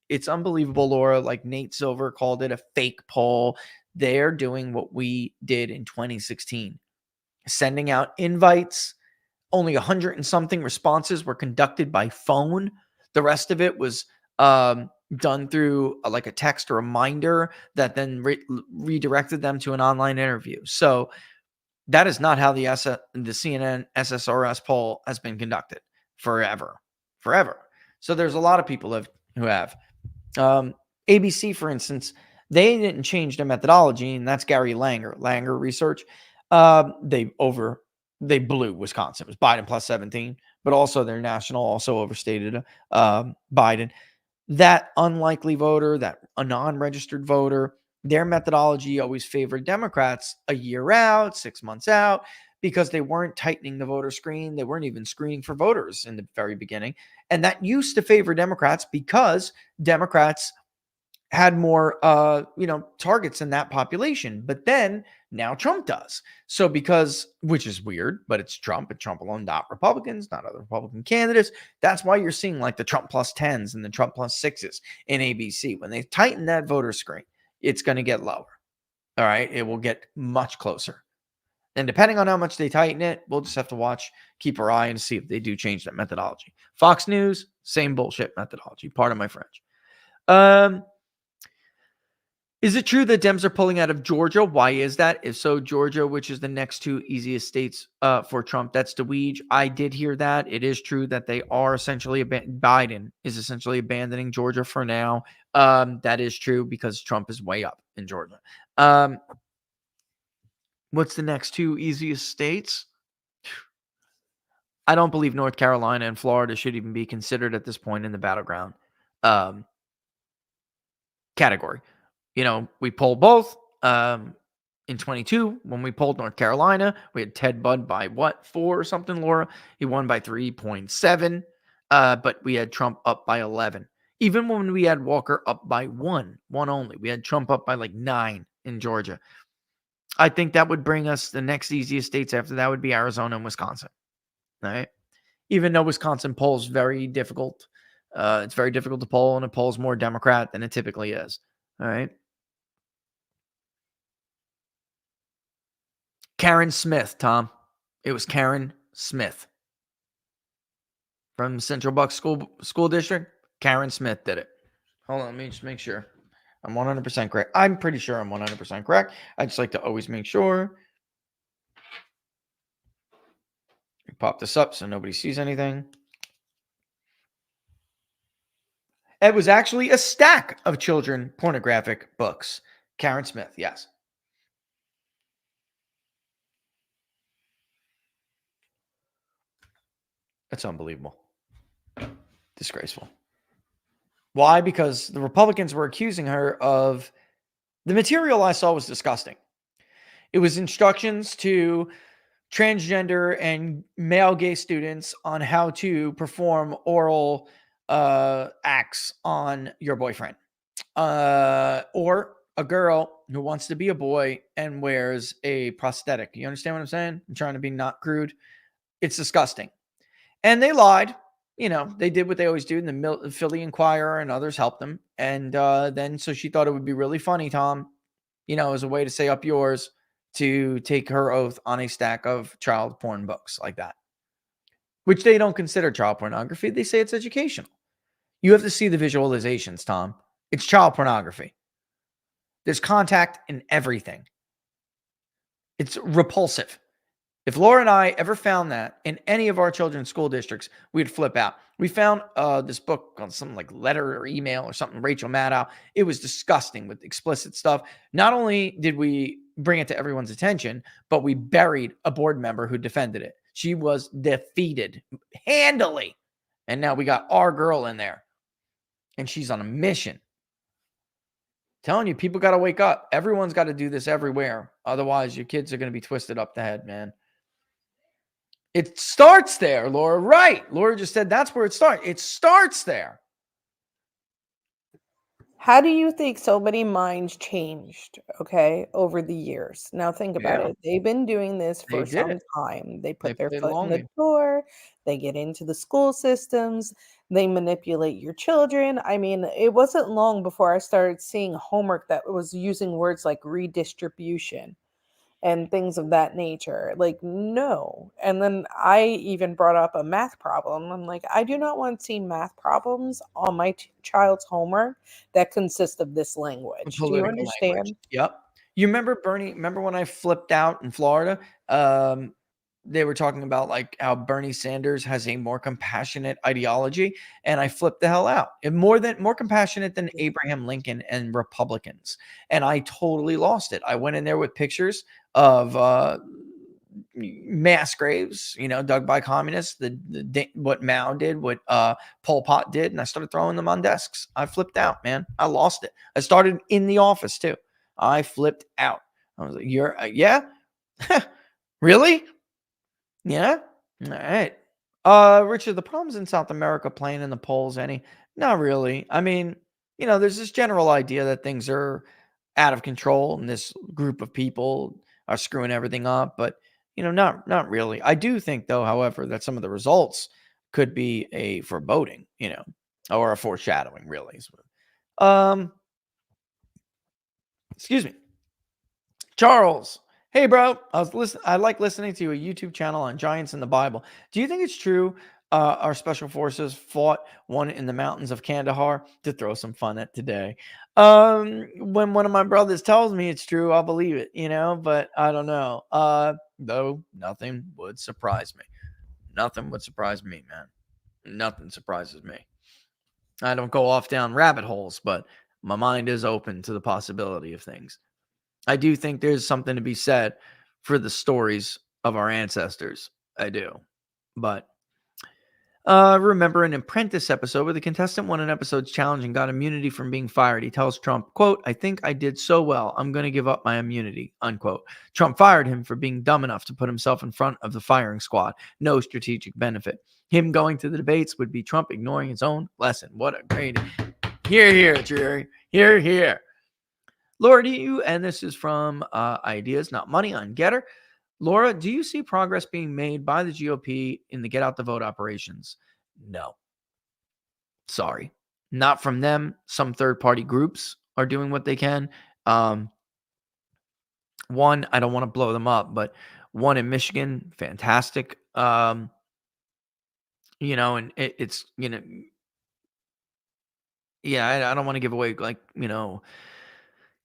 it's unbelievable, Laura, like Nate Silver called it a fake poll. They're doing what we did in 2016, sending out invites. Only 100 and something responses were conducted by phone. The rest of it was done through like a text reminder that then redirected them to an online interview. So that is not how the CNN SSRS poll has been conducted forever. So there's a lot of people who have. ABC, for instance, they didn't change their methodology, and that's Gary Langer Research. They blew Wisconsin. It was Biden plus 17, but also their national also overstated Biden. That unlikely voter, that a non-registered voter, their methodology always favored Democrats a year out, 6 months out, because they weren't tightening the voter screen. They weren't even screening for voters in the very beginning. And that used to favor Democrats because Democrats had more, targets in that population. But then now Trump does. So which is weird, but it's Trump and Trump alone, not Republicans, not other Republican candidates. That's why you're seeing like the Trump plus 10s and the Trump plus 6s in ABC. When they tighten that voter screen, it's going to get lower. All right. It will get much closer. And depending on how much they tighten it, we'll just have to watch, keep our eye and see if they do change that methodology. Fox News, same bullshit methodology. Pardon my French. Is it true that Dems are pulling out of Georgia? Why is that? If so, Georgia, which is the next 2 easiest states for Trump, that's DeWeege. I did hear that. It is true that they are essentially, Biden is essentially abandoning Georgia for now. That is true because Trump is way up in Georgia. What's the next 2 easiest states? I don't believe North Carolina and Florida should even be considered at this point in the battleground category. We polled both in 22. When we polled North Carolina, we had Ted Budd by 4 or something, Laura? He won by 3.7, but we had Trump up by 11. Even when we had Walker up by 1 only, we had Trump up by like 9 in Georgia. I think that would bring us the next easiest states after that would be Arizona and Wisconsin. All right. Even though Wisconsin polls very difficult. It's very difficult to poll, and it polls more Democrat than it typically is. All right. Karen Smith, Tom. It was Karen Smith from Central Bucks School District. Karen Smith did it. Hold on, let me just make sure. I'm 100% correct. I'm pretty sure I'm 100% correct. I just like to always make sure. Pop this up so nobody sees anything. It was actually a stack of children pornographic books. Karen Smith, yes. That's unbelievable. Disgraceful. Why? Because the Republicans were accusing her of the material I saw was disgusting. It was instructions to transgender and male gay students on how to perform oral acts on your boyfriend. Or a girl who wants to be a boy and wears a prosthetic. You understand what I'm saying? I'm trying to be not crude. It's disgusting. And they lied. They did what they always do. And the Philly Inquirer and others helped them. And then so she thought it would be really funny, Tom, as a way to say up yours, to take her oath on a stack of child porn books like that, which they don't consider child pornography. They say it's educational. You have to see the visualizations, Tom. It's child pornography. There's contact in everything. It's repulsive. If Laura and I ever found that in any of our children's school districts, we'd flip out. We found this book on some like letter or email or something, Rachel Maddow. It was disgusting with explicit stuff. Not only did we bring it to everyone's attention, but we buried a board member who defended it. She was defeated handily. And now we got our girl in there. And she's on a mission. Telling you, people got to wake up. Everyone's got to do this everywhere. Otherwise, your kids are going to be twisted up the head, man. It starts there, Laura. Right. Laura just said that's where it starts. It starts there. How do you think so many minds changed, okay, over the years? Now think about Yeah, it. They've been doing this they for did some it. time. They They put their played foot in long the game. door. They get into the school systems. They manipulate your children. I mean, it wasn't long before I started seeing homework that was using words like redistribution and things of that nature. Like, no. And then I even brought up a math problem. I'm like, I do not want to see math problems on my child's homework that consist of this language. Do you Political language. understand? Yep. You remember Bernie? Remember when I flipped out in Florida? They were talking about like how Bernie Sanders has a more compassionate ideology, and I flipped the hell out. And more compassionate than Abraham Lincoln and Republicans. And I totally lost it. I went in there with pictures of mass graves, dug by communists, what Mao did, what Pol Pot did, and I started throwing them on desks. I flipped out, man. I lost it. I started in the office too. I flipped out. I was like, "You're yeah, really? Yeah, all right." Richard, the problems in South America playing in the polls any? Not really. I mean, there's this general idea that things are out of control and this group of people are screwing everything up, but not really. I do think though, however, that some of the results could be a foreboding, or a foreshadowing, really. Excuse me. Charles. Hey, bro. I like listening to a YouTube channel on giants in the Bible. Do you think it's true our special forces fought one in the mountains of Kandahar? To throw some fun at today. When one of my brothers tells me it's true, I'll believe it, but I don't know. Though nothing would surprise me. Nothing would surprise me, man. Nothing surprises me. I don't go off down rabbit holes, but my mind is open to the possibility of things. I do think there's something to be said for the stories of our ancestors. I do. But remember an Apprentice episode where the contestant won an episode's challenge and got immunity from being fired. He tells Trump, quote, "I think I did so well. I'm going to give up my immunity," unquote. Trump fired him for being dumb enough to put himself in front of the firing squad. No strategic benefit. Him going to the debates would be Trump ignoring his own lesson. What a great... Here, Jerry. Here. Laura, do you, and this is from Ideas Not Money on Getter. Laura, do you see progress being made by the GOP in the get out the vote operations? No. Sorry. Not from them. Some third-party groups are doing what they can. One, I don't want to blow them up, but one in Michigan, fantastic. And it's, I don't want to give away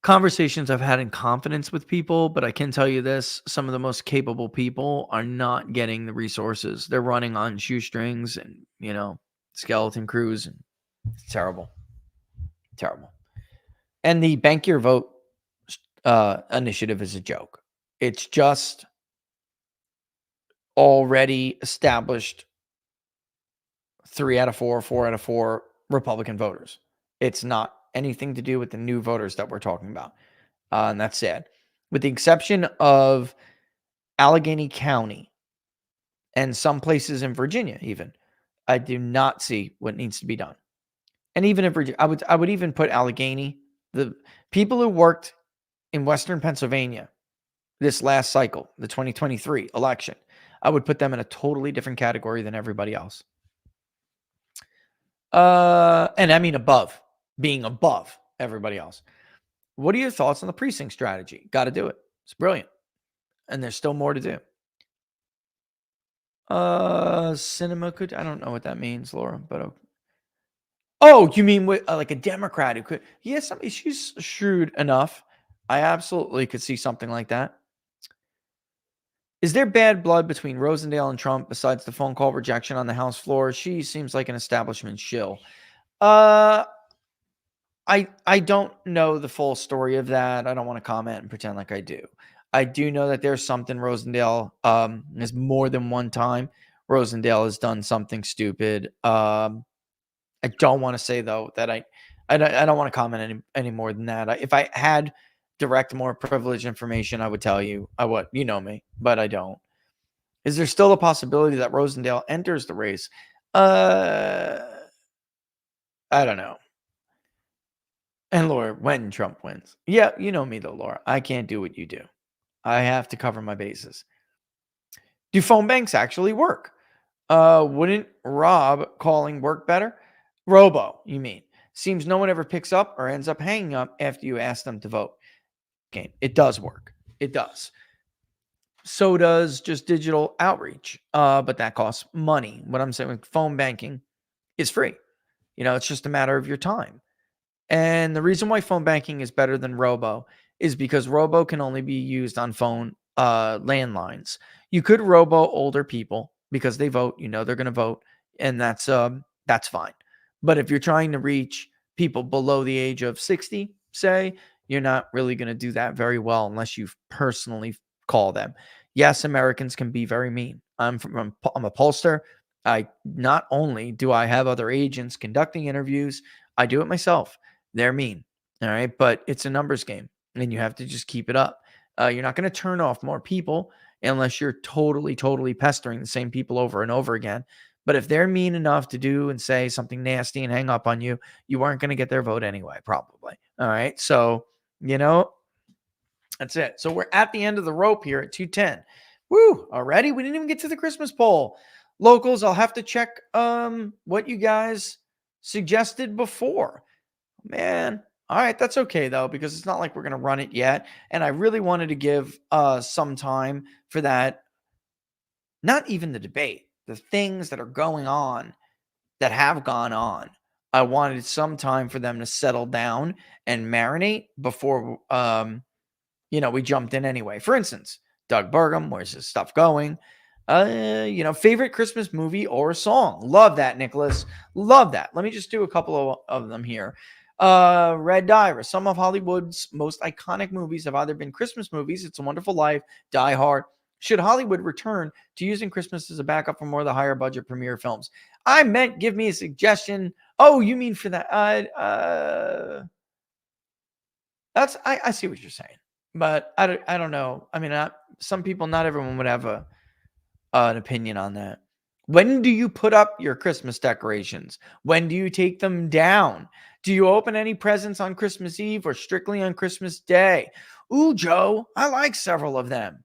conversations I've had in confidence with people, but I can tell you this, some of the most capable people are not getting the resources. They're running on shoestrings and, skeleton crews, and it's terrible. Terrible. And the Bank Your Vote initiative is a joke. It's just already established 3 out of 4, 4 out of 4 Republican voters. It's not anything to do with the new voters that we're talking about. And that's sad. With the exception of Allegheny County and some places in Virginia, even, I do not see what needs to be done. And even in Virginia, I would even put Allegheny, the people who worked in Western Pennsylvania this last cycle, the 2023 election, I would put them in a totally different category than everybody else. And I mean being above everybody else. What are your thoughts on the precinct strategy? Got to do it. It's brilliant. And there's still more to do. Cinema could, I don't know what that means, Laura, but okay. Oh, you mean with like a Democrat who could? Yes, she's shrewd enough. I absolutely could see something like that. Is there bad blood between Rosendale and Trump besides the phone call rejection on the House floor? She seems like an establishment shill. I don't know the full story of that. I don't want to comment and pretend like I do. I do know that there's something Rosendale is more than one time. Rosendale has done something stupid. I don't want to say though that I don't want to comment any more than that. If I had direct, more privileged information, I would tell you. I would, you know me, but I don't. Is there still a possibility that Rosendale enters the race? I don't know. And Laura, when Trump wins. Yeah, you know me though, Laura. I can't do what you do. I have to cover my bases. Do phone banks actually work? Wouldn't Rob calling work better? Robo, you mean? Seems no one ever picks up or ends up hanging up after you ask them to vote. Okay, it does work. It does. So does just digital outreach, but that costs money. What I'm saying with phone banking is free. It's just a matter of your time. And the reason why phone banking is better than Robo is because Robo can only be used on phone landlines. You could Robo older people because they vote, they're going to vote, and that's fine. But if you're trying to reach people below the age of 60, say, you're not really going to do that very well unless you personally call them. Yes, Americans can be very mean. I'm a pollster. Not only do I have other agents conducting interviews, I do it myself. They're mean. All right. But it's a numbers game and you have to just keep it up. You're not going to turn off more people unless you're totally, totally pestering the same people over and over again. But if they're mean enough to do and say something nasty and hang up on you, you aren't going to get their vote anyway, probably. All right. So, that's it. So we're at the end of the rope here at 210. Woo, already? We didn't even get to the Christmas poll. Locals, I'll have to check what you guys suggested before. Man, all right, that's okay though, because it's not like we're going to run it yet. And I really wanted to give some time for that. Not even the debate, the things that are going on that have gone on. I wanted some time for them to settle down and marinate before, we jumped in anyway. For instance, Doug Burgum, where's his stuff going? Favorite Christmas movie or song. Love that, Nicholas. Love that. Let me just do a couple of them here. Red Diver. Some of Hollywood's most iconic movies have either been Christmas movies, It's a Wonderful Life, Die Hard. Should Hollywood return to using Christmas as a backup for more of the higher budget premiere films? I meant give me a suggestion. Oh, you mean for that? I see what you're saying, but I don't know. I mean, some people, not everyone would have an opinion on that. When do you put up your Christmas decorations? When do you take them down? Do you open any presents on Christmas Eve or strictly on Christmas Day? Ooh, Joe, I like several of them.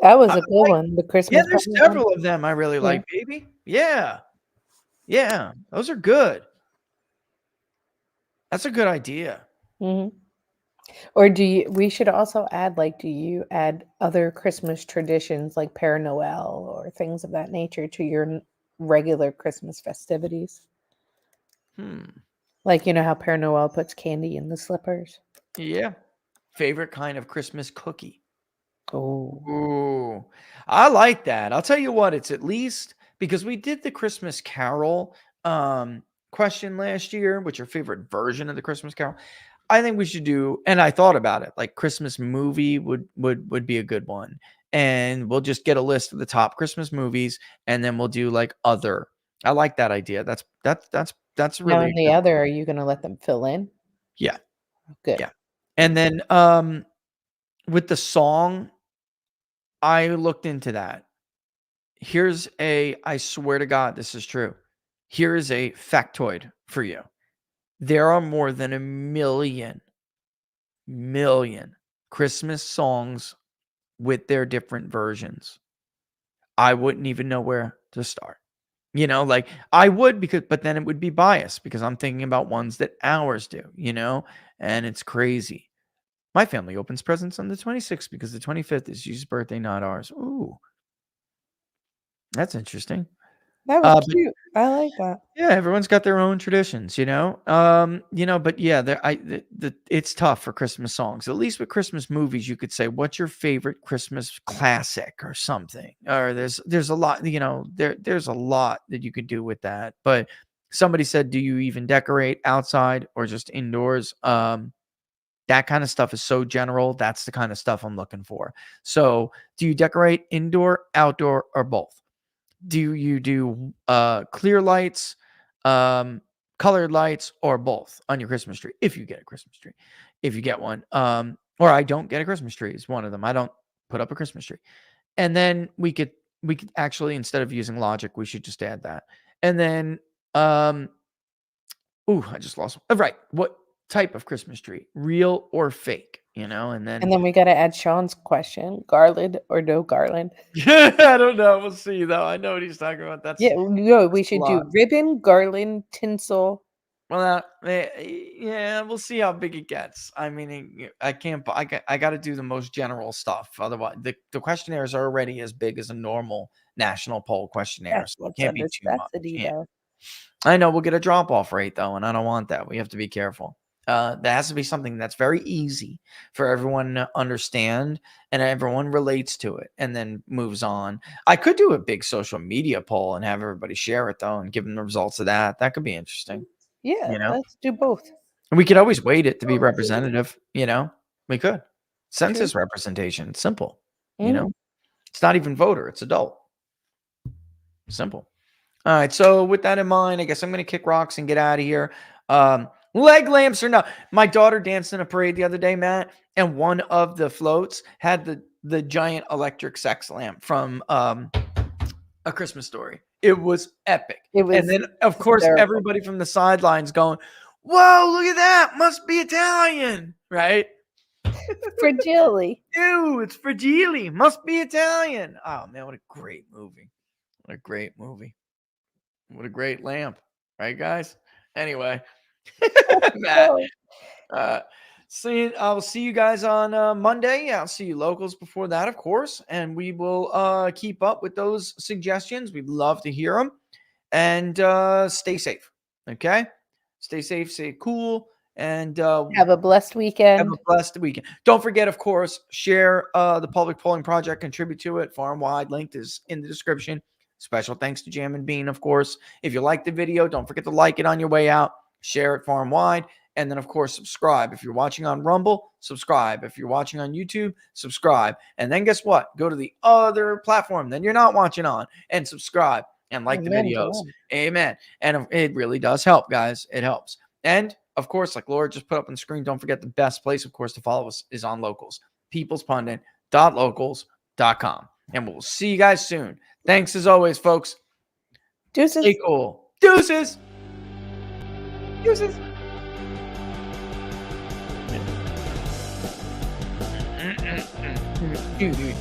That was a good one. The Christmas. Yeah, there's several of them I really like, baby. Yeah. Yeah, those are good. That's a good idea. Mm-hmm. Or we should also add, do you add other Christmas traditions like Père Noël or things of that nature to your regular Christmas festivities? Like, how Père Noël puts candy in the slippers? Yeah. Favorite kind of Christmas cookie? Oh. Ooh, I like that. I'll tell you what, it's at least because we did the Christmas Carol question last year, what's your favorite version of the Christmas Carol? I think we should do, and I thought about it, like Christmas movie would be a good one. And we'll just get a list of the top Christmas movies and then we'll do like other. I like that idea. That's really Now in the other, are you going to let them fill in? Yeah. Good. Yeah. And then with the song, I looked into that. I swear to God, this is true. Here is a factoid for you. There are more than 1 million Christmas songs with their different versions. I wouldn't even know where to start. I would but then it would be biased because I'm thinking about ones that ours do, and it's crazy. My family opens presents on the 26th because the 25th is Jesus' birthday, not ours. Ooh. That's interesting. That was cute. I like that. Yeah, everyone's got their own traditions, but yeah, it's tough for Christmas songs. At least with Christmas movies, you could say, what's your favorite Christmas classic or something? Or there's a lot, there's a lot that you could do with that. But somebody said, do you even decorate outside or just indoors? That kind of stuff is so general. That's the kind of stuff I'm looking for. So do you decorate indoor, outdoor, or both? Do you do clear lights, colored lights, or both on your Christmas tree? If you get a Christmas tree, if you get one, or I don't get a Christmas tree is one of them. I don't put up a Christmas tree. And then we could actually, instead of using logic, we should just add that. And then, I just lost. Right. type of Christmas tree, real or fake, you know? And And then then we got to add Sean's question: garland or no garland? I don't know. We'll see though. I know what he's talking about. That's Yeah, no, we should do lot. ribbon, garland, tinsel. Well, yeah, we'll see how big it gets. I mean, I can't. I got to do the most general stuff. Otherwise, the questionnaires are already as big as a normal national poll questionnaire, That's so it what's can't a be too much. necessity, Yeah. though. I know we'll get a drop off rate though, and I don't want that. We have to be careful. There has to be something that's very easy for everyone to understand and everyone relates to it and then moves on. I could do a big social media poll and have everybody share it though and give them the results of that. That could be interesting. Yeah, You know, let's do both. and we could always weight it to be representative. You know, we could. Census representation, simple. You know, it's not even voter, it's adult. Simple. All right. So with that in mind, I guess I'm going to kick rocks and get out of here. Leg lamps or no. My daughter danced in a parade the other day, Matt, and one of the floats had the giant electric sex lamp from A Christmas Story. It was epic. And then, of course, everybody from the sidelines going, "Whoa, look at that. Must be Italian." Right? Fragile. Ew, it's Fragile. Must be Italian. Oh, man, what a great movie. What a great movie. What a great lamp. Right, guys? Anyway. Matt, I'll see you guys on Monday. I'll see you locals before that, of course. And we will keep up with those suggestions. We'd love to hear them. And stay safe. Okay? Stay safe, stay cool. And have a blessed weekend. Have a blessed weekend. Don't forget, of course, share the Public Polling Project, contribute to it. Far and wide, linked is in the description. Special thanks to Jam and Bean, of course. If you like the video, don't forget to like it on your way out. Share it far and wide. And then, of course, subscribe. If you're watching on Rumble, subscribe. If you're watching on YouTube, subscribe. And then guess what? Go to the other platform that you're not watching on and subscribe and like the videos. Amen. And it really does help, guys. It helps. And, of course, like Laura just put up on the screen, don't forget the best place, of course, to follow us is on Locals. peoplespundit.locals.com. And we'll see you guys soon. Thanks as always, folks. Deuces. Stay cool. Deuces. Deuces. Dude.